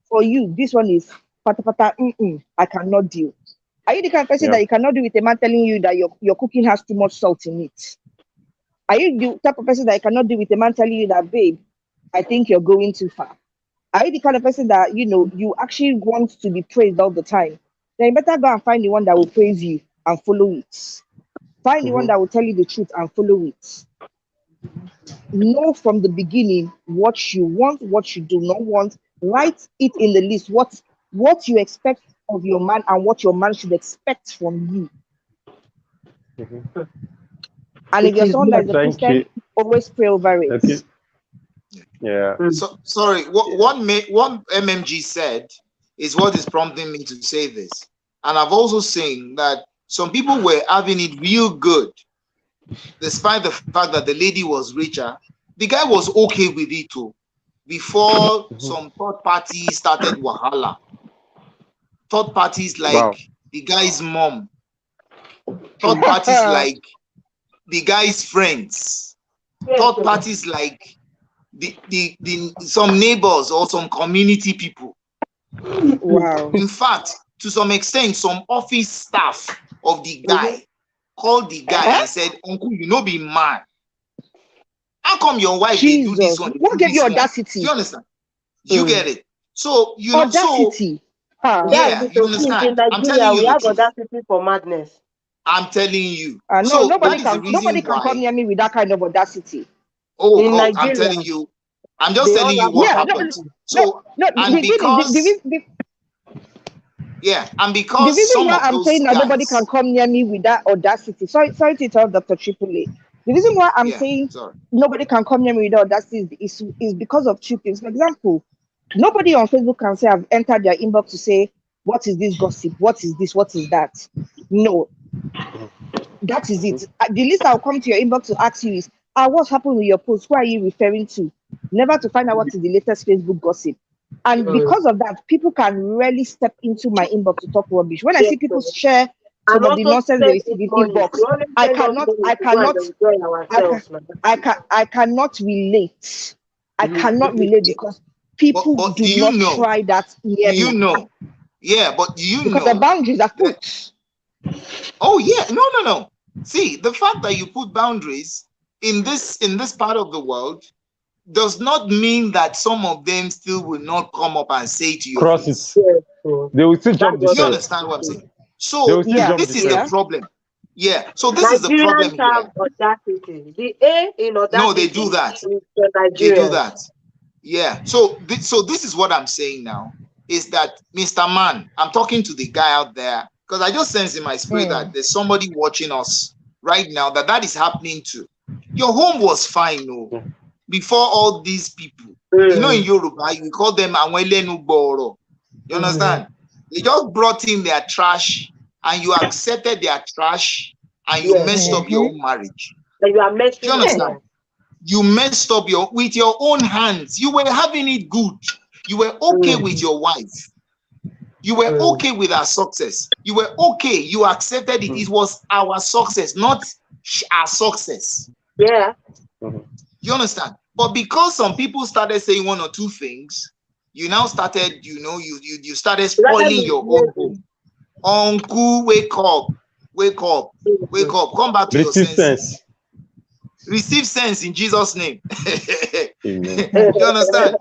[SPEAKER 3] for you, this one is I cannot deal. Are you the kind of person that you cannot deal with a man telling you that your cooking has too much salt in it? Are you the type of person that you cannot deal with a man telling you that, babe, I think you're going too far? Are you the kind of person that, you actually want to be praised all the time? Then you better go and find the one that will praise you and follow it. Find the one that will tell you the truth and follow it. Know from the beginning what you want, what you do not want. Write it in the list, what you expect of your man and what your man should expect from you. And if you're someone that is a Christian, always pray over it.
[SPEAKER 1] Yeah.
[SPEAKER 2] So sorry, one MMG said is what is prompting me to say this. And I've also seen that some people were having it real good, despite the fact that the lady was richer. The guy was okay with it too, before some third parties started wahala. Third parties like the guy's mom, third parties like the guy's friends, third parties like some neighbors or some community people.
[SPEAKER 3] Wow.
[SPEAKER 2] In fact, to some extent, some office staff of the guy called the guy and said, "Uncle, you know, be mad. How come your wife they do this one?
[SPEAKER 3] What gave you audacity?
[SPEAKER 2] You understand? You get it. So you know,
[SPEAKER 3] audacity.
[SPEAKER 2] Yeah, you understand. I'm telling you,
[SPEAKER 4] we have audacity for madness.
[SPEAKER 2] I'm telling you.
[SPEAKER 3] No,
[SPEAKER 2] so
[SPEAKER 3] nobody can come near me with that kind of audacity.
[SPEAKER 2] I'm telling you. I'm just telling you what happened. And because
[SPEAKER 3] the reason why I'm saying that nobody can come near me with that audacity. Sorry to interrupt, Dr. Tripoli. The reason why I'm saying nobody can come near me with that audacity is because of two things. For example, nobody on Facebook can say I've entered their inbox to say, what is this gossip? What is this? What is that? No. That is it. The least I'll come to your inbox to ask you is, what's happened with your post? Who are you referring to? Never to find out what is the latest Facebook gossip. And because of that, people can really step into my inbox to talk rubbish. When I see people share some of the nonsense they receive in inbox, I cannot relate. I cannot relate because people do not try that near me.
[SPEAKER 2] You know. Yeah, but
[SPEAKER 3] because the boundaries are put.
[SPEAKER 2] Oh yeah, no. See, the fact that you put boundaries in this part of the world does not mean that some of them still will not come up and say to you,
[SPEAKER 1] crosses. They will still jump the fence.
[SPEAKER 2] You understand what I'm saying? So this is the problem. Yeah. So this is the problem here.
[SPEAKER 4] Audacity. The A in audacity.
[SPEAKER 2] No, they do that. They do that. Yeah. So this is what I'm saying now. Is that Mr. Man, I'm talking to the guy out there because I just sense in my spirit that there's somebody watching us right now that is happening to. Your home was fine, no, before all these people. You know, in Yoruba, we call them Anwelenu Boro. You understand? They just brought in their trash and you accepted their trash and you messed up your own marriage.
[SPEAKER 4] You are messing.
[SPEAKER 2] You understand? You messed up with your own hands. You were having it good. You were okay with your wife. You were okay with our success. You were okay. You accepted it. It was our success, not our success.
[SPEAKER 4] Yeah.
[SPEAKER 2] You understand? But because some people started saying one or two things, you now started, you started spoiling your own home. Uncle, wake up. Wake up. Wake up. Come back to your senses. Receive sense in Jesus' name. You understand?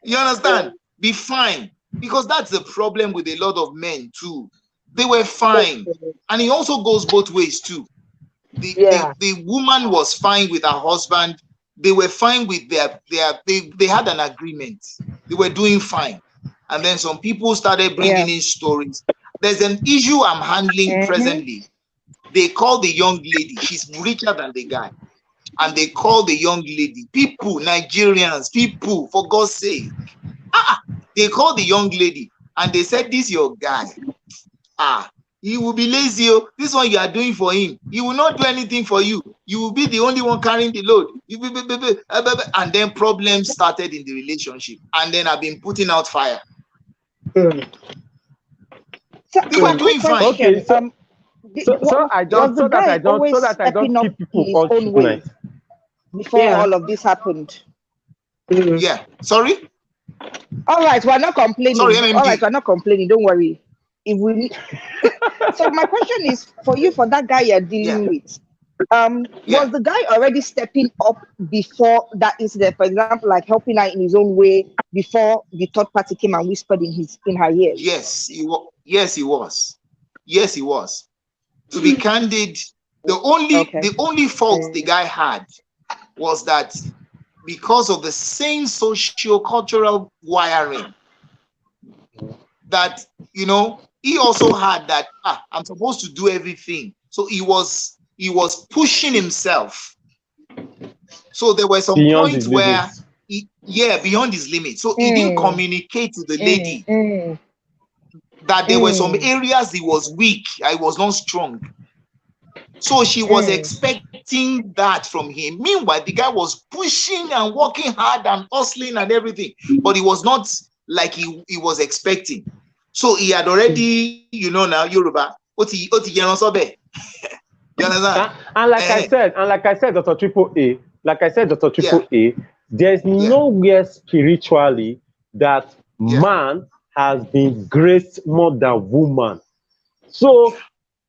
[SPEAKER 2] You understand? Be fine. Because that's the problem with a lot of men too. They were fine. And it also goes both ways too. The woman was fine with her husband. They were fine with they had an agreement. They were doing fine. And then some people started bringing in stories. There's an issue I'm handling presently. They call the young lady. She's richer than the guy. And they call the young lady. People, Nigerians, people, for God's sake. They called the young lady and they said, this your guy. He will be lazy. This one you are doing for him. He will not do anything for you. You will be the only one carrying the load. And then problems started in the relationship. And then I've been putting out fire. You were doing fine.
[SPEAKER 1] Okay, so I don't keep people on tonight.
[SPEAKER 3] Before all of this happened.
[SPEAKER 2] Yeah. Sorry?
[SPEAKER 3] All right, we're not complaining.
[SPEAKER 2] Sorry,
[SPEAKER 3] all right, we're not complaining. Don't worry. If we So my question is for you, for that guy you're dealing with. Was the guy already stepping up before that incident? For example, like helping her in his own way before the third party came and whispered in her ears?
[SPEAKER 2] Yes, he was. Yes, he was. Yes, he was. To be candid, the only fault the guy had was that because of the same socio-cultural wiring that, he also had that, I'm supposed to do everything. So he was pushing himself. So there were some points where, beyond his limit. So he didn't communicate to the lady that there were some areas he was weak, I was not strong. So she was expecting that from him. Meanwhile, the guy was pushing and working hard and hustling and everything, but it was not like he was expecting. So he had already, you know, now Yoruba. You understand?
[SPEAKER 1] And like I said, Dr. Triple A, there's nowhere spiritually that man has been graced more than woman. So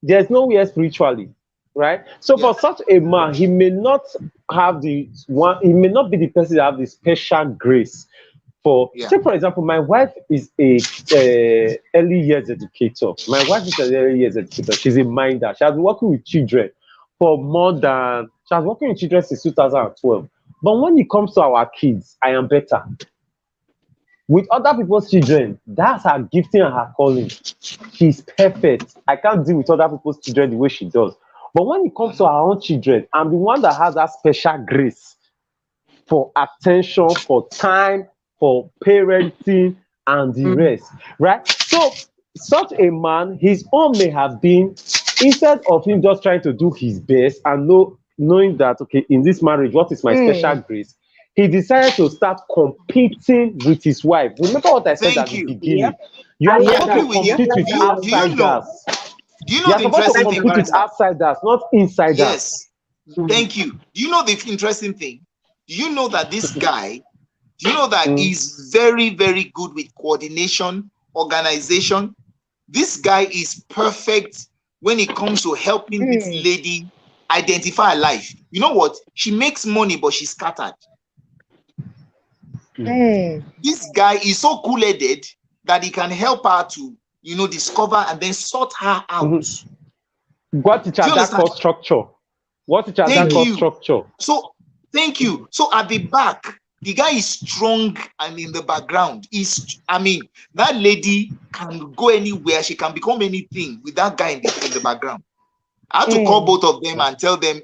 [SPEAKER 1] there's nowhere spiritually, right? So for such a man, he may not have he may not be the person that have the special grace for. Say for example, my wife is a early years educator. She's a minder. She has been working with children for more than she has been working with children since 2012. But when it comes to our kids, I am better. With other people's children, that's her gifting and her calling. She's perfect. I can't deal with other people's children the way she does. But when it comes to our own children, I'm the one that has that special grace for attention, for time, for parenting, and the rest, right? So, such a man, his own may have been, instead of him just trying to do his best and knowing that, okay, in this marriage, what is my special grace? He decided to start competing with his wife. Remember what I said at the beginning? You are supposed to compete with outsiders.
[SPEAKER 2] Do you know the interesting thing?
[SPEAKER 1] With outsiders, not insiders.
[SPEAKER 2] Yes. Thank you. Do you know the interesting thing? Do you know that this guy, he's very, very good with coordination, organization? This guy is perfect when it comes to helping this lady identify her life. You know what? She makes money, but she's scattered. This guy is so cool-headed that he can help her to, discover and then sort her out.
[SPEAKER 1] What is that called structure? What is that called structure?
[SPEAKER 2] So, thank you. So at the back, the guy is strong, and in the background, that lady can go anywhere. She can become anything with that guy in the background. I had to call both of them and tell them,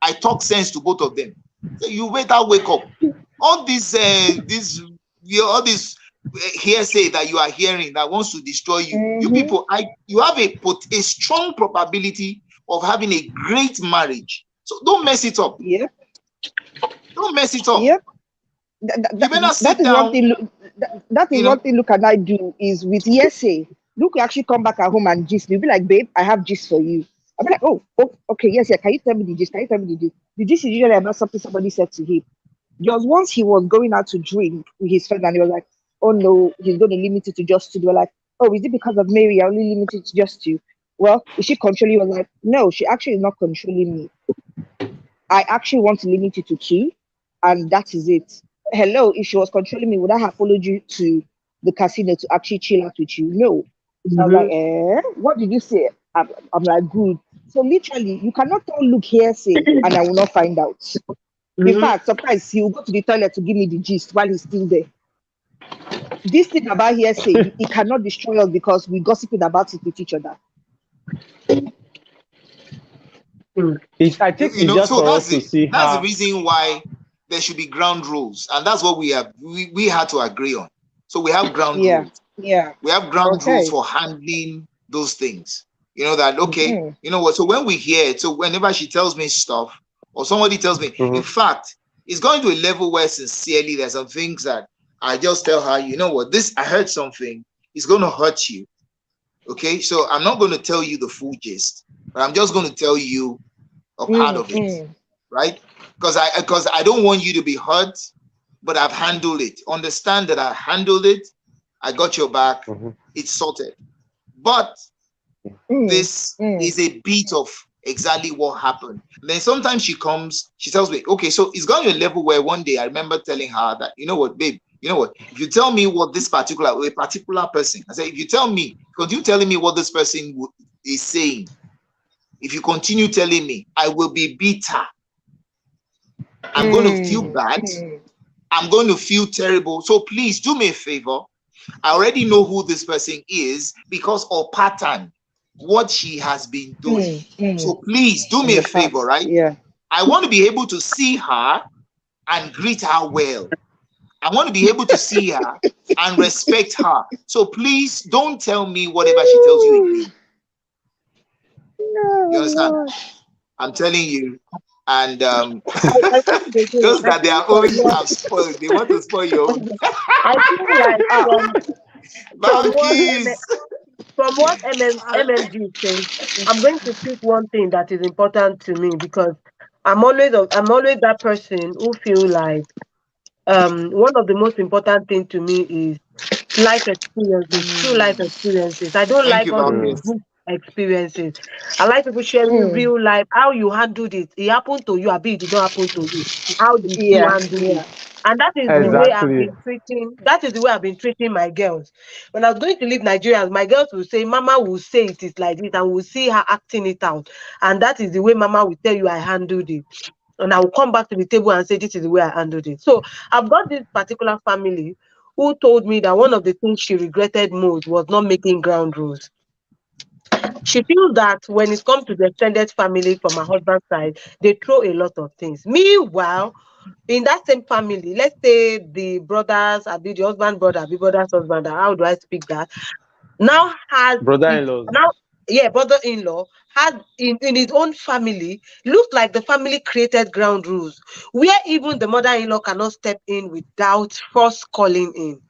[SPEAKER 2] I talk sense to both of them. So you better wake up. All this hearsay that you are hearing that wants to destroy you, you people, you have a strong probability of having a great marriage. So don't mess it up.
[SPEAKER 3] Yep.
[SPEAKER 2] Don't mess it up.
[SPEAKER 3] Yep. That is one thing Luke and I do is with hearsay. Luke will actually come back at home and gist. You'll be like, babe, I have gist for you. I'll be like, oh, okay, yes, yeah. Can you tell me the gist? Can you tell me the gist? The gist is usually about something somebody said to him. Just once he was going out to drink with his friend and he was like, oh no, he's going to limit it to just two. They were like, oh, is it because of Mary? I only limited it to just two. Well, is she controlling you? I was like, no, she actually is not controlling me. I actually want to limit it to two, and that is it. Hello, if she was controlling me, would I have followed you to the casino to actually chill out with you? No. I was like, what did you say? I'm like, good. So literally, you cannot tell Luke hearsay and I will not find out. In fact, sometimes he will go to the toilet to give me the gist while he's still there. This thing about hearsay, it cannot destroy us because we gossiping about it with each other.
[SPEAKER 1] I think just
[SPEAKER 2] so
[SPEAKER 1] that's
[SPEAKER 2] the reason why there should be ground rules, and that's what we have. We had to agree on. So we have ground rules.
[SPEAKER 3] Yeah.
[SPEAKER 2] We have ground rules for handling those things. You know that, okay, you know what? So when we hear it, so whenever she tells me stuff or somebody tells me, in fact, it's going to a level where sincerely there's some things that I just tell her, you know what, I heard something, it's going to hurt you. Okay, so I'm not going to tell you the full gist, but I'm just going to tell you a part of it, right? Because I don't want you to be hurt, but I've handled it. Understand that I handled it. I got your back. It's sorted. But this is a bit of exactly what happened. And then sometimes she tells me, okay, so it's gone to a level where one day I remember telling her that, you know what, babe, you know what, if you tell me what a particular person, I said, if you continue telling me what this person is saying, if you continue telling me, I will be bitter. I'm going to feel bad. I'm going to feel terrible. So please do me a favor. I already know who this person is because of pattern, what she has been doing. So please do me a favor, right?
[SPEAKER 3] Yeah.
[SPEAKER 2] I want to be able to see her and greet her well. I want to be able to see her and respect her. So please don't tell me whatever she tells you again. You understand? I'm telling you. And those that they are owing have spoiled. They want to spoil your own.
[SPEAKER 4] I feel like from what MMG says, I'm going to pick one thing that is important to me, because I'm always that person who feel like one of the most important thing to me is life experiences, true life experiences. I don't
[SPEAKER 2] Thank
[SPEAKER 4] like
[SPEAKER 2] you,
[SPEAKER 4] all these book experiences. I like people sharing real life, how you handled it. It happened to you, I bet it did not happen to you. How did you handle it? And that is the way I've been treating. That is the way I've been treating my girls. When I was going to leave Nigeria, my girls will say, "Mama will say it is like this," and we'll see her acting it out. And that is the way Mama will tell you I handled it. And I will come back to the table and say, "This is the way I handled it." So I've got this particular family who told me that one of the things she regretted most was not making ground rules. She feels that when it comes to the extended family from her husband's side, they throw a lot of things. Meanwhile, in that same family, let's say the brothers, the husband brother, the brother's husband, how do I speak that? Now has
[SPEAKER 1] brother-in-law.
[SPEAKER 4] Brother-in-law has in his own family, looks like the family created ground rules where even the mother-in-law cannot step in without first calling in.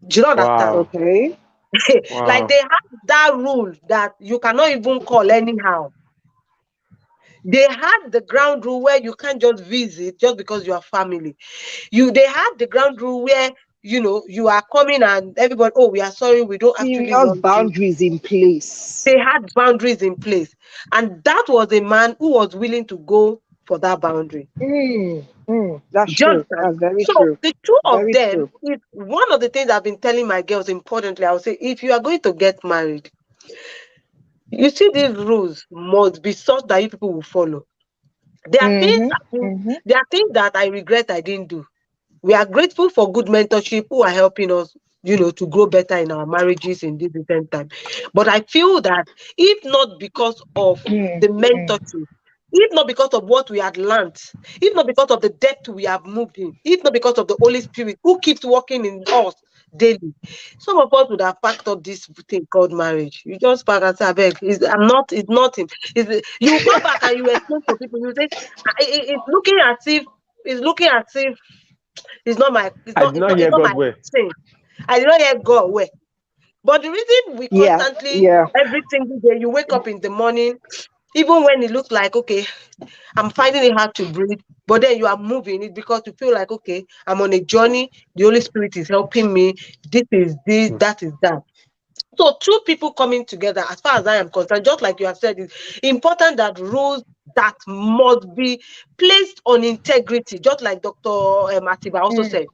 [SPEAKER 4] Do you understand?
[SPEAKER 1] Wow.
[SPEAKER 3] Okay.
[SPEAKER 4] Like they have that rule that you cannot even call anyhow. They had the ground rule where you can't just visit just because you are family. They had the ground rule where you are coming and everybody, "Oh, we are sorry, we don't actually
[SPEAKER 3] Serious
[SPEAKER 4] want to."
[SPEAKER 3] boundaries in place.
[SPEAKER 4] They had boundaries in place, and that was a man who was willing to go for that boundary.
[SPEAKER 3] That's true. That's very
[SPEAKER 4] So
[SPEAKER 3] true.
[SPEAKER 4] the two of
[SPEAKER 3] Very
[SPEAKER 4] them
[SPEAKER 3] true.
[SPEAKER 4] is one of the things I've been telling my girls. Importantly, I would say, if you are going to get married, you see these rules must be such that you people will follow. There are things that I regret I didn't do. We are grateful for good mentorship who are helping us, to grow better in our marriages in this recent time. But I feel that if not because of the mentorship, if not because of what we had learned, if not because of the depth we have moved in, if not because of the Holy Spirit who keeps working in us daily, some of us would have packed up this thing called marriage. You just pack and say, "I beg, it's nothing." You come back and you explain to people, you say, it's looking as if it's not my
[SPEAKER 1] I did not hear God well.
[SPEAKER 4] thing. I did not hear God well. But the reason we constantly, every single day, you wake up in the morning, even when it looks like, okay, I'm finding it hard to breathe, but then you are moving it because you feel like, okay, I'm on a journey. The Holy Spirit is helping me. This is this, that is that. So two people coming together, as far as I am concerned, just like you have said, it's important that rules that must be placed on integrity, just like Dr. Matiba also said.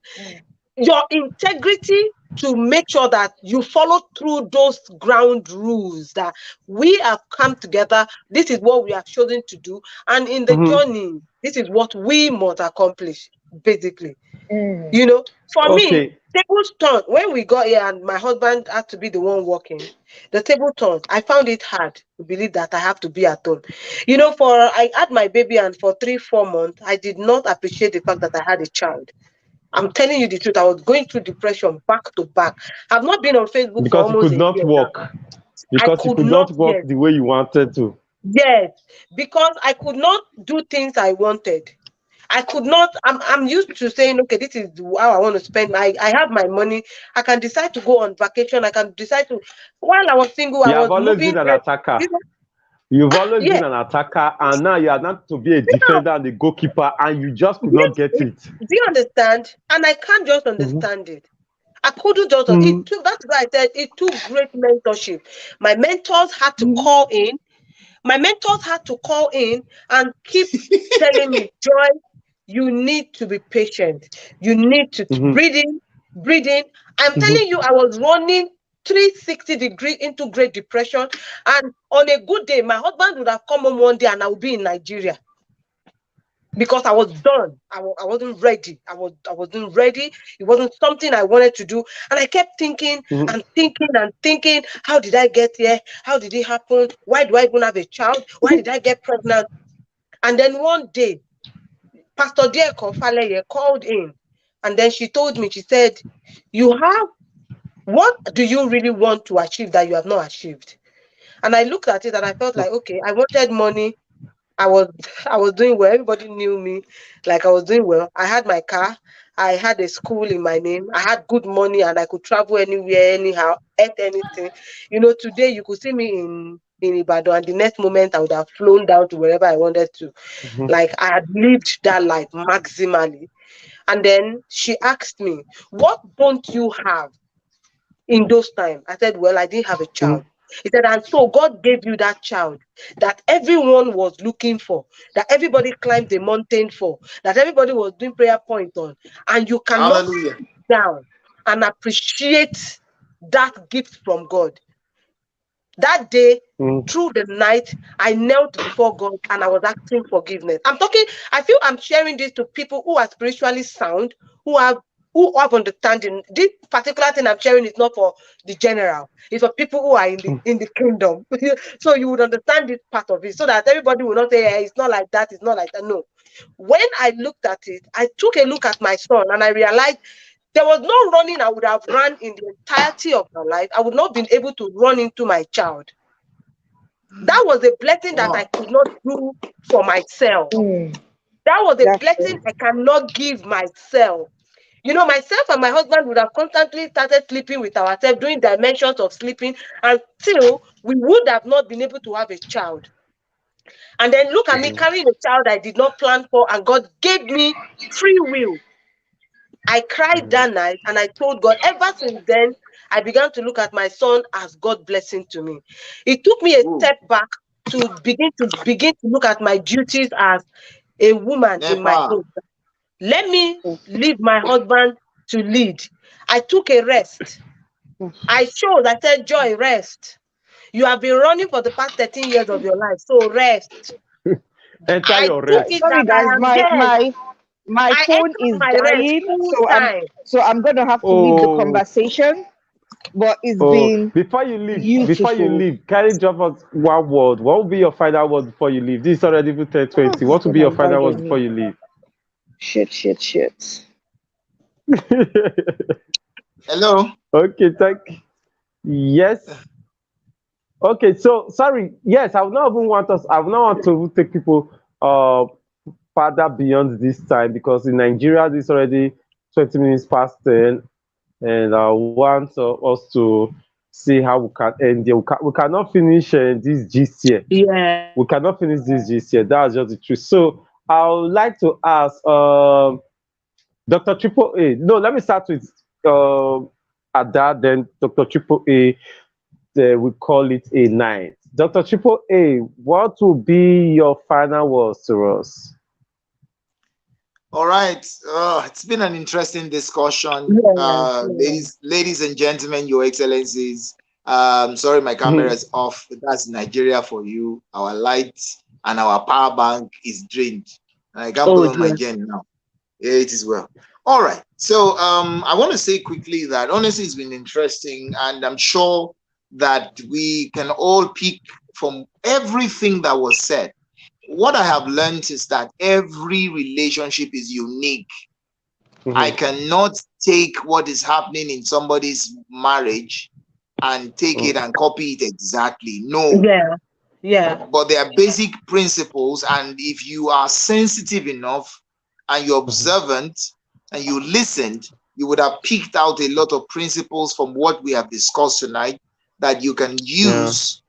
[SPEAKER 4] Your integrity to make sure that you follow through those ground rules that we have come together. This is what we have chosen to do. And in the journey, this is what we must accomplish, basically. For me, tables turn. When we got here and my husband had to be the one working, the table turned. I found it hard to believe that I have to be at home. I had my baby, and for 3-4 months, I did not appreciate the fact that I had a child. I'm telling you the truth. I was going through depression back to back. I've not been on Facebook for almost a year.
[SPEAKER 1] Because you could not work. Because you could not work the way you wanted to.
[SPEAKER 4] Yes, because I could not do things I wanted. I could not. I'm used to saying, okay, this is how I want to spend. I have my money. I can decide to go on vacation. I can decide to. While I was single, I was
[SPEAKER 1] always
[SPEAKER 4] moving.
[SPEAKER 1] Been an attacker. You've always been an attacker, and now you are not to be a defender and a goalkeeper, and you just could not get it.
[SPEAKER 4] Do you understand? And I can't just understand it. I couldn't just. It took. That's why I said it took great mentorship. My mentors had to call in. My mentors had to call in and keep telling me, "Joy, you need to be patient. You need to breathe in." I'm telling you, I was running 360-degree into Great Depression. And on a good day, my husband would have come home one day and I would be in Nigeria. Because I was done. I wasn't ready. I wasn't ready. It wasn't something I wanted to do. And I kept thinking and thinking, how did I get here? How did it happen? Why do I even have a child? Why did I get pregnant? And then one day, Pastor Dieko Faleye called in And then she told me, she said, what do you really want to achieve that you have not achieved? And I looked at it and I felt like, okay, I wanted money. I was doing well. Everybody knew me, like I was doing well. I had my car. I had a school in my name. I had good money and I could travel anywhere, anyhow, eat anything. Today you could see me in Ibadan, and the next moment I would have flown down to wherever I wanted to. Like I had lived that life maximally. And then she asked me, what don't you have in those times? I said, well, I didn't have a child. He said, and so God gave you that child that everyone was looking for, that everybody climbed the mountain for, that everybody was doing prayer point on, and you cannot sit down and appreciate that gift from God. That day, through the night, I knelt before God and I was asking forgiveness. I feel I'm sharing this to people who are spiritually sound, who have understanding. This particular thing I'm sharing is not for the general. It's for people who are in the kingdom. So you would understand this part of it, so that everybody will not say, hey, it's not like that, it's not like that. No. When I looked at it, I took a look at my son and I realized there was no running I would have run in the entirety of my life. I would not been able to run into my child. That was a blessing that I could not do for myself. That was a blessing I cannot give myself. Myself and my husband would have constantly started sleeping with ourselves, doing dimensions of sleeping, until we would have not been able to have a child. And then look at me carrying a child I did not plan for, and God gave me free will. I cried that night and I told God, ever since then, I began to look at my son as God's blessing to me. It took me a step back to begin to look at my duties as a woman in my home. Let me leave my husband to lead. I took a rest. I said, Joy, rest. You have been running for the past 13 years of your life, so rest.
[SPEAKER 3] Sorry, guys, my phone is dying, so I'm gonna have to leave the conversation. But it's been
[SPEAKER 1] before you leave, can you drop us one word? What will be your final word before you leave? This is already 10:20. What will be your final word before you leave?
[SPEAKER 3] Shit.
[SPEAKER 2] Hello.
[SPEAKER 1] Okay, thank you. Yes. Okay, so sorry. Yes, I would not want to take people further beyond this time, because in Nigeria this is already 20 minutes past 10, and I want us to see how we can end here. We cannot finish this gist here.
[SPEAKER 4] Yeah.
[SPEAKER 1] We cannot finish this gist here. That's just the truth. So I would like to ask Dr. Triple A. No, let me start with Ada, then Dr. Triple A. We call it a night. Dr. Triple A, what will be your final words to us?
[SPEAKER 2] All right. It's been an interesting discussion. Ladies and gentlemen, Your Excellencies. Sorry, my camera is off. That's Nigeria for you. Our light and our power bank is drained. I can't put on my gen now. Yeah, it is well. All right. So I want to say quickly that honestly it's been interesting, and I'm sure that we can all pick from everything that was said. What I have learned is that every relationship is unique. I cannot take what is happening in somebody's marriage and take it and copy it exactly. No.
[SPEAKER 4] Yeah.
[SPEAKER 2] But there are basic principles, and if you are sensitive enough and you're observant and you listened, you would have picked out a lot of principles from what we have discussed tonight that you can use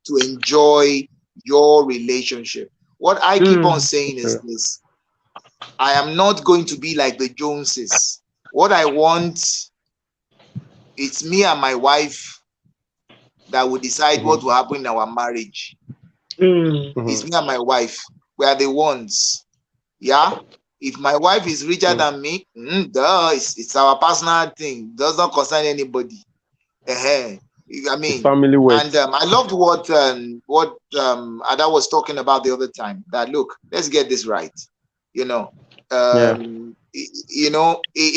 [SPEAKER 2] to enjoy your relationship. What I keep on saying is this: I am not going to be like the Joneses. What I want, it's me and my wife that will decide what will happen in our marriage. It's me and my wife. We are the ones. Yeah. If my wife is richer than me, it's our personal thing. It does not concern anybody. I mean,
[SPEAKER 1] family work.
[SPEAKER 2] And I loved what Ada was talking about the other time. That look, let's get this right. You know, a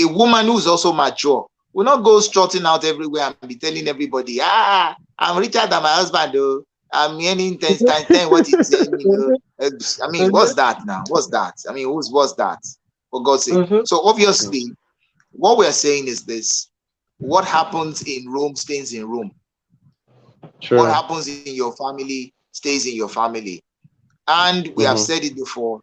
[SPEAKER 2] woman who's also mature will not go strutting out everywhere and be telling everybody, I'm richer than my husband, though. I'm earning 10 what he's saying. I mean, what's that now? What's that? I mean, what's that? For God's sake. So obviously, what we're saying is this: what happens in Rome stays in Rome.
[SPEAKER 1] True.
[SPEAKER 2] What happens in your family stays in your family. And we have said it before,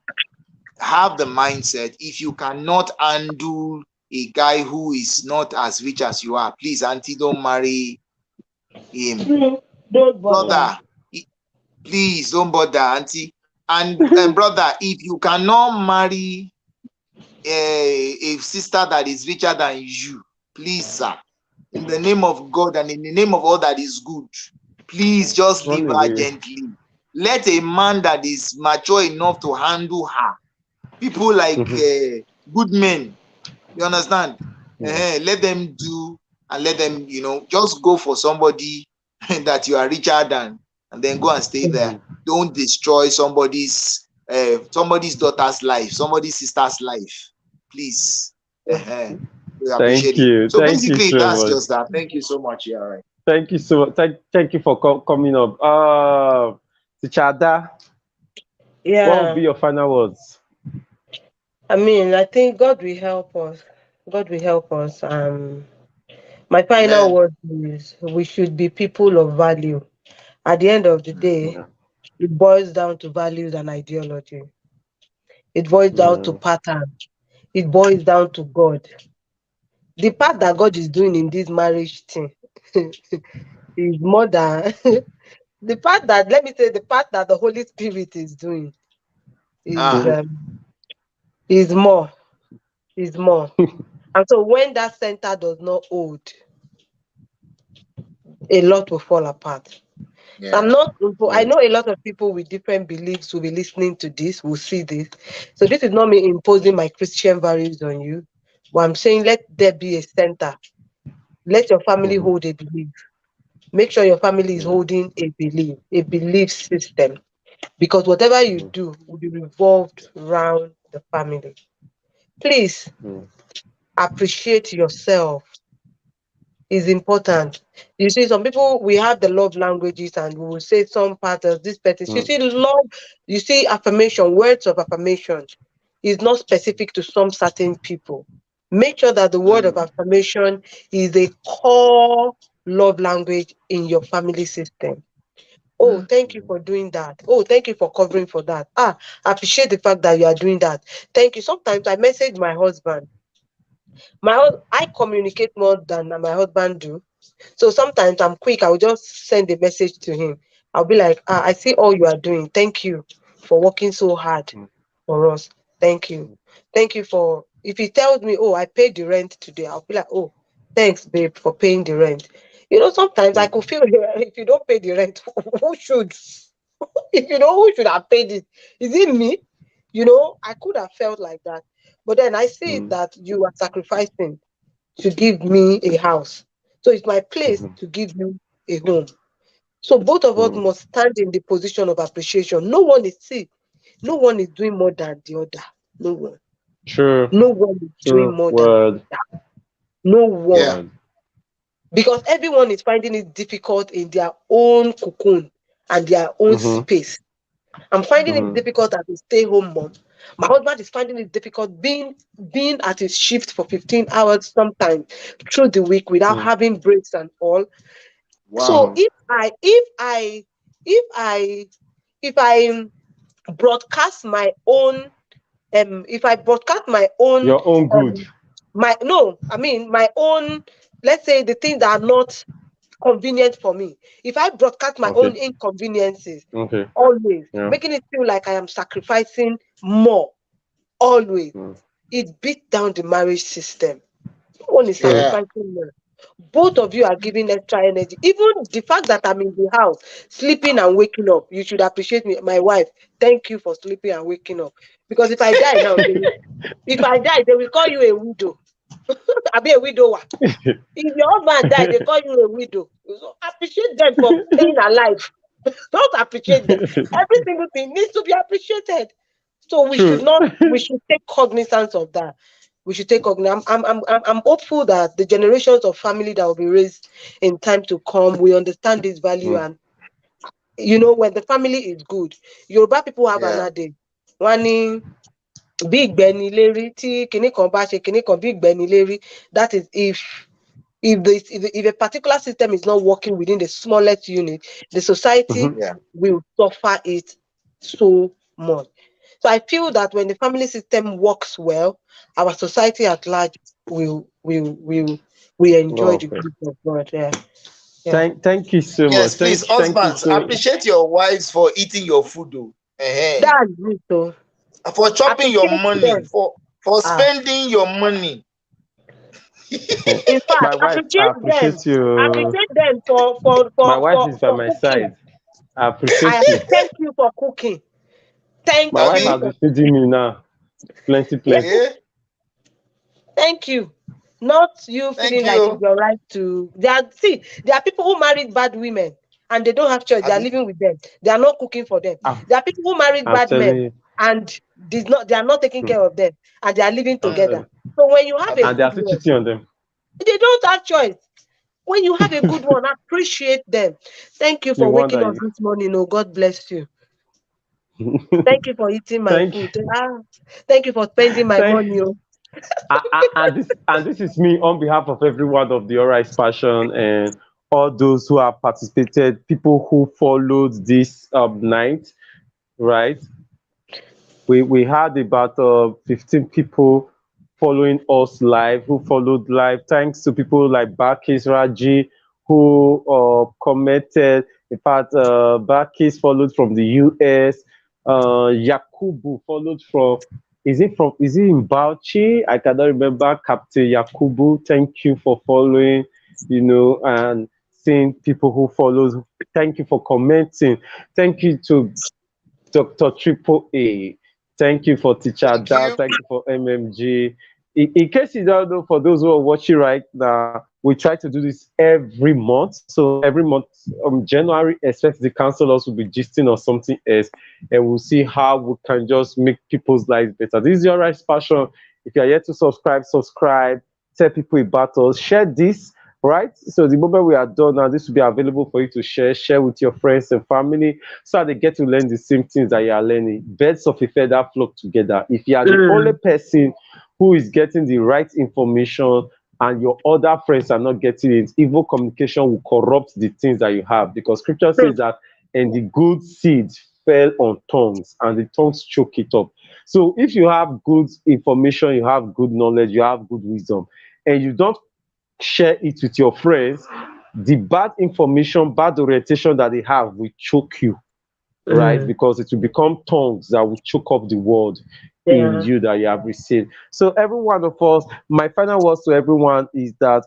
[SPEAKER 2] have the mindset, if you cannot handle a guy who is not as rich as you are, please, auntie, don't marry him.
[SPEAKER 4] Don't
[SPEAKER 2] Brother, please don't bother, auntie. And brother, if you cannot marry a sister that is richer than you, please, sir, in the name of God and in the name of all that is good, please just leave her gently. Let a man that is mature enough to handle her. People like good men, you understand? Let them do, and let them, just go for somebody that you are richer than, and then go and stay there. Don't destroy somebody's daughter's life, somebody's sister's life, please. We appreciate it. So
[SPEAKER 1] Thank you
[SPEAKER 2] basically,
[SPEAKER 1] so
[SPEAKER 2] that's
[SPEAKER 1] much.
[SPEAKER 2] just that. Thank you so much. Yeah, right.
[SPEAKER 1] Thank you so much. Thank you for coming up. Tichada, what will be your final words?
[SPEAKER 4] I mean, I think God will help us. God will help us. My final word is we should be people of value. At the end of the day, it boils down to values and ideology. It boils down to pattern. It boils down to God. The part that God is doing in this marriage thing is more than the part that, let me say, the part that the Holy Spirit is doing is more. Is more. And so when that center does not hold, a lot will fall apart. So I know a lot of people with different beliefs will be listening to this, will see this. So this is not me imposing my Christian values on you, but I'm saying let there be a center. Let your family hold a belief. Make sure your family is holding a belief system. Because whatever you do will be revolved around the family. Please appreciate yourself. Is important. You see, some people, we have the love languages and we will say some part of this person. You see, love, you see, affirmation, words of affirmation is not specific to some certain people. Make sure that the word of affirmation is a core love language in your family system. Oh, thank you for doing that. Oh, thank you for covering for that. I appreciate the fact that you are doing that. Thank you. Sometimes I message my husband. I communicate more than my husband do. So sometimes I'm quick. I'll just send a message to him. I'll be like, I see all you are doing. Thank you for working so hard for us. Thank you. Thank you for, if he tells me, oh, I paid the rent today, I'll be like, oh, thanks, babe, for paying the rent. Sometimes I could feel if you don't pay the rent, who should? If you know, who should have paid it? Is it me? I could have felt like that. But then I see that you are sacrificing to give me a house. So it's my place to give you a home. So both of us must stand in the position of appreciation. No one is doing more than the other. No one.
[SPEAKER 1] True.
[SPEAKER 4] No one is doing more than the other. No one.
[SPEAKER 2] Yeah.
[SPEAKER 4] Because everyone is finding it difficult in their own cocoon and their own space. I'm finding it difficult as a stay-home mom. My husband is finding it difficult being at his shift for 15 hours sometimes through the week without having breaks and all.
[SPEAKER 2] Wow.
[SPEAKER 4] So if I broadcast my own
[SPEAKER 1] your own good.
[SPEAKER 4] My own, let's say the things that are not convenient for me. If I broadcast my own inconveniences, always making it feel like I am sacrificing more, always, it beats down the marriage system. No one is sacrificing more. Both of you are giving extra energy. Even the fact that I'm in the house, sleeping and waking up, you should appreciate me, my wife. Thank you for sleeping and waking up. Because if I die now, they will call you a widow. I'll be a widower. If your husband died, they call you a widow. So appreciate them for staying alive. Don't appreciate them. Every single thing needs to be appreciated. So we should take cognizance of that. We should take cognizance. I'm hopeful that the generations of family that will be raised in time to come will understand this value. And when the family is good, Yoruba people have another day. big Benny Leary, big Benny Leary. That is if a particular system is not working within the smallest unit, the society will suffer it so much. So I feel that when the family system works well, our society at large will enjoy the good of God. Yeah.
[SPEAKER 1] Thank you so much.
[SPEAKER 2] Yes, please, husbands, appreciate your wives for eating your food, though.
[SPEAKER 4] That's good, though.
[SPEAKER 2] For chopping your money, for spending your money.
[SPEAKER 4] In fact,
[SPEAKER 1] my wife, appreciate you.
[SPEAKER 4] Appreciate them for
[SPEAKER 1] my wife is by my
[SPEAKER 4] cooking.
[SPEAKER 1] side. I appreciate you.
[SPEAKER 4] Thank you for cooking. Thank
[SPEAKER 1] my
[SPEAKER 4] you.
[SPEAKER 1] My wife has been feeding me now. Plenty.
[SPEAKER 4] Yeah. Thank you. Not you feeling like it's your right to. There are people who married bad women and they don't have choice. They are living with them. They are not cooking for them. There are people who married bad men and they are not taking care of them and they are living together. So when you have
[SPEAKER 1] and they are still cheating on them,
[SPEAKER 4] they don't have choice. When you have a good one, appreciate them. Thank you for waking up this morning. Oh, God bless you. Thank you for eating my food. Thank you for spending my money.
[SPEAKER 1] and this is me on behalf of everyone of the Alright Passion and all those who have participated, people who followed this night, right? We had about 15 people following us live, who followed live. Thanks to people like Bakis Raji, who commented. In fact, Bakis followed from the US. Yakubu followed from. Is he in Bauchi? I cannot remember. Captain Yakubu, thank you for following. And seeing people who follows. Thank you for commenting. Thank you to Dr. Triple A. Thank you for Teacher Dad. Thank you for MMG. In case you don't know, for those who are watching right now, we try to do this every month. So every month, January, expect the counselors will be gisting or something else, and we'll see how we can just make people's lives better. This is your right passion. If you are yet to subscribe, tell people about us, share this. Right, so the moment we are done now, this will be available for you to share with your friends and family, so they get to learn the same things that you are learning. Birds of a feather flock together. If you are the only person who is getting the right information and your other friends are not getting it, evil communication will corrupt the things that you have, because scripture says that, and the good seed fell on tongues and the tongues choke it up. So if you have good information, you have good knowledge, you have good wisdom, and you don't share it with your friends, the bad information, bad orientation that they have will choke you, right? Because it will become tongues that will choke up the word in you that you have received. So every one of us, my final words to everyone is that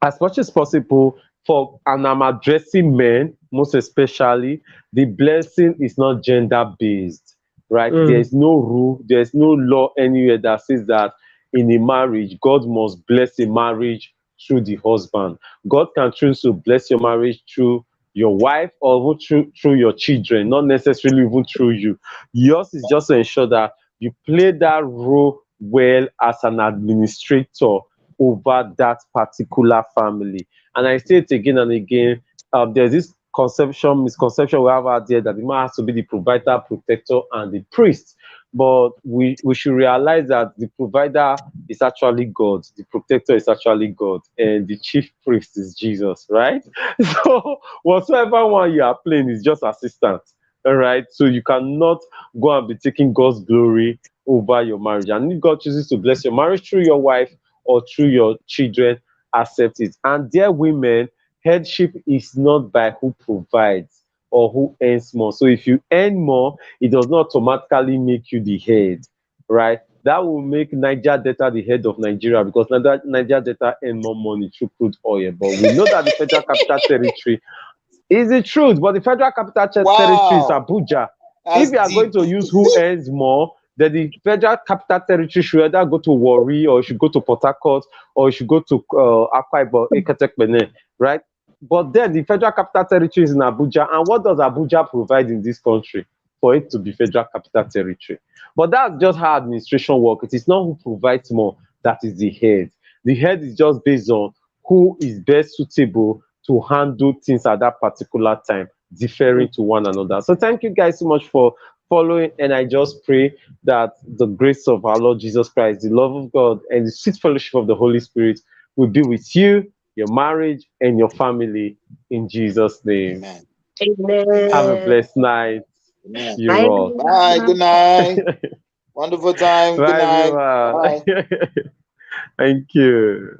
[SPEAKER 1] as much as possible, and I'm addressing men most especially, the blessing is not gender based, right? There's no rule, there's no law anywhere that says that in a marriage, God must bless a marriage through the husband. God can choose to bless your marriage through your wife or through your children, not necessarily even through you. Yours is just to ensure that you play that role well as an administrator over that particular family. And I say it again and again, there's this misconception we have out there that the man has to be the provider, protector, and the priest. But we should realize that the provider is actually God, the protector is actually God, and the chief priest is Jesus, right? So whatsoever one you are playing is just assistant, all right? So you cannot go and be taking God's glory over your marriage. And if God chooses to bless your marriage through your wife or through your children, accept it. And dear women, headship is not by who provides or who earns more. So if you earn more, it does not automatically make you the head, right? That will make Niger Delta the head of Nigeria, because Niger Delta earn more money through crude oil. But we know that the Federal Capital Territory is the truth, but the Federal Capital Territory is Abuja. If you are going to use who earns more, then the Federal Capital Territory should either go to Warri, or you should go to Port Harcourt, or you should go to Akwa Ibom, Iketekpene, right? But then the Federal Capital Territory is in Abuja. And what does Abuja provide in this country for it to be Federal Capital Territory? But that's just how administration works. It is not who provides more that is the head. The head is just based on who is best suitable to handle things at that particular time, differing to one another. So thank you guys so much for following, and I just pray that the grace of our Lord Jesus Christ, the love of God, and the sweet fellowship of the Holy Spirit will be with you, your marriage, and your family in Jesus' name.
[SPEAKER 2] Amen.
[SPEAKER 4] Amen.
[SPEAKER 1] Have a blessed night.
[SPEAKER 2] Amen.
[SPEAKER 1] You
[SPEAKER 4] Bye.
[SPEAKER 1] all.
[SPEAKER 2] Bye. Good night. Wonderful time. Good
[SPEAKER 1] Bye,
[SPEAKER 2] night.
[SPEAKER 1] everyone.
[SPEAKER 2] Bye.
[SPEAKER 1] Thank you.